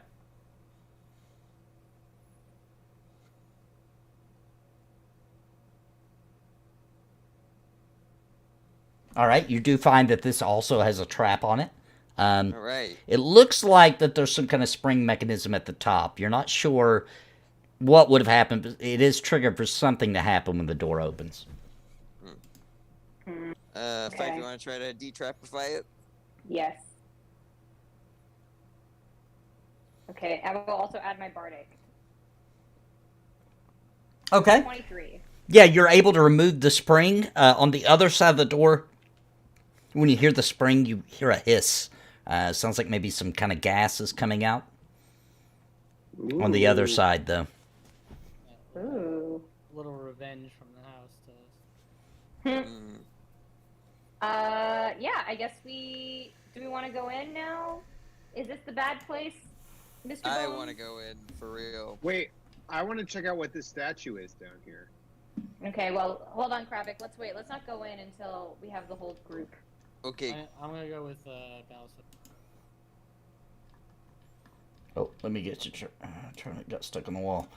All right, you do find that this also has a trap on it. All right. It looks like that there's some kind of spring mechanism at the top. You're not sure what would have happened, but it is triggered for something to happen when the door opens. Fyfe, you want to try to detrapify it? Yes. Okay, I will also add my bardic. Okay. 23. Yeah, you're able to remove the spring. On the other side of the door, when you hear the spring, you hear a hiss. Sounds like maybe some kind of gas is coming out. Ooh. On the other side, though. Ooh. A little revenge from the house to us. Yeah, I guess do we want to go in now? Is this the bad place, Mr. I Bones? want to go in for real. Wait, I want to check out what this statue is down here. Okay, well, hold on, Crabbick. Let's wait. Let's not go in until we have the whole group. Okay. I'm gonna go with Balasar. Oh, let me get you. It got stuck on the wall.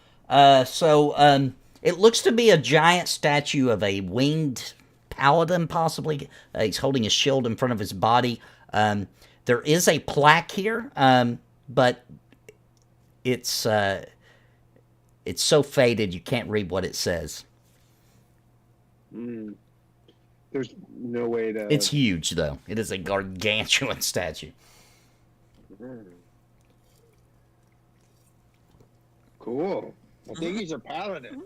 It looks to be a giant statue of a winged paladin, possibly. He's holding a shield in front of his body. There is a plaque here, but it's so faded you can't read what it says. There's no way to... It's huge, though. It is a gargantuan statue. Cool. I think he's a paladin.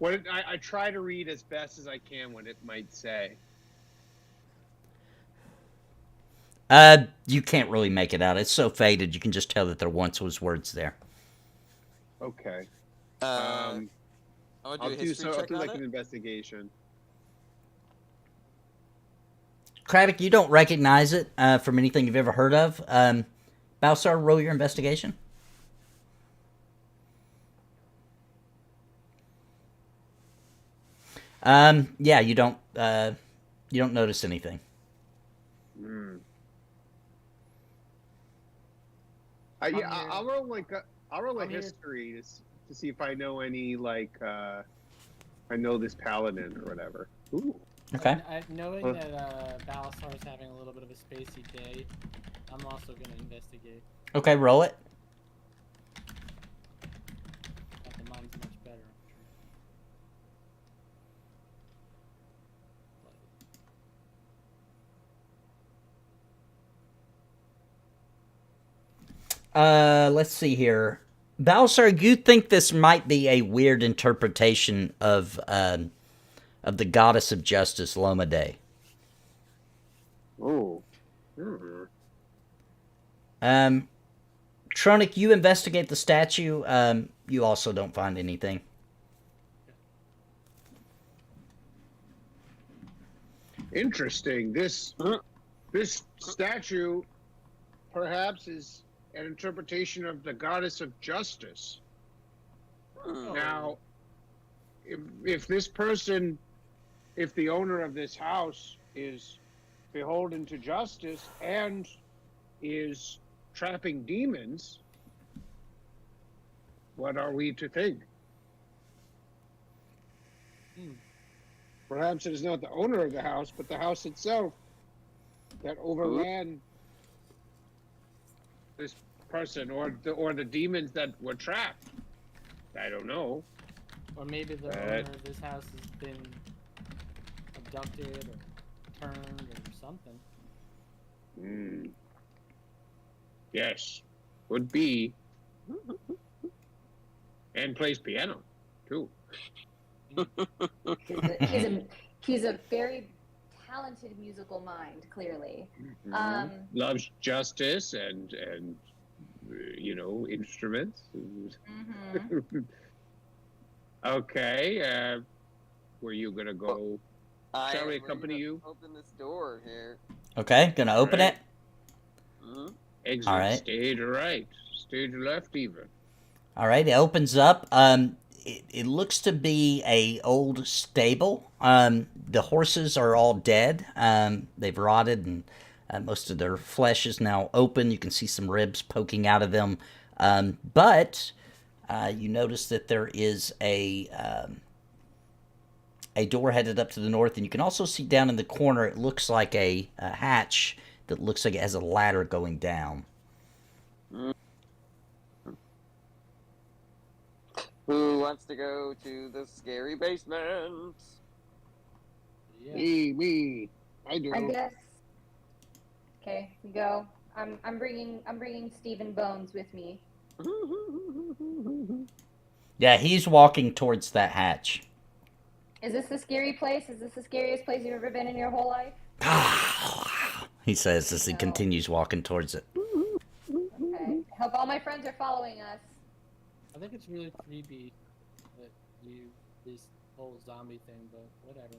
I try to read as best as I can what it might say. You can't really make it out. It's so faded, you can just tell that there once was words there. Okay. I'll do a history I'll check do on like it. an investigation. Crabbick, you don't recognize it from anything you've ever heard of. Balasar, roll your investigation. Yeah, you don't notice anything. I'll roll a I'm here. history to see if I know any I know this paladin or whatever. Ooh. Okay. Knowing that Balasar's having a little bit of a spacey day, I'm also gonna investigate. Okay, roll it. Not that mine's much better. Let's see here. Balasar, you think this might be a weird interpretation of the goddess of justice, Lomade. Oh. Roenick, you investigate the statue. You also don't find anything. Interesting. This statue perhaps is an interpretation of the goddess of justice. Now, if this person if the owner of this house is beholden to justice and is trapping demons, what are we to think? Perhaps it is not the owner of the house, but the house itself that overran this person, or the demons that were trapped. I don't know. Or maybe the owner of this house has been abducted or turned or something. Yes, would be. And plays piano, too. He's a very talented musical mind, clearly. Loves justice and instruments. Okay, were you gonna go? Shall we accompany you? Open this door here. Okay, gonna open it. Exit. All right. Stage right. Stage left, even. All right, it opens up. It looks to be a old stable. The horses are all dead. They've rotted, and most of their flesh is now open. You can see some ribs poking out of them. But you notice that there is a door headed up to the north, and you can also see down in the corner, it looks like a hatch that looks like it has a ladder going down. Who wants to go to the scary basement? Yeah. Me. I do. I guess. Okay, we go. I'm bringing Stephen Bones with me. Yeah, he's walking towards that hatch. Is this the scary place? Is this the scariest place you've ever been in your whole life? He says as he continues walking towards it. Okay. I hope all my friends are following us. I think it's really creepy that this whole zombie thing, but whatever.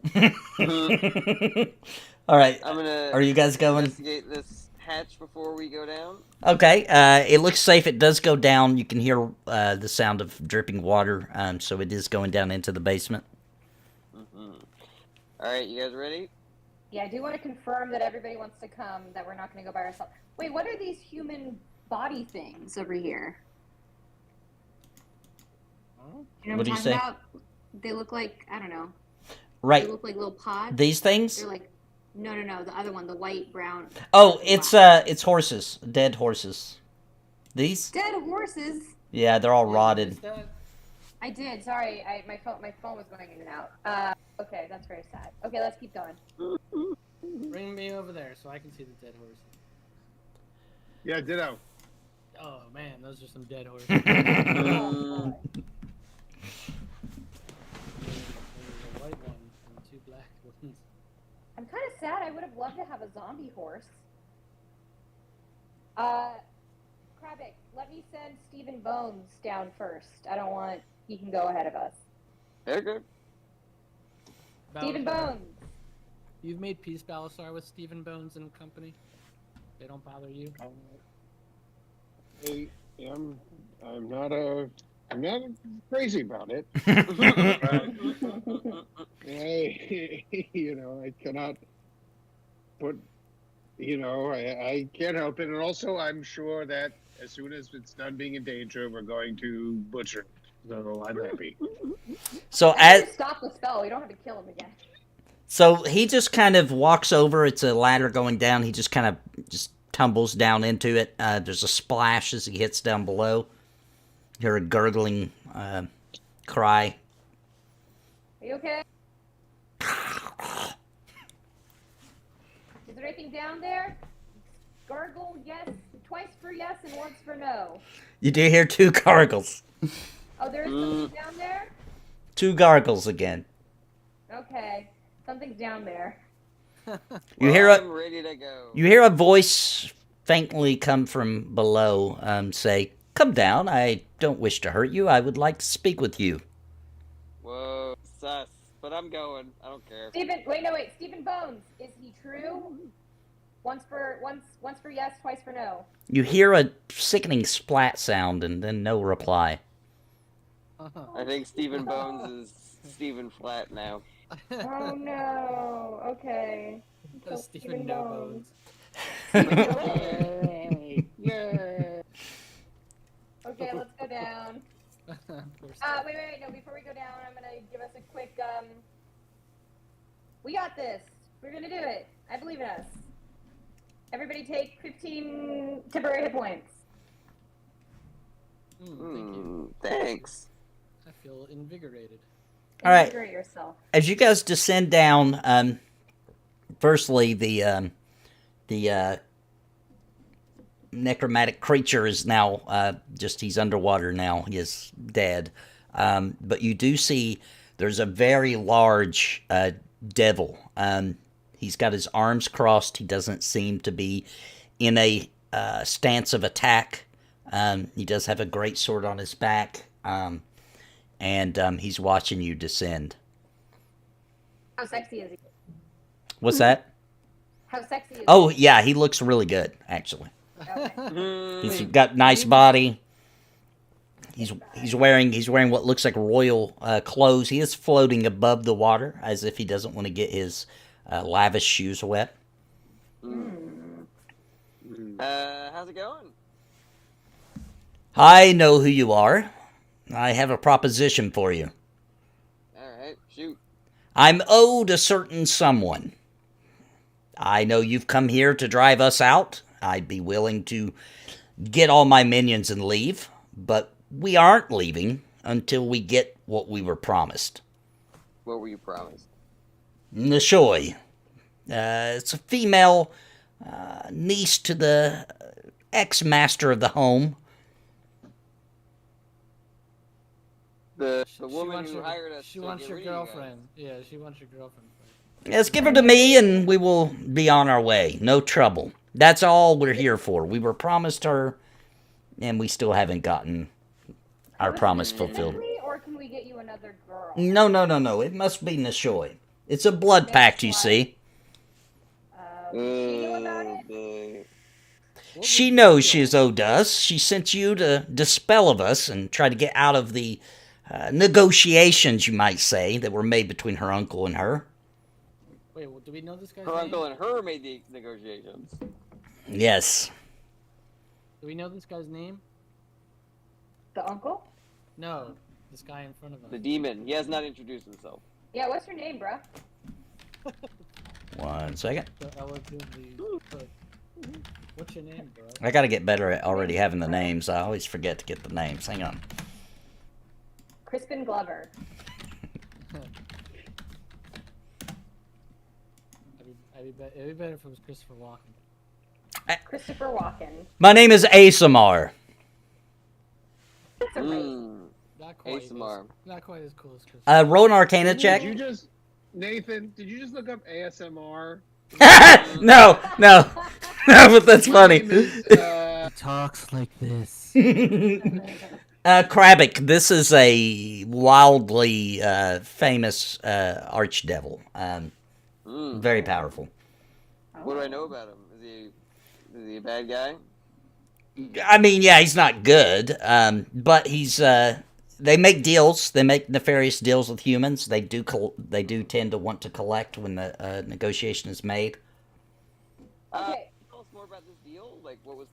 All right. I'm gonna. Are you guys going? Investigate this hatch before we go down. Okay. It looks safe. It does go down. You can hear the sound of dripping water. So it is going down into the basement. All right, you guys ready? Yeah, I do want to confirm that everybody wants to come, that we're not going to go by ourselves. Wait, what are these human body things over here? You know What do you I'm say? talking about? They look like, I don't know. Right. They look like little pods. These things? They're like, no, the other one, the white, brown. Oh, it's horses. Dead horses. These? Dead horses? Yeah, they're all rotted. I did. Sorry, my phone was going in and out. Okay, that's very sad. Okay, let's keep going. Bring me over there so I can see the dead horses. Yeah, ditto. Oh man, those are some dead horses. Oh, boy. There's a white one and two black ones. I'm kind of sad. I would have loved to have a zombie horse. Crabbick, let me send Stephen Bones down first. I don't want... He can go ahead of us. Okay. Stephen Bones! You've made peace, Balasar, with Stephen Bones and company? They don't bother you? I'm not crazy about it. I cannot put, I can't help it. And also, I'm sure that as soon as it's done being in danger, we're going to butcher it. So I'm happy. So Stop the spell. We don't have to kill him again. So he just kind of walks over. It's a ladder going down. He just kind of tumbles down into it. There's a splash as he hits down below. You hear a gurgling cry. Are you okay? Is there anything down there? Gargle, yes. Twice for yes and once for no. You do hear two gargles. Oh, there is something down there? Two gargles again. Okay. Something's down there. You hear I'm ready to go. You hear a voice faintly come from below, say, "Come down. I don't wish to hurt you. I would like to speak with you." Whoa, sus. But I'm going. I don't care. Wait. Stephen Bones, is he true? Once for yes, twice for no. You hear a sickening splat sound and then no reply. I think Stephen Bones is Stephen Flat now. Oh no. Okay. So Stephen No Bones. Yay! Yay! Okay, let's go down. Poor Wait. No, before we go down, I'm gonna give us a quick. We got this. We're gonna do it. I believe in us. Everybody take 15 temporary hit points. Thank you. Thanks. I feel invigorated. All right. Invigorate yourself. As you guys descend down, firstly, the necromantic creature is now he's underwater now. He is dead. But you do see there's a very large devil. He's got his arms crossed. He doesn't seem to be in a stance of attack. He does have a great sword on his back. And he's watching you descend. How sexy is he? What's that? How sexy is he? Oh, yeah, he looks really good, actually. Okay. He's got nice body. He's wearing what looks like royal clothes. He is floating above the water as if he doesn't want to get his lavish shoes wet. How's it going? I know who you are. I have a proposition for you. Alright, shoot. I'm owed a certain someone. I know you've come here to drive us out. I'd be willing to get all my minions and leave, but we aren't leaving until we get what we were promised. What were you promised? Nishoy. It's a female niece to the ex-master of the home. The She woman wants who your- hired us. She to wants get your rid of you guys. girlfriend. Yeah, she wants your girlfriend. Yes, give her to me and we will be on our way. No trouble. That's all we're here for. We were promised her, and we still haven't gotten our promise fulfilled. Specifically, or can we get you another girl? No. It must be Nishoy. It's a blood pact, you see. She knew about it? Boy. She knows she is owed us. She sent you to dispel of us and try to get out of the negotiations, you might say, that were made between her uncle and her. Wait, well, do we know this guy's Her name? uncle and her made the negotiations. Yes. Do we know this guy's name? The uncle? No, this guy in front of us. The demon. He has not introduced himself. Yeah, what's your name, bruh? 1 second. So eloquently put. What's your name, bro? I gotta get better at already having the names. I always forget to get the names. Hang on. Crispin Glover. It'd be better if it was Christopher Walken. Christopher Walken. My name is Asamar. That's a race. Not quite. ASMR. Not quite as cool as Christopher. Roll an Arcana check. Did you just, Nathan? Did you just look up ASMR? No, but that's funny. Talks like this. Crabbick, this is a wildly famous archdevil. Very powerful. What do I know about him? Is he a bad guy? I mean, yeah, he's not good, but he's. They make deals. They make nefarious deals with humans. They do tend to want to collect when the negotiation is made. Okay. Tell us more about this deal. Like, what was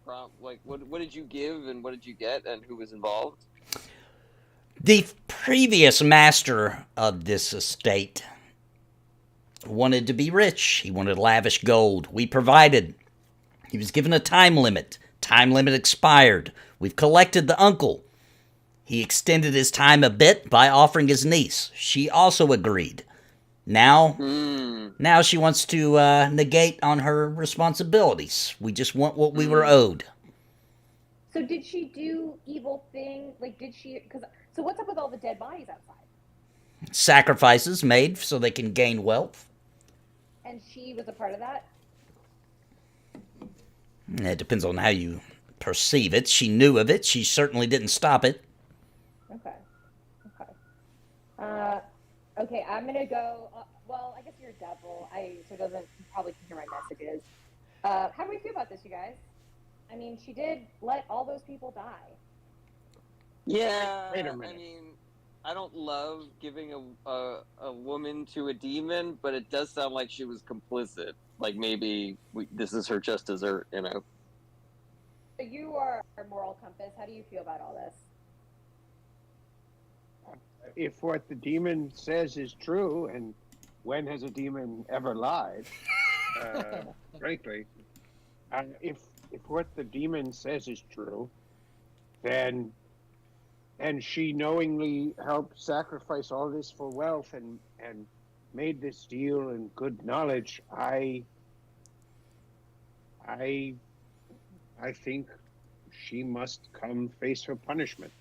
what did you give and what did you get and who was involved? The previous master of this estate wanted to be rich. He wanted lavish gold. We provided. He was given a time limit. Time limit expired. We've collected the uncle. He extended his time a bit by offering his niece. She also agreed. Now she wants to negate on her responsibilities. We just want what we were owed. So did she do evil things? Like, did she? So what's up with all the dead bodies outside? Sacrifices made so they can gain wealth. And she was a part of that? It depends on how you perceive it. She knew of it. She certainly didn't stop it. Okay. Okay, I'm gonna go. Well, I guess you're a devil. So doesn't probably can hear my messages. How do we feel about this, you guys? I mean, she did let all those people die. Yeah. Wait a minute. I mean, I don't love giving a woman to a demon, but it does sound like she was complicit. Like maybe this is her just dessert, you know. So you are our moral compass. How do you feel about all this? If what the demon says is true, and when has a demon ever lied? Frankly, if what the demon says is true, then and she knowingly helped sacrifice all this for wealth and made this deal in good knowledge, I think she must come face her punishment.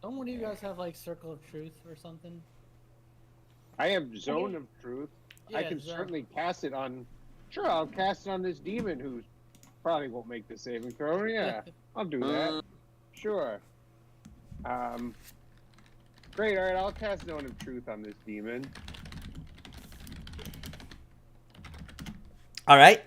Don't one of you guys have like Circle of Truth or something? I have Zone of Truth. I Yeah, can Zone. certainly cast it on. Sure, I'll cast it on this demon who probably won't make the saving throw. Yeah, I'll do that. Sure. Great. All right, I'll cast Zone of Truth on this demon. All right.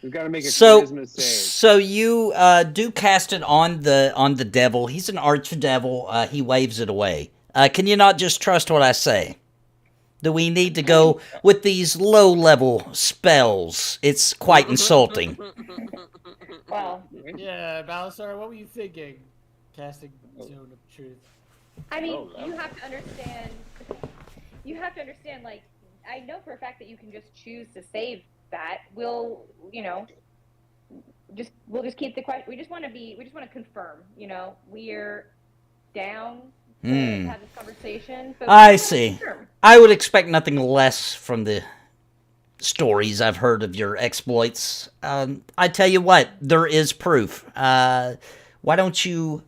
We've got to make a So charisma save. so you do cast it on the devil. He's an archdevil. He waves it away. Can you not just trust what I say? Do we need to go with these low-level spells? It's quite insulting. Well, Yeah, Balasar, what were you thinking? Casting Zone of Truth. I mean, you have to understand. You have to understand. Like, I know for a fact that you can just choose to save that. We'll just keep the question. We just want to confirm. We're down to have this conversation. But I we just wanna see. confirm. I would expect nothing less from the stories I've heard of your exploits. I tell you what, there is proof. Why don't you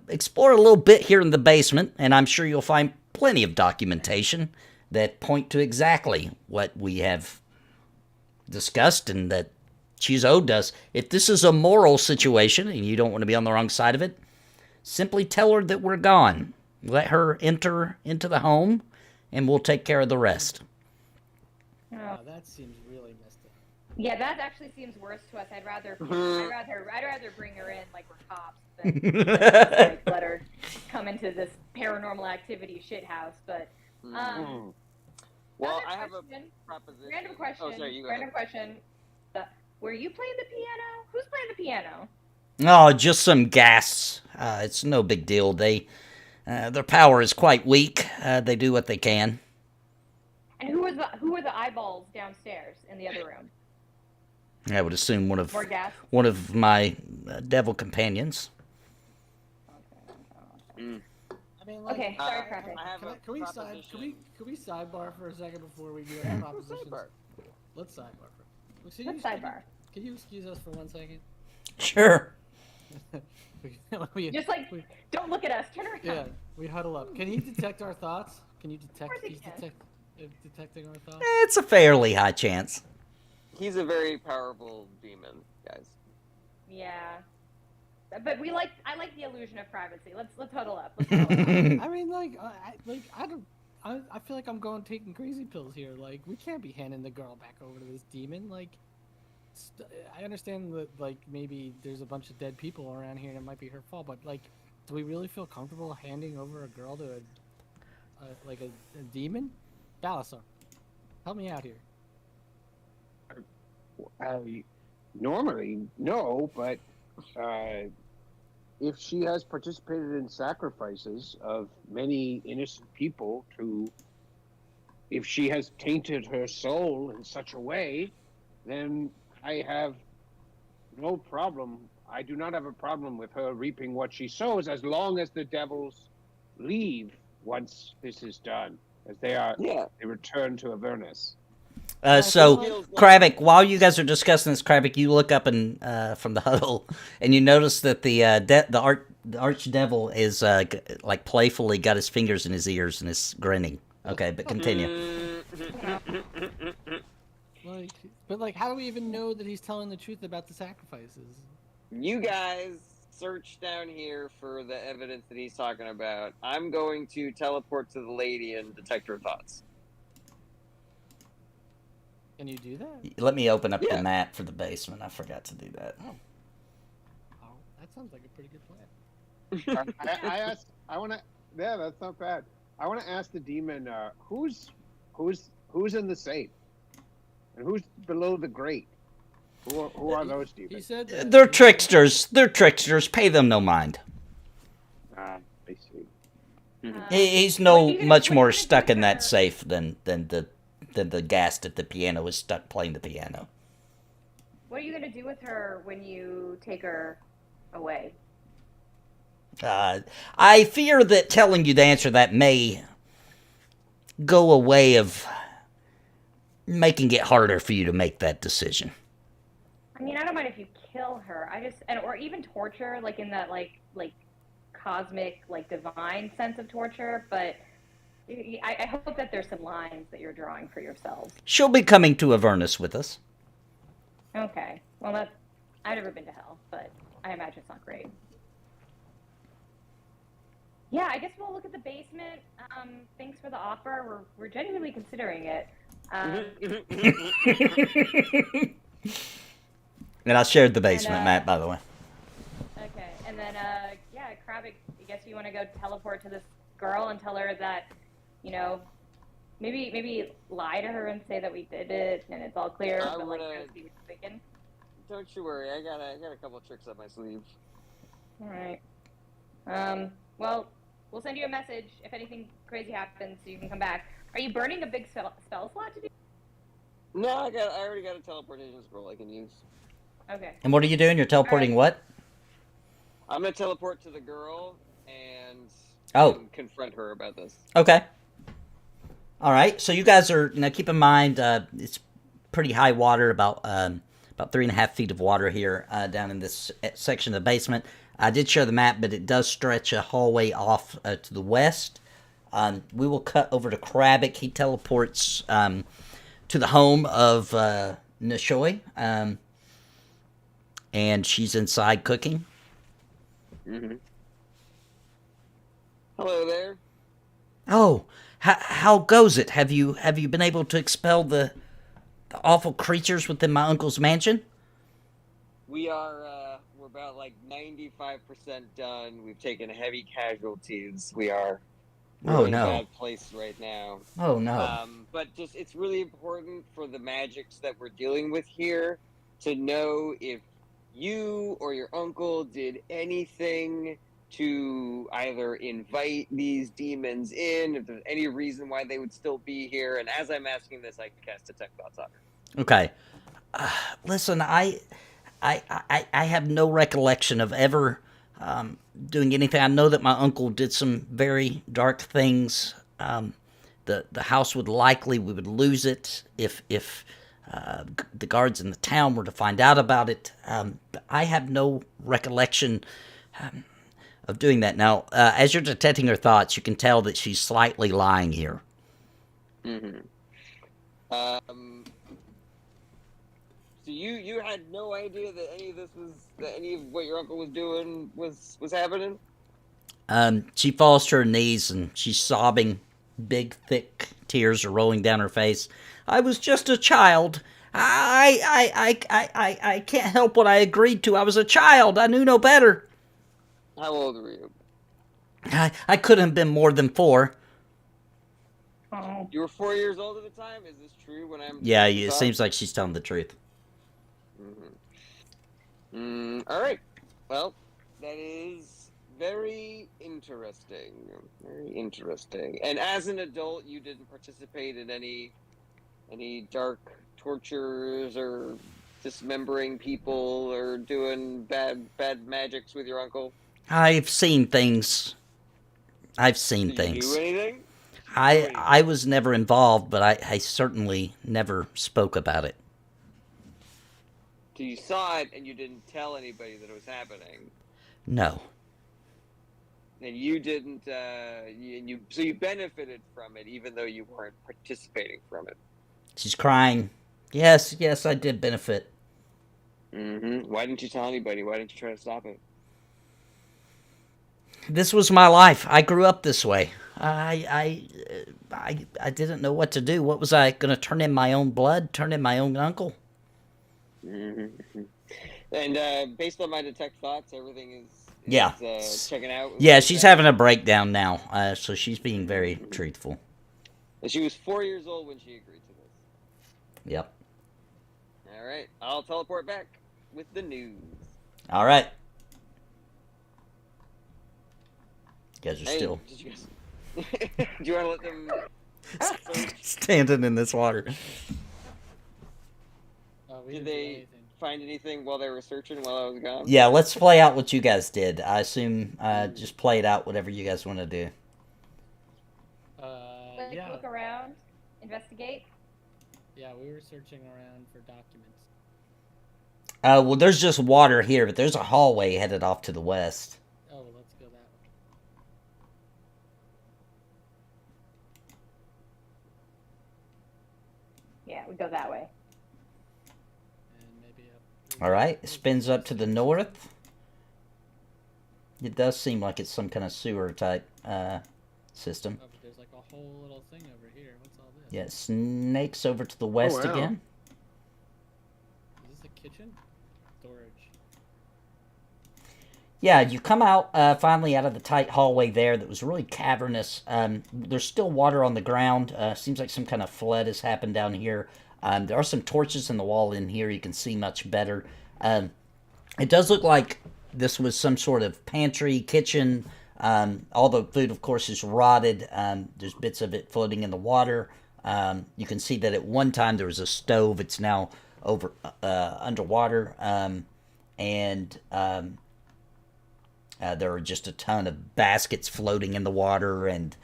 explore a little bit here in the basement, and I'm sure you'll find plenty of documentation that point to exactly what we have discussed and that she's owed us. If this is a moral situation and you don't want to be on the wrong side of it, simply tell her that we're gone. Let her enter into the home, and we'll take care of the rest. Wow, that seems really messed up. Yeah, that actually seems worse to us. I'd rather bring her in like we're cops than like, let her come into this paranormal activity shithouse. But Well, another I have a question. proposition. Random question. Oh, sorry, you go Random ahead. question. Were you playing the piano? Who's playing the piano? Oh, just some gas. It's no big deal. Their power is quite weak. They do what they can. And who are the eyeballs downstairs in the other room? I would assume More gas. one of my devil companions. I mean, like, Okay, sorry, Crabbick. I have a can we proposition. sidebar for a second before we do our propositions? Sidebar. Let's sidebar. Let's sidebar. Can you excuse us for 1 second? Sure. Just like, don't look at us. Turn around. Yeah, we huddle up. Can he detect our thoughts? Can you detect? course he He's can. detecting our thoughts. It's a fairly high chance. He's a very powerful demon, guys. Yeah. But I like the illusion of privacy. Let's huddle up. Let's huddle up. I mean, I feel like I'm taking crazy pills here. Like, we can't be handing the girl back over to this demon. Like, I understand that, like, maybe there's a bunch of dead people around here and it might be her fault, but, like, do we really feel comfortable handing over a girl to a demon? Balasar, help me out here. Normally, no, but if she has participated in sacrifices of many innocent people if she has tainted her soul in such a way, then I have no problem. I do not have a problem with her reaping what she sows, as long as the devils leave once this is done, as they return to Avernus. So, Crabbick, while you guys are discussing this, Crabbick, you look up and from the huddle, and you notice that the archdevil is like playfully got his fingers in his ears and is grinning. Okay, but continue. But how do we even know that he's telling the truth about the sacrifices? You guys search down here for the evidence that he's talking about. I'm going to teleport to the lady and detect her thoughts. Can you do that? Let me open up the map for the basement. I forgot to do that. Oh, that sounds like a pretty good plan. I asked. I want to. Yeah, that's not bad. I want to ask the demon, who's in the safe, and who's below the grate? Who are those He demons? said that. They're tricksters. They're tricksters. Pay them no mind. I see. He's what are no you gonna- much what are more you gonna do stuck with in that her? safe than the guest at the piano is stuck playing the piano. What are you gonna do with her when you take her away? I fear that telling you the answer to that may go a way of making it harder for you to make that decision. I mean, I don't mind if you kill her. Or even torture, like in that like cosmic, like divine sense of torture. But I hope that there's some lines that you're drawing for yourselves. She'll be coming to Avernus with us. Okay. Well, I've never been to hell, but I imagine it's not great. Yeah, I guess we'll look at the basement. Thanks for the offer. We're genuinely considering it. And I shared the basement, Matt, by the way. Okay, and then yeah, Crabbick, I guess you want to go teleport to this girl and tell her that, maybe lie to her and say that we did it and it's all clear, I but like would, kind of see what you're thinking. Don't you worry, I got a couple of tricks up my sleeve. All right. Well, we'll send you a message if anything crazy happens, so you can come back. Are you burning a big spell slot to do? No, I already got a teleportation scroll I can use. Okay. And what are you doing? You're teleporting what? I'm gonna teleport to the girl and confront her about this. Okay. All right. So you guys are now. Keep in mind, it's pretty high water, about 3.5 feet of water here down in this section of the basement. I did share the map, but it does stretch a hallway off to the west. We will cut over to Crabbick. He teleports to the home of Nishoy, and she's inside cooking. Mm-hmm. Hello there. Oh, how goes it? Have you been able to expel the awful creatures within my uncle's mansion? We are we're about like 95% done. We've taken heavy casualties. We are Oh, in no. a bad place right now. Oh no. But just it's really important for the magics that we're dealing with here to know if you or your uncle did anything to either invite these demons in, if there's any reason why they would still be here. And as I'm asking this, I cast Detect Thoughts on her. Okay. Listen, I have no recollection of ever doing anything. I know that my uncle did some very dark things. The house we would lose it if the guards in the town were to find out about it. But I have no recollection of doing that. Now, as you're detecting her thoughts, you can tell that she's slightly lying here. Mm-hmm. So you had no idea that any of what your uncle was doing was happening? She falls to her knees and she's sobbing. Big, thick tears are rolling down her face. I was just a child. I can't help what I agreed to. I was a child. I knew no better. How old were you? I couldn't have been more than 4. Oh. You were 4 years old at the time? Is this true? Yeah, it seems like she's telling the truth. Mm-hmm. All right. Well, that is very interesting. Very interesting. And as an adult, you didn't participate in any dark tortures or dismembering people or doing bad magics with your uncle? I've seen things. Did you do anything? I was never involved, but I certainly never spoke about it. So you saw it and you didn't tell anybody that it was happening. No. And you didn't. So you benefited from it, even though you weren't participating from it. She's crying. Yes, I did benefit. Mm-hmm. Why didn't you tell anybody? Why didn't you try to stop it? This was my life. I grew up this way. I didn't know what to do. What was I going to turn in my own blood? Turn in my own uncle? Mm-hmm. And based on my detect thoughts, everything Yeah. checking out. Yeah, she's having a breakdown now, so she's being very truthful. She was 4 years old when she agreed to this. Yep. All right, I'll teleport back with the news. All right. You guys are Hey, still did you guys... Do you want to let them... standing in this water. Oh, we Did didn't do they anything. find anything while they were searching while I was gone? Yeah, let's play out what you guys did. I assume just play it out, whatever you guys want to do. Like, Yeah. look around, investigate. Yeah, we were searching around for documents. Well, there's just water here, but there's a hallway headed off to the west. Oh, well, let's go that way. Yeah, we go that way. And maybe up. All right, it spins up to the north. It does seem like it's some kind of sewer type system. Oh, but there's like a whole little thing over here. What's all this? Yeah, it snakes over to the west wow. again. Is this a kitchen? Storage. Yeah, you come out finally out of the tight hallway there that was really cavernous. There's still water on the ground. Seems like some kind of flood has happened down here. There are some torches in the wall in here. You can see much better. It does look like this was some sort of pantry, kitchen. All the food, of course, is rotted. There's bits of it floating in the water. You can see that at one time there was a stove. It's now over underwater. There are just a ton of baskets floating in the water and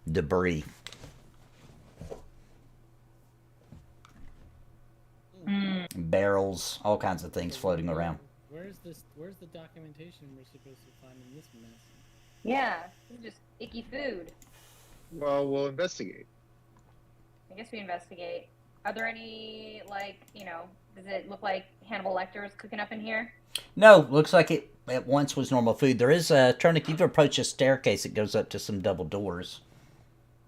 debris. Barrels, all kinds of things floating around. Where's this? Where's the documentation we're supposed to find in this mess? Yeah, this is just icky food. Well, we'll investigate. I guess we investigate. Are there any, like, does it look like Hannibal Lecter is cooking up in here? No, looks like it at once was normal food. There is a Troenick, you've approached a staircase that goes up to some double doors.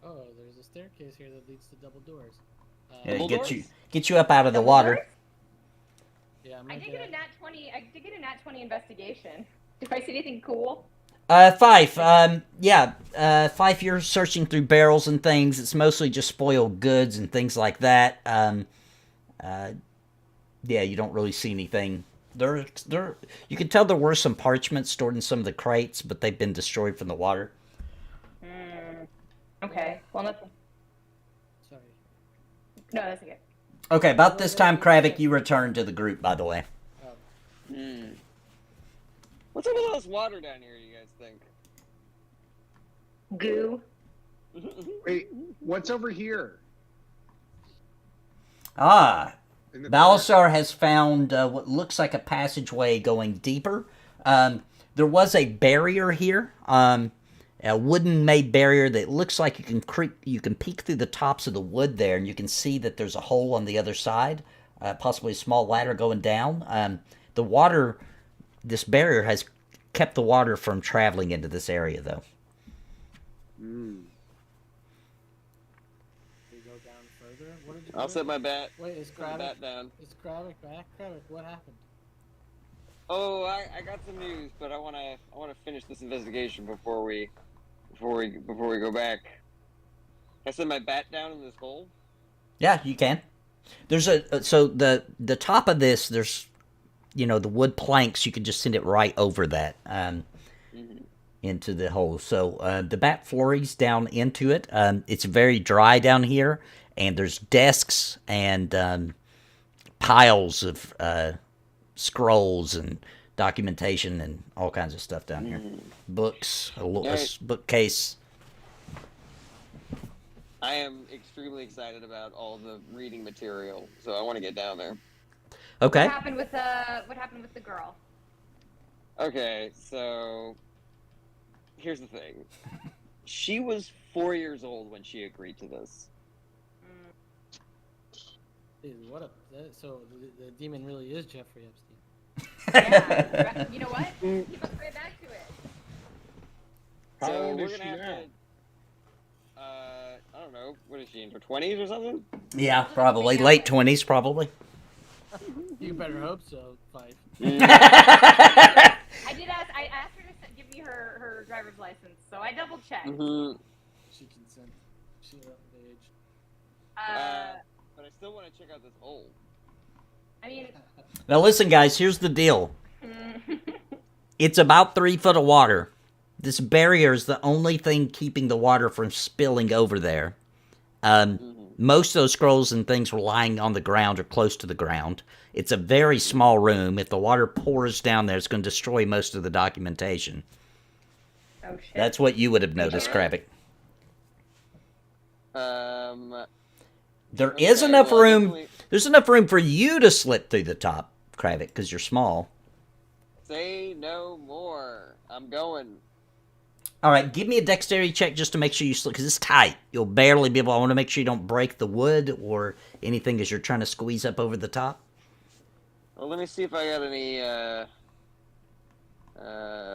Oh, there's a staircase here that leads to double doors. Yeah, Double get you up out of the Double water. doors? Yeah, I'm I gonna did get a nat 20. I did get a nat 20 investigation. Did I see anything cool? Fyfe, Fyfe, you're searching through barrels and things. It's mostly just spoiled goods and things like that. Yeah, you don't really see anything. You can tell there were some parchments stored in some of the crates, but they've been destroyed from the water. Okay. Well, nothing. Sorry. No, that's okay. Okay, about this time, Crabbick, you return to the group, by the way. What's up with all this water down here, you guys think? Goo. Wait, what's over here? In the Balasar has found what looks like a passageway going deeper. There was a barrier here, a wooden-made barrier that looks like you can peek through the tops of the wood there, and you can see that there's a hole on the other side, possibly a small ladder going down. The water, this barrier has kept the water from traveling into this area, though. Mm. We go down further. What did you? I'll set my bat. Wait, is Set my Crabbick? bat down. Is Crabbick back? Crabbick, what happened? Oh, I got some news, but I wanna finish this investigation before we go back. Can I set my bat down in this hole? Yeah, you can. There's so the top of this, there's the wood planks. You can just send it right over that into the hole. So the bat flurries down into it. It's very dry down here, and there's desks and piles of scrolls and documentation and all kinds of stuff down here. Books, a bookcase. I am extremely excited about all the reading material, so I want to get down there. Okay. What happened with the girl? Okay, so here's the thing. She was 4 years old when she agreed to this. Dude, so the demon really is Jeffrey Epstein. Yeah. You know what? Keep us right back to it. How So old we're is gonna she have now? to. I don't know. What is she in her 20s or something? Yeah, probably late 20s, probably. You better hope so, Fyfe. I did ask. I asked her to give me her driver's license, so I double checked. Mm-hmm. She consent. She up the age. But I still want to check out this hole. I mean, Now listen, guys, here's the deal. It's about 3 foot of water. This barrier is the only thing keeping the water from spilling over there. Most of those scrolls and things were lying on the ground or close to the ground. It's a very small room. If the water pours down there, it's going to destroy most of the documentation. oh shit. That's what you would have noticed, Crabbick. There is Okay, enough well, room. definitely- There's enough room for you to slip through the top, Crabbick, because you're small. Say no more. I'm going. All right, give me a dexterity check just to make sure you slip, because it's tight. You'll barely be able. I want to make sure you don't break the wood or anything as you're trying to squeeze up over the top. Well, let me see if I got any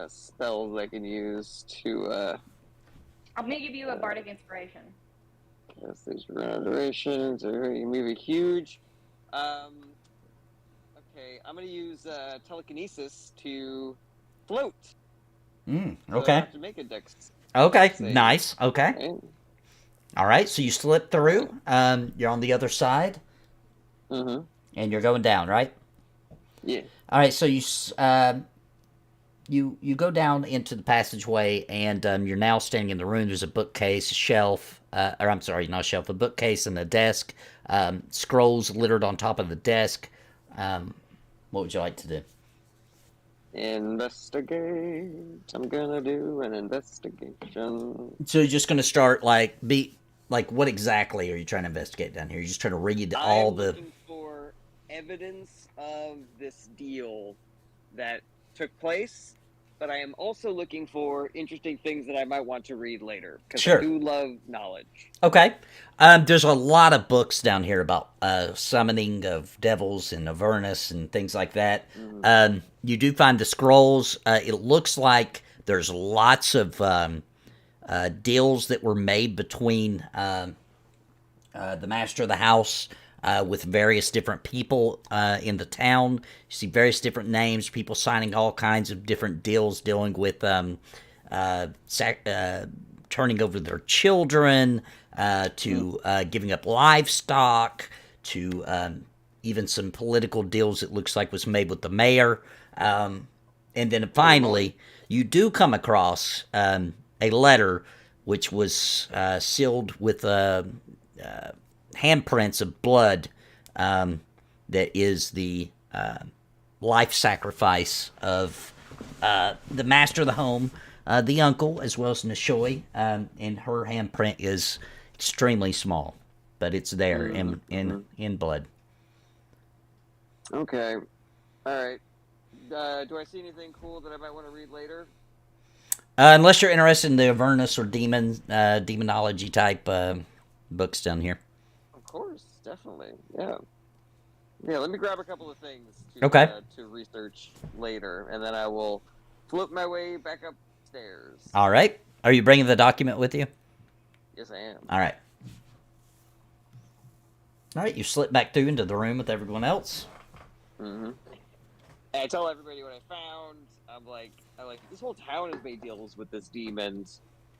spells I can use to I'm gonna give you a bardic inspiration. cast these durations. You move a huge. Okay, I'm gonna use telekinesis to float. So I don't Okay. have to make a dex. Okay. save. Nice. Okay. Okay. All right. So you slip through. You're on the other side, Mm-hmm. and you're going down, right? Yeah. All right. So you go down into the passageway, and you're now standing in the room. There's a bookcase, a shelf, or I'm sorry, not a shelf, a bookcase and a desk. Scrolls littered on top of the desk. What would you like to do? Investigate. I'm gonna do an investigation. So you're just going to start like what exactly are you trying to investigate down here? You're just trying to read all I'm the. looking for evidence of this deal that took place, but I am also looking for interesting things that I might want to read later because Sure. I do love knowledge. Okay. There's a lot of books down here about summoning of devils and Avernus and things like that. You do find the scrolls. It looks like there's lots of deals that were made between the master of the house with various different people in the town. You see various different names, people signing all kinds of different deals dealing with turning over their children, to giving up livestock, to even some political deals it looks like was made with the mayor. And then finally, you do come across a letter which was sealed with handprints of blood that is the life sacrifice of the master of the home, the uncle, as well as Nishoi, and her handprint is extremely small, but it's there in blood. Okay. All right. Do I see anything cool that I might want to read later? Unless you're interested in the Avernus or demonology type books down here. Of course, definitely. Yeah. Yeah, let me grab a couple of things to research later, and then I will float my way back upstairs. All right. Are you bringing the document with you? Yes, I am. All right. All right, you slip back through into the room with everyone else. Mm-hmm. And I tell everybody what I found. I'm like, this whole town has made deals with this demon,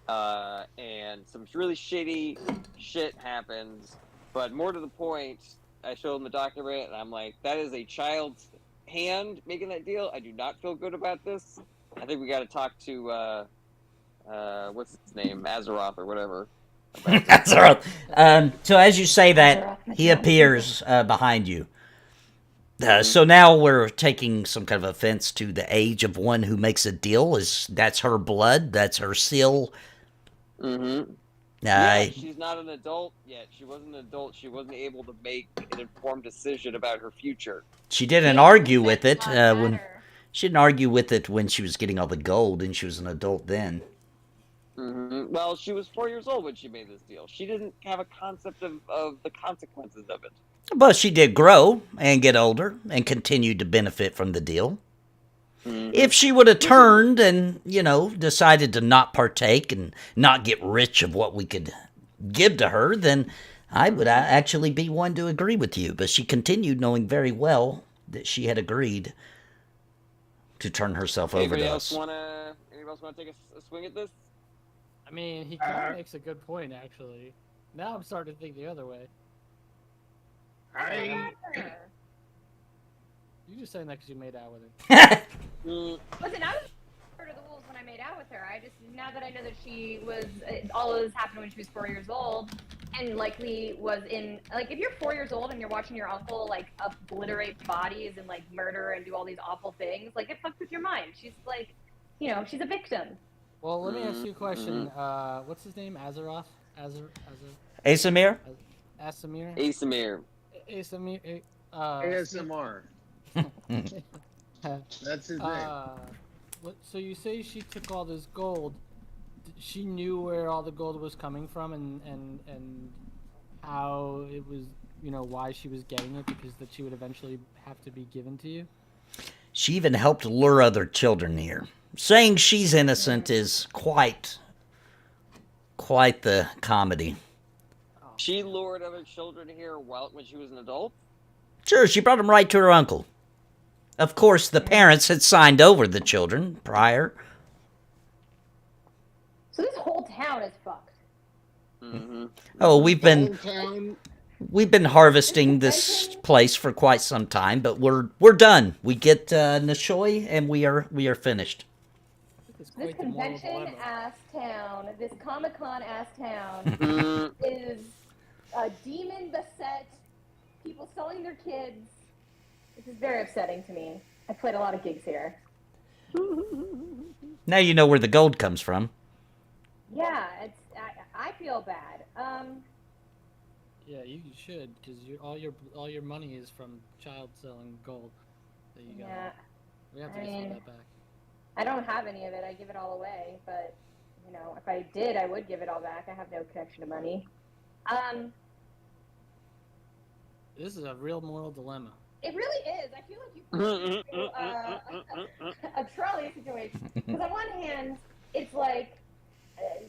and some really shitty shit happens. But more to the point, I show them the document, and I'm like, that is a child's hand making that deal. I do not feel good about this. I think we got to talk to what's his name, Azeroth or whatever. Azeroth. So as you say that, he appears behind you. So now we're taking some kind of offense to the age of one who makes a deal. That's her blood? That's her seal? Mm-hmm. Yeah, she's not an adult yet. She wasn't an adult. She wasn't able to make an informed decision about her future. She didn't argue with it when she didn't argue with it when she was getting all the gold, and she was an adult then. Mm-hmm. Well, she was 4 years old when she made this deal. She didn't have a concept of the consequences of it. But she did grow and get older and continued to benefit from the deal. Mm-hmm. If she would have turned and, decided to not partake and not get rich of what we could give to her, then I would actually be one to agree with you. But she continued knowing very well that she had agreed to turn herself over Anybody to else us. wanna take a swing at this? I mean, he kind of makes a good point, actually. Now I'm starting to think the other way. I You just saying that because you made out with her. Listen, I was part of the wolves when I made out with her. I just, now that I know that she was, all of this happened when she was 4 years old, and likely was in, like, if you're 4 years old and you're watching your uncle, like, obliterate bodies and, like, murder and do all these awful things, like, it fucks with your mind. She's, like, you know, she's a victim. Well, let me ask you a question. What's his name? Azeroth? Asamir? Asamir? Asamir. Asamir. ASMR. That's his name. So you say she took all this gold. She knew where all the gold was coming from and how it was, you know, why she was getting it, because that she would eventually have to be given to you? She even helped lure other children here. Saying she's innocent is quite the comedy. She lured other children here when she was an adult? Sure, she brought them right to her uncle. Of course, the parents had signed over the children prior. So this whole town is fucked. Mm-hmm. Oh, we've been Downtown. harvesting this place for quite some time, but we're done. We get Nishoy and we are finished. It's This quite the moral convention dilemma. ass town, this Comic-Con ass town, is a demon beset, people selling their kids. This is very upsetting to me. I played a lot of gigs here. Now you know where the gold comes from. Yeah, I feel bad. Yeah, you should, because all your money is from child selling gold that you got. Yeah, We have to I get some of mean- that back. I don't have any of it. I give it all away. But you know, if I did, I would give it all back. I have no connection to money. This is a real moral dilemma. It really is. I feel like you put me through a trolley situation. Because on one hand, it's like,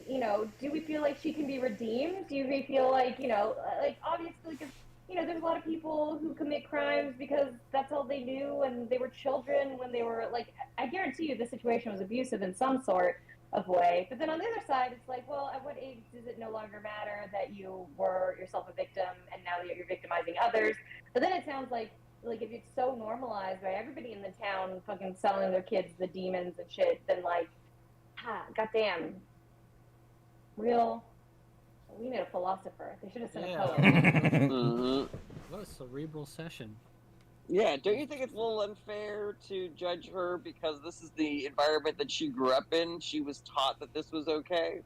you know, do we feel like she can be redeemed? Do we feel like, you know, like obviously, because, you know, there's a lot of people who commit crimes because that's all they knew and they were children when they were, like, I guarantee you the situation was abusive in some sort of way. But then on the other side, it's like, well, at what age does it no longer matter that you were yourself a victim and now you're victimizing others? But then it sounds like if it's so normalized by everybody in the town fucking selling their kids the demons and shit, then like, goddamn, we need a philosopher. They should have sent a poet. Mm-hmm. What a cerebral session. Yeah, don't you think it's a little unfair to judge her because this is the environment that she grew up in? She was taught that this was okay.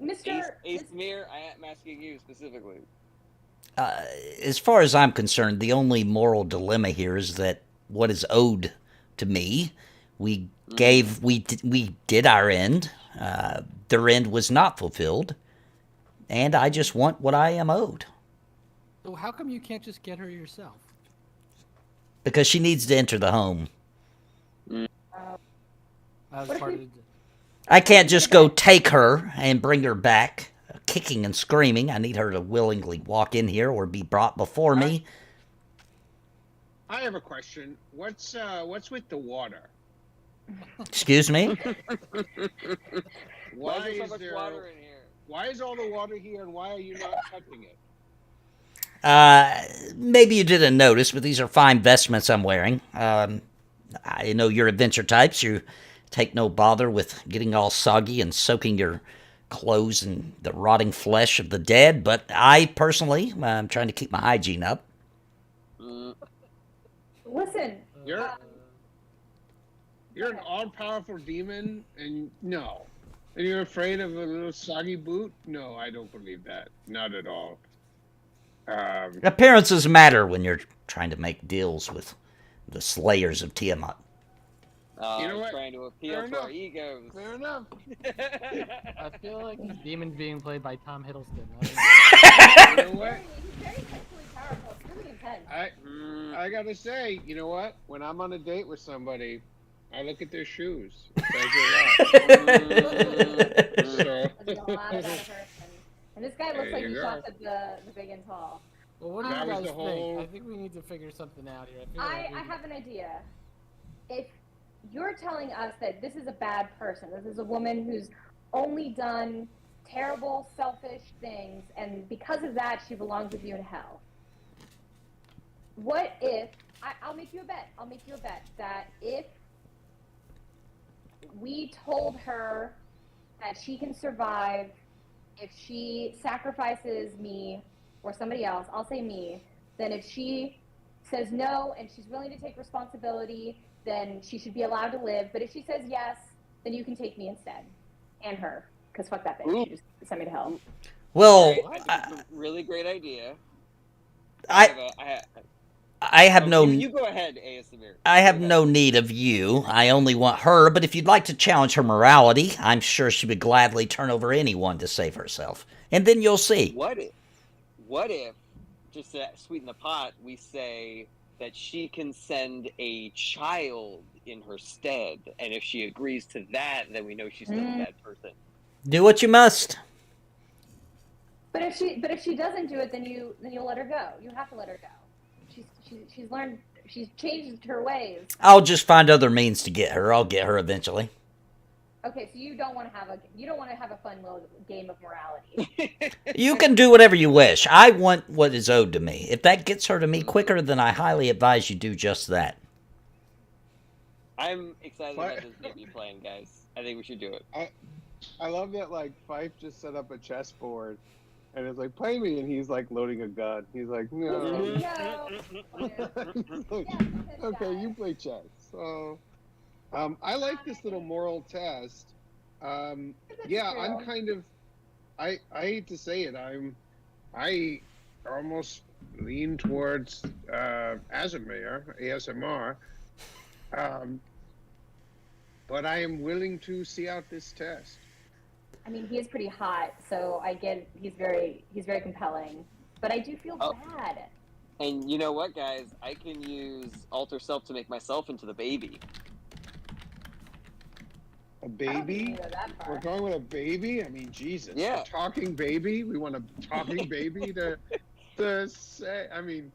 Mr. Asamir, I am asking you specifically. As far as I'm concerned, the only moral dilemma here is that what is owed to me, we did our end. Their end was not fulfilled, and I just want what I am owed. So how come you can't just get her yourself? Because she needs to enter the home. That was part of the... I can't just go take her and bring her back, kicking and screaming. I need her to willingly walk in here or be brought before me. I have a question. What's with the water? Excuse me? Why is there so much water in here? Why is all the water here, and why are you not touching it? Maybe you didn't notice, but these are fine vestments I'm wearing. I know you're adventure types. You take no bother with getting all soggy and soaking your clothes in the rotting flesh of the dead, but I personally, I'm trying to keep my hygiene up. Listen. You're an all-powerful demon, and no. And you're afraid of a little soggy boot? No, I don't believe that. Not at all. Appearances matter when you're trying to make deals with the slayers of Tiamat. You know what? Trying to appeal to our egos. Fair enough. I feel like this demon's being played by Tom Hiddleston. You know what? He's very sexually powerful. It's really intense. I gotta say, you know what? When I'm on a date with somebody, I look at their shoes. It says a lot. There's a lot about a person. And this guy looks There like you he go. shot the big and tall. Well, what do That you was guys the whole- think? I think we need to figure something out here. I have an idea. if you're telling us that this is a bad person, this is a woman who's only done terrible, selfish things, and because of that, she belongs with you in hell. What if, I'll make you a bet, that if we told her that she can survive if she sacrifices me or somebody else, I'll say me, then if she says no and she's willing to take responsibility, then she should be allowed to live. But if she says yes, then you can take me instead. And her. Because fuck that bitch. Ooh. She just sent me to hell. Well, I think it's a really great idea. I have no. You go ahead, ASMR. I have no need of you. I only want her. But if you'd like to challenge her morality, I'm sure she would gladly turn over anyone to save herself. And then you'll see. What if, just to sweeten the pot, we say that she can send a child in her stead, and if she agrees to that, then we know she's not a bad person. Do what you must. But if she doesn't do it, then you'll let her go. You have to let her go. She's learned. She's changed her ways. I'll just find other means to get her. I'll get her eventually. Okay, so you don't want to have a fun little game of morality. You can do whatever you wish. I want what is owed to me. If that gets her to me quicker, then I highly advise you do just that. I'm excited about this game you're playing, guys. I think we should do it. I love that, like, Fyfe just set up a chessboard, and it's like, play me, and he's, like, loading a gun. He's like, no. He's like, okay, you play chess. So, I like this little moral test. Yeah, I'm kind of, I hate to say it, I almost lean towards ASMR. But I am willing to see out this test. I mean, he is pretty hot, so I get he's very compelling. But I do feel bad. And you know what, guys? I can use alter self to make myself into the baby. A baby? We're going with a baby? I mean, Jesus. Yeah. A talking baby? We want a talking baby to say, I mean,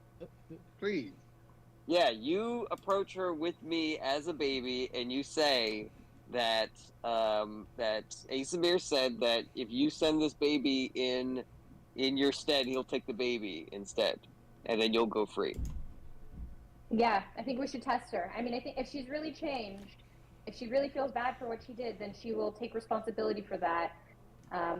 please. Yeah, you approach her with me as a baby, and you say that that Asamir said that if you send this baby in your stead, he'll take the baby instead, and then you'll go free. Yeah, I think we should test her. I mean, I think if she's really changed, if she really feels bad for what she did, then she will take responsibility for that.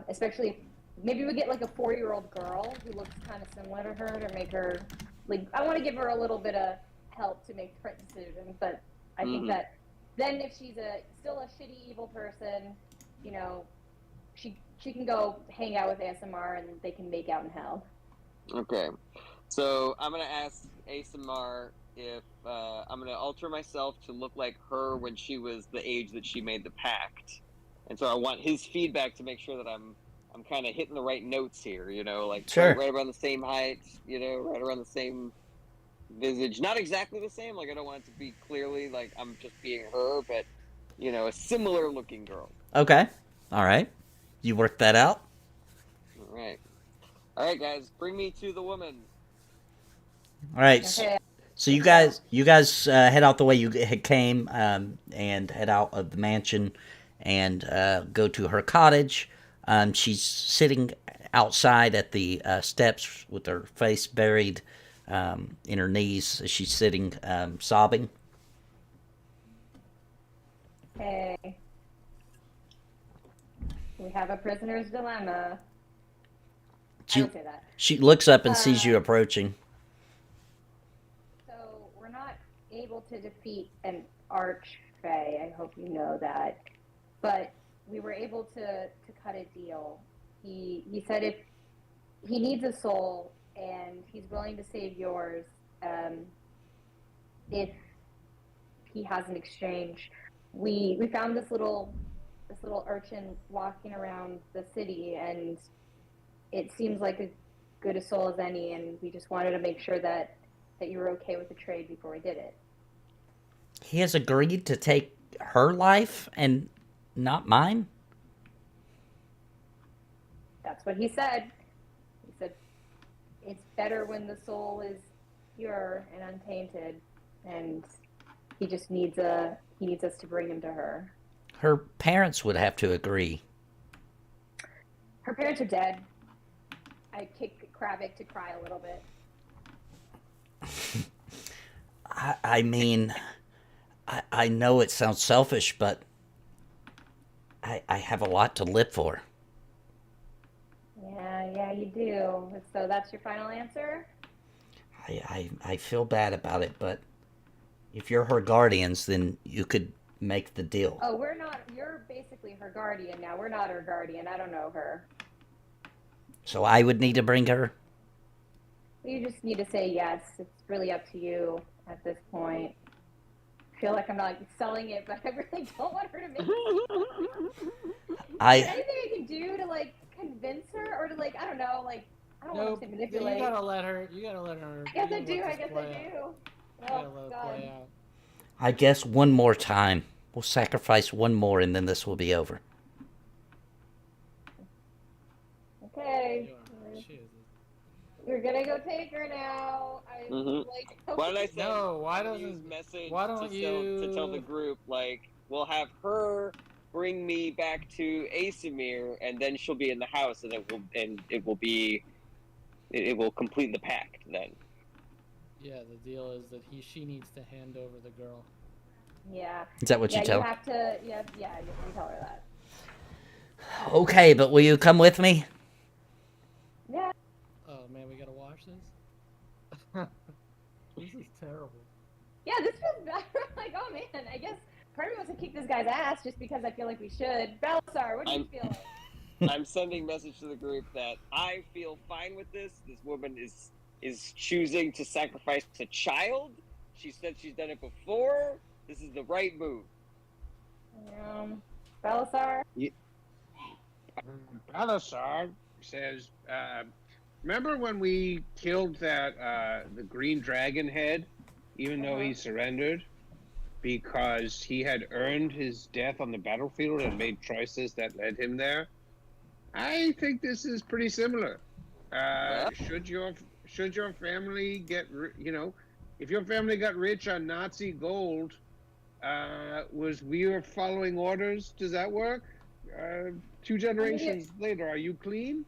Especially if maybe we get like a 4-year-old girl who looks kind of similar to her to make her like. I want to give her a little bit of help to make the right decision, but I think that then if she's still a shitty evil person, you know, she can go hang out with ASMR and they can make out in hell. Okay, so I'm gonna ask ASMR if I'm gonna alter myself to look like her when she was the age that she made the pact, and so I want his feedback to make sure that I'm kind of hitting the right notes here, you know, like sure. right around the same height, you know, right around the same visage, not exactly the same, like I don't want it to be clearly like I'm just being her, but you know, a similar looking girl. Okay, all right, you work that out. All right, guys, bring me to the woman. All right, Okay. so you guys head out the way you came, and head out of the mansion and go to her cottage. She's sitting outside at the steps with her face buried in her knees as she's sitting, sobbing. Hey, we have a prisoner's dilemma. I don't say that. She looks up and sees you approaching. So we're not able to defeat an archfey. I hope you know that. But we were able to cut a deal. He said if he needs a soul and he's willing to save yours, if he has an exchange. We found this little urchin walking around the city, and it seems like as good a soul as any, and we just wanted to make sure that you were okay with the trade before we did it. He has agreed to take her life and not mine? That's what he said. He said it's better when the soul is pure and untainted, and He just needs he needs us to bring him to her. Her parents would have to agree. Her parents are dead. I kick Crabbick to cry a little bit. I mean, I know it sounds selfish, but I have a lot to live for. Yeah, you do. So that's your final answer? I feel bad about it, but if you're her guardians, then you could make the deal. Oh, we're not. You're basically her guardian now. We're not her guardian. I don't know her. So I would need to bring her? You just need to say yes. It's really up to you at this point. I feel like I'm not selling it, but I really don't want her to make it. Is there anything I can do to like convince her, or to like I don't know, like I don't want to manipulate. You gotta let her. I guess I do. Oh Let it God. play out. I guess one more time. We'll sacrifice one more, and then this will be over. Okay. She is. You're gonna go take her now. Why don't I send No, why a doesn't- news message why don't to tell the you- group, like, we'll have her bring me back to Asimir, and then she'll be in the house, and it will complete the pact then. Yeah, the deal is that she needs to hand over the girl. Yeah. Is that what you tell you her? have to. Yeah. You tell her that. Okay, but will you come with me? Yeah. Oh man, we gotta watch this. This is terrible. Yeah. This was bad. Like, oh man. I guess part of me wants to kick this guy's ass just because I feel like we should. Balasar, what do you feel like? I'm sending a message to the group that I feel fine with this. This woman is choosing to sacrifice a child. She said she's done it before. This is the right move. Balasar? Balasar says, remember when we killed that the green dragon head, even though he surrendered? Because he had earned his death on the battlefield and made choices that led him there. I think this is pretty similar. Should your family get, if your family got rich on Nazi gold, was we following orders? Does that work? 2 generations later, are you clean?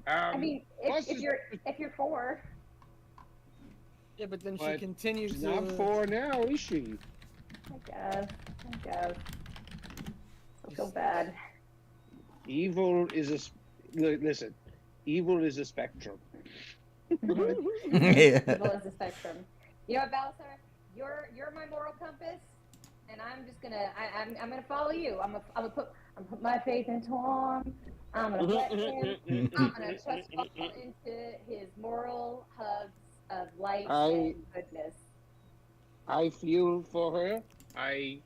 I mean, if you're 4. Yeah, but then she But continues She's to. not 4 now, is she? I guess. I feel bad. Evil is listen. Evil is a spectrum. Evil is the spectrum. You know what, Balasar? You're my moral compass, and I'm just gonna I'm gonna follow you. I'm gonna put my faith into him. I'm gonna let him. I'm gonna trust into his moral hubs of light and goodness. I feel for her. I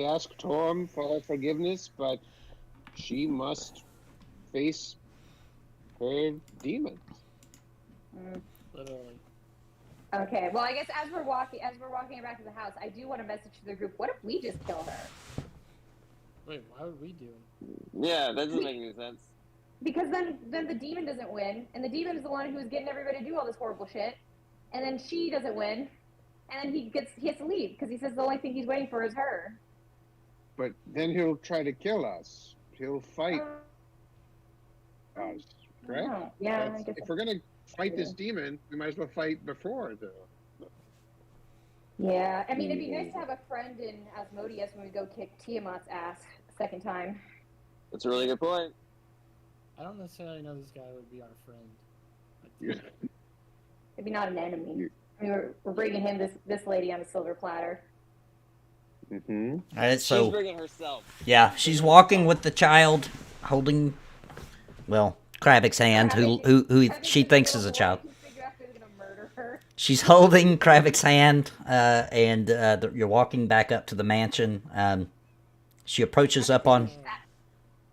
ask Torm for her forgiveness, but she must face her demons. Literally. Okay. Well, I guess as we're walking back to the house, I do want to message to the group. What if we just kill her? Wait, why would we do it? Yeah, that doesn't make any sense. Because then the demon doesn't win, and the demon is the one who's getting everybody to do all this horrible shit, and then she doesn't win, and then he has to leave because he says the only thing he's waiting for is her. But then he'll try to kill us. He'll fight us, correct? Oh, yeah, I guess If we're gonna fight this demon, we might as well fight before, though. Yeah, I mean, it'd be nice to have a friend in Asmodeus when we go kick Tiamat's ass a second time. That's a really good point. I don't necessarily know this guy would be our friend. Yeah. Maybe not an enemy. I mean, we're bringing him this lady on a silver platter. Mm-hmm. All right, She's so bringing herself. yeah, she's walking with the child, holding, well, Crabbick's hand, who she thinks is a child. She's holding Crabbick's hand, and you're walking back up to the mansion. She approaches up on.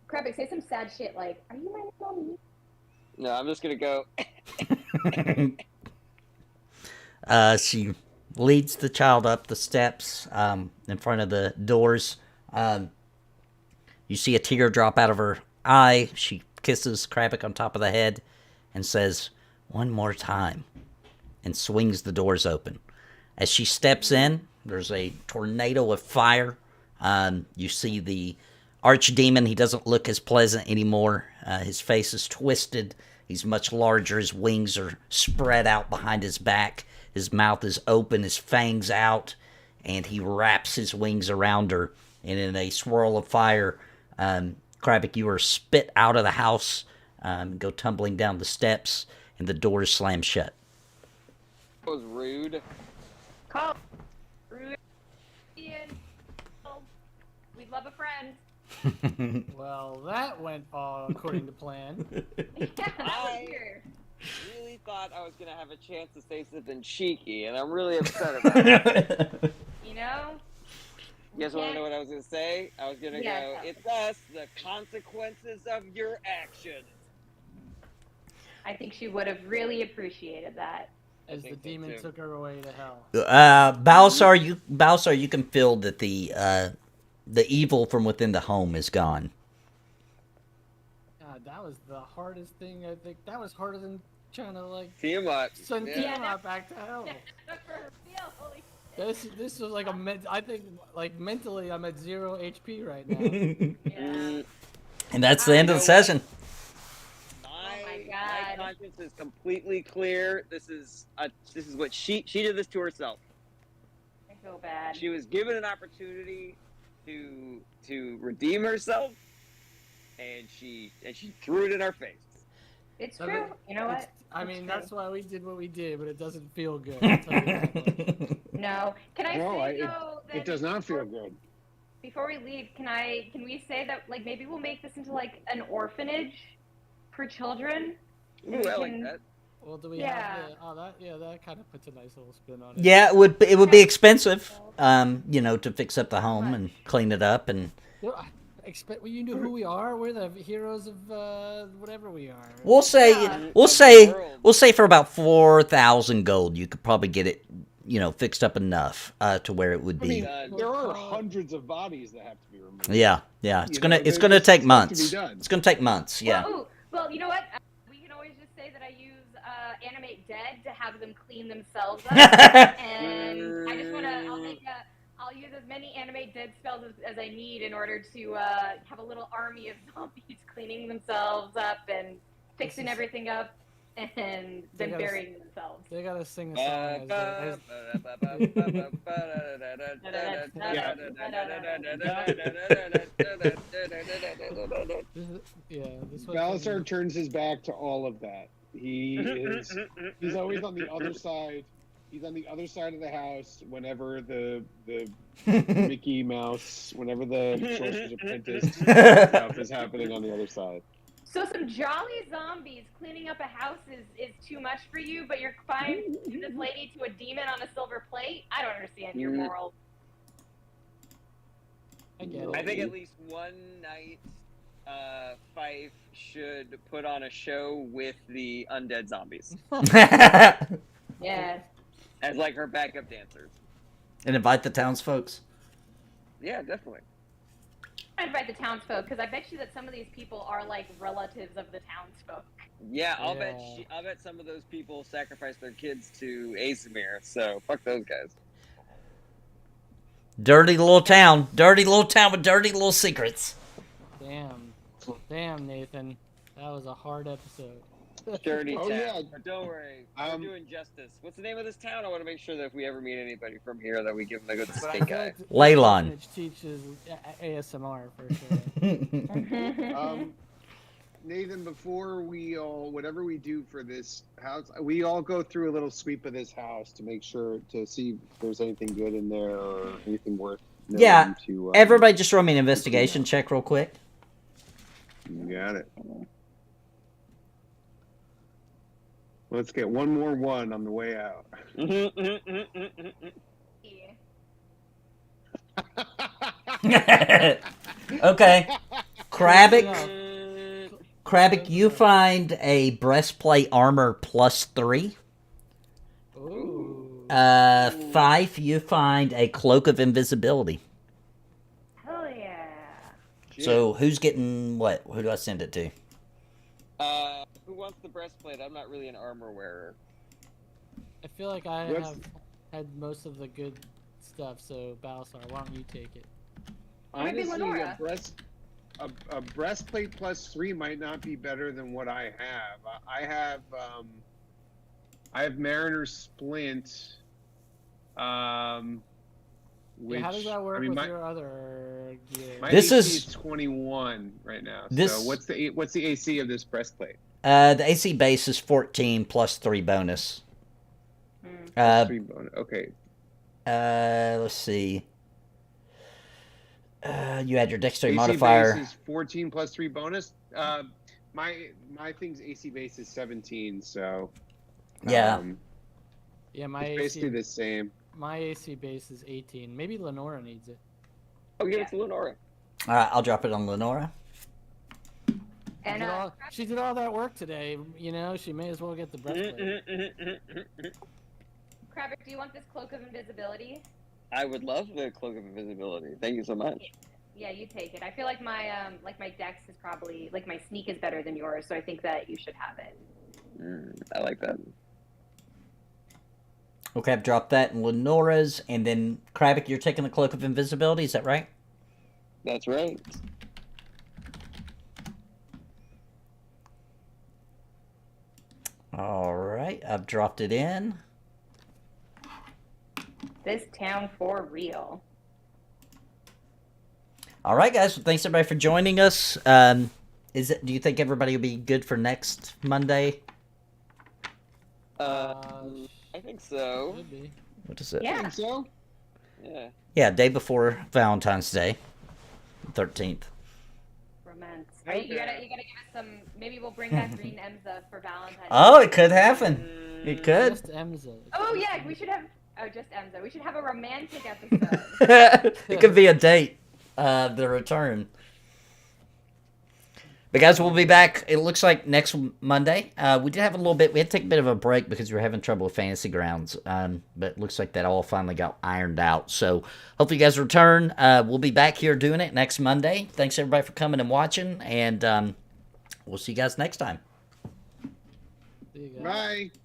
Crabbick, say some sad shit like, "Are you my mommy?" No, I'm just gonna go. She leads the child up the steps in front of the doors. You see a tear drop out of her eye. She kisses Crabbick on top of the head and says, "One more time," and swings the doors open. As she steps in, there's a tornado of fire. You see the archdemon. He doesn't look as pleasant anymore. His face is twisted. He's much larger. His wings are spread out behind his back. His mouth is open, his fangs out, and he wraps his wings around her. And in a swirl of fire, Crabbick, you are spit out of the house, go tumbling down the steps, and the doors slam shut. That was rude. Call. Rude. Ian. We love a friend. Well, that went all according to plan. Yeah, that was weird. Really thought I was gonna have a chance to say something cheeky, and I'm really upset about it. You know? You guys want to know what I was gonna say? I was gonna Yeah, go, tell me. it's us, the consequences of your actions. I think she would have really appreciated that. As the think so, demon too. took her away to hell. Balasar, you can feel that the evil from within the home is gone. God, that was the hardest thing. I think that was harder than trying to like Tiamat. send Yeah. Tiamat back to hell. Holy This was like I think like mentally I'm at 0 HP right now. yeah. And that's the end of the session. my My God. conscience is completely clear. This is what she did this to herself. I feel bad. She was given an opportunity to redeem herself, and she threw it in our face. It's I true. mean, You know what? I It's mean, true. that's why we did what we did, but it doesn't feel good. I'll tell you that much. No. Can I No, say though that it does not feel before- good. Before we leave, can we say that like maybe we'll make this into like an orphanage for children? Ooh, I like that. Well, do we Yeah. have that kind of puts a nice little spin on it. Yeah, it would be expensive, to fix up the home and clean it up and. Well, you know who we are. We're the heroes of whatever we are. We'll say for about 4,000 gold, you could probably get it, fixed up enough to where it would I be. mean, there are hundreds of bodies that have to be removed. Yeah. It's You gonna know, it's there's gonna take stuff to be months. done. It's gonna take months. Yeah. Well, you know what? We can always just say that I use Animate Dead to have them clean themselves up, and I just I'll use as many Animate Dead spells as I need in order to have a little army of zombies cleaning themselves up and fixing everything up, and then burying themselves. They gotta sing a song. This was Balasar turns his back to all of that. He's always on the other side. He's on the other side of the house whenever the Mickey Mouse, whenever the Sorcerer's Apprentice stuff is happening on the other side. So some jolly zombies cleaning up a house is too much for you, but you're fine giving this lady to a demon on a silver plate? I don't understand your morals. I get it. I think at least one night, Fyfe should put on a show with the undead zombies Yeah. as like her backup dancers. And invite the townsfolks. Yeah, definitely. I invite the townsfolk because I bet you that some of these people are like relatives of the townsfolk. Yeah, I'll bet some of those people sacrifice their kids to Asimir. So fuck those guys. Dirty little town with dirty little secrets. Damn, Nathan, that was a hard episode. Dirty Oh, town. yeah. But don't worry, we're doing justice. What's the name of this town? I want to make sure that if we ever meet anybody from here, that we give them a good But I stink feel eye. like Leylon. Which teaches ASMR for sure. Nathan, before whatever we do for this house, we all go through a little sweep of this house to make sure to see if there's anything good in there or anything worth knowing. Yeah, To Everybody just throw me an investigation check real quick. You got it. Let's get one more one on the way out. Okay. Crabbick, you find a breastplate armor +3. Ooh. Fyfe, you find a cloak of invisibility. Hell yeah. So who's getting what? Who do I send it to? Who wants the breastplate? I'm not really an armor wearer. I feel like I Let's- have had most of the good stuff. So Balasar, why don't you take it? Maybe Honestly, Lenora. a breastplate +3 might not be better than what I have. I have Mariner's Splint. Which, How does that work with my, your other gear? my This AC is- 21 right now. This- So what's the AC of this breastplate? The AC base is 14 plus 3 bonus. Three bonus. Okay. Let's see. You add your dexterity AC modifier. base is 14 plus 3 bonus. My thing's AC base is 17, so Yeah. Yeah, my it's basically AC, the same. my AC base is 18. Maybe Lenora needs it. I'll give it to Lenora. All right, I'll drop it on Lenora. And She did all that work today. You know, she may as well get the breastplate. Crabbick, do you want this cloak of invisibility? I would love the cloak of invisibility. Thank you so much. Yeah, you take it. I feel like my dex is probably like my sneak is better than yours, so I think that you should have it. I like that. Okay, I've dropped that in Lenora's, and then Crabbick, you're taking the cloak of invisibility. Is that right? That's right. All right, I've dropped it in. This town for real. All right, guys. Well, thanks everybody for joining us. Do you think everybody will be good for next Monday? I think so. Should be. What is it? I Yeah. think so. Yeah. Yeah, day before Valentine's Day, 13th. Romance. Right? You gotta give us some. Maybe we'll bring back Green Emza for Valentine's. Oh, it could happen. It could. Just Emza. Oh yeah, we should have. Oh, just Emza. We should have a romantic episode. It could be a date. The return. But guys, we'll be back. It looks like next Monday. We did have a little bit. We had to take a bit of a break because we were having trouble with Fantasy Grounds. But it looks like that all finally got ironed out. So hopefully you guys return. We'll be back here doing it next Monday. Thanks everybody for coming and watching. And we'll see you guys next time. See you guys. Bye.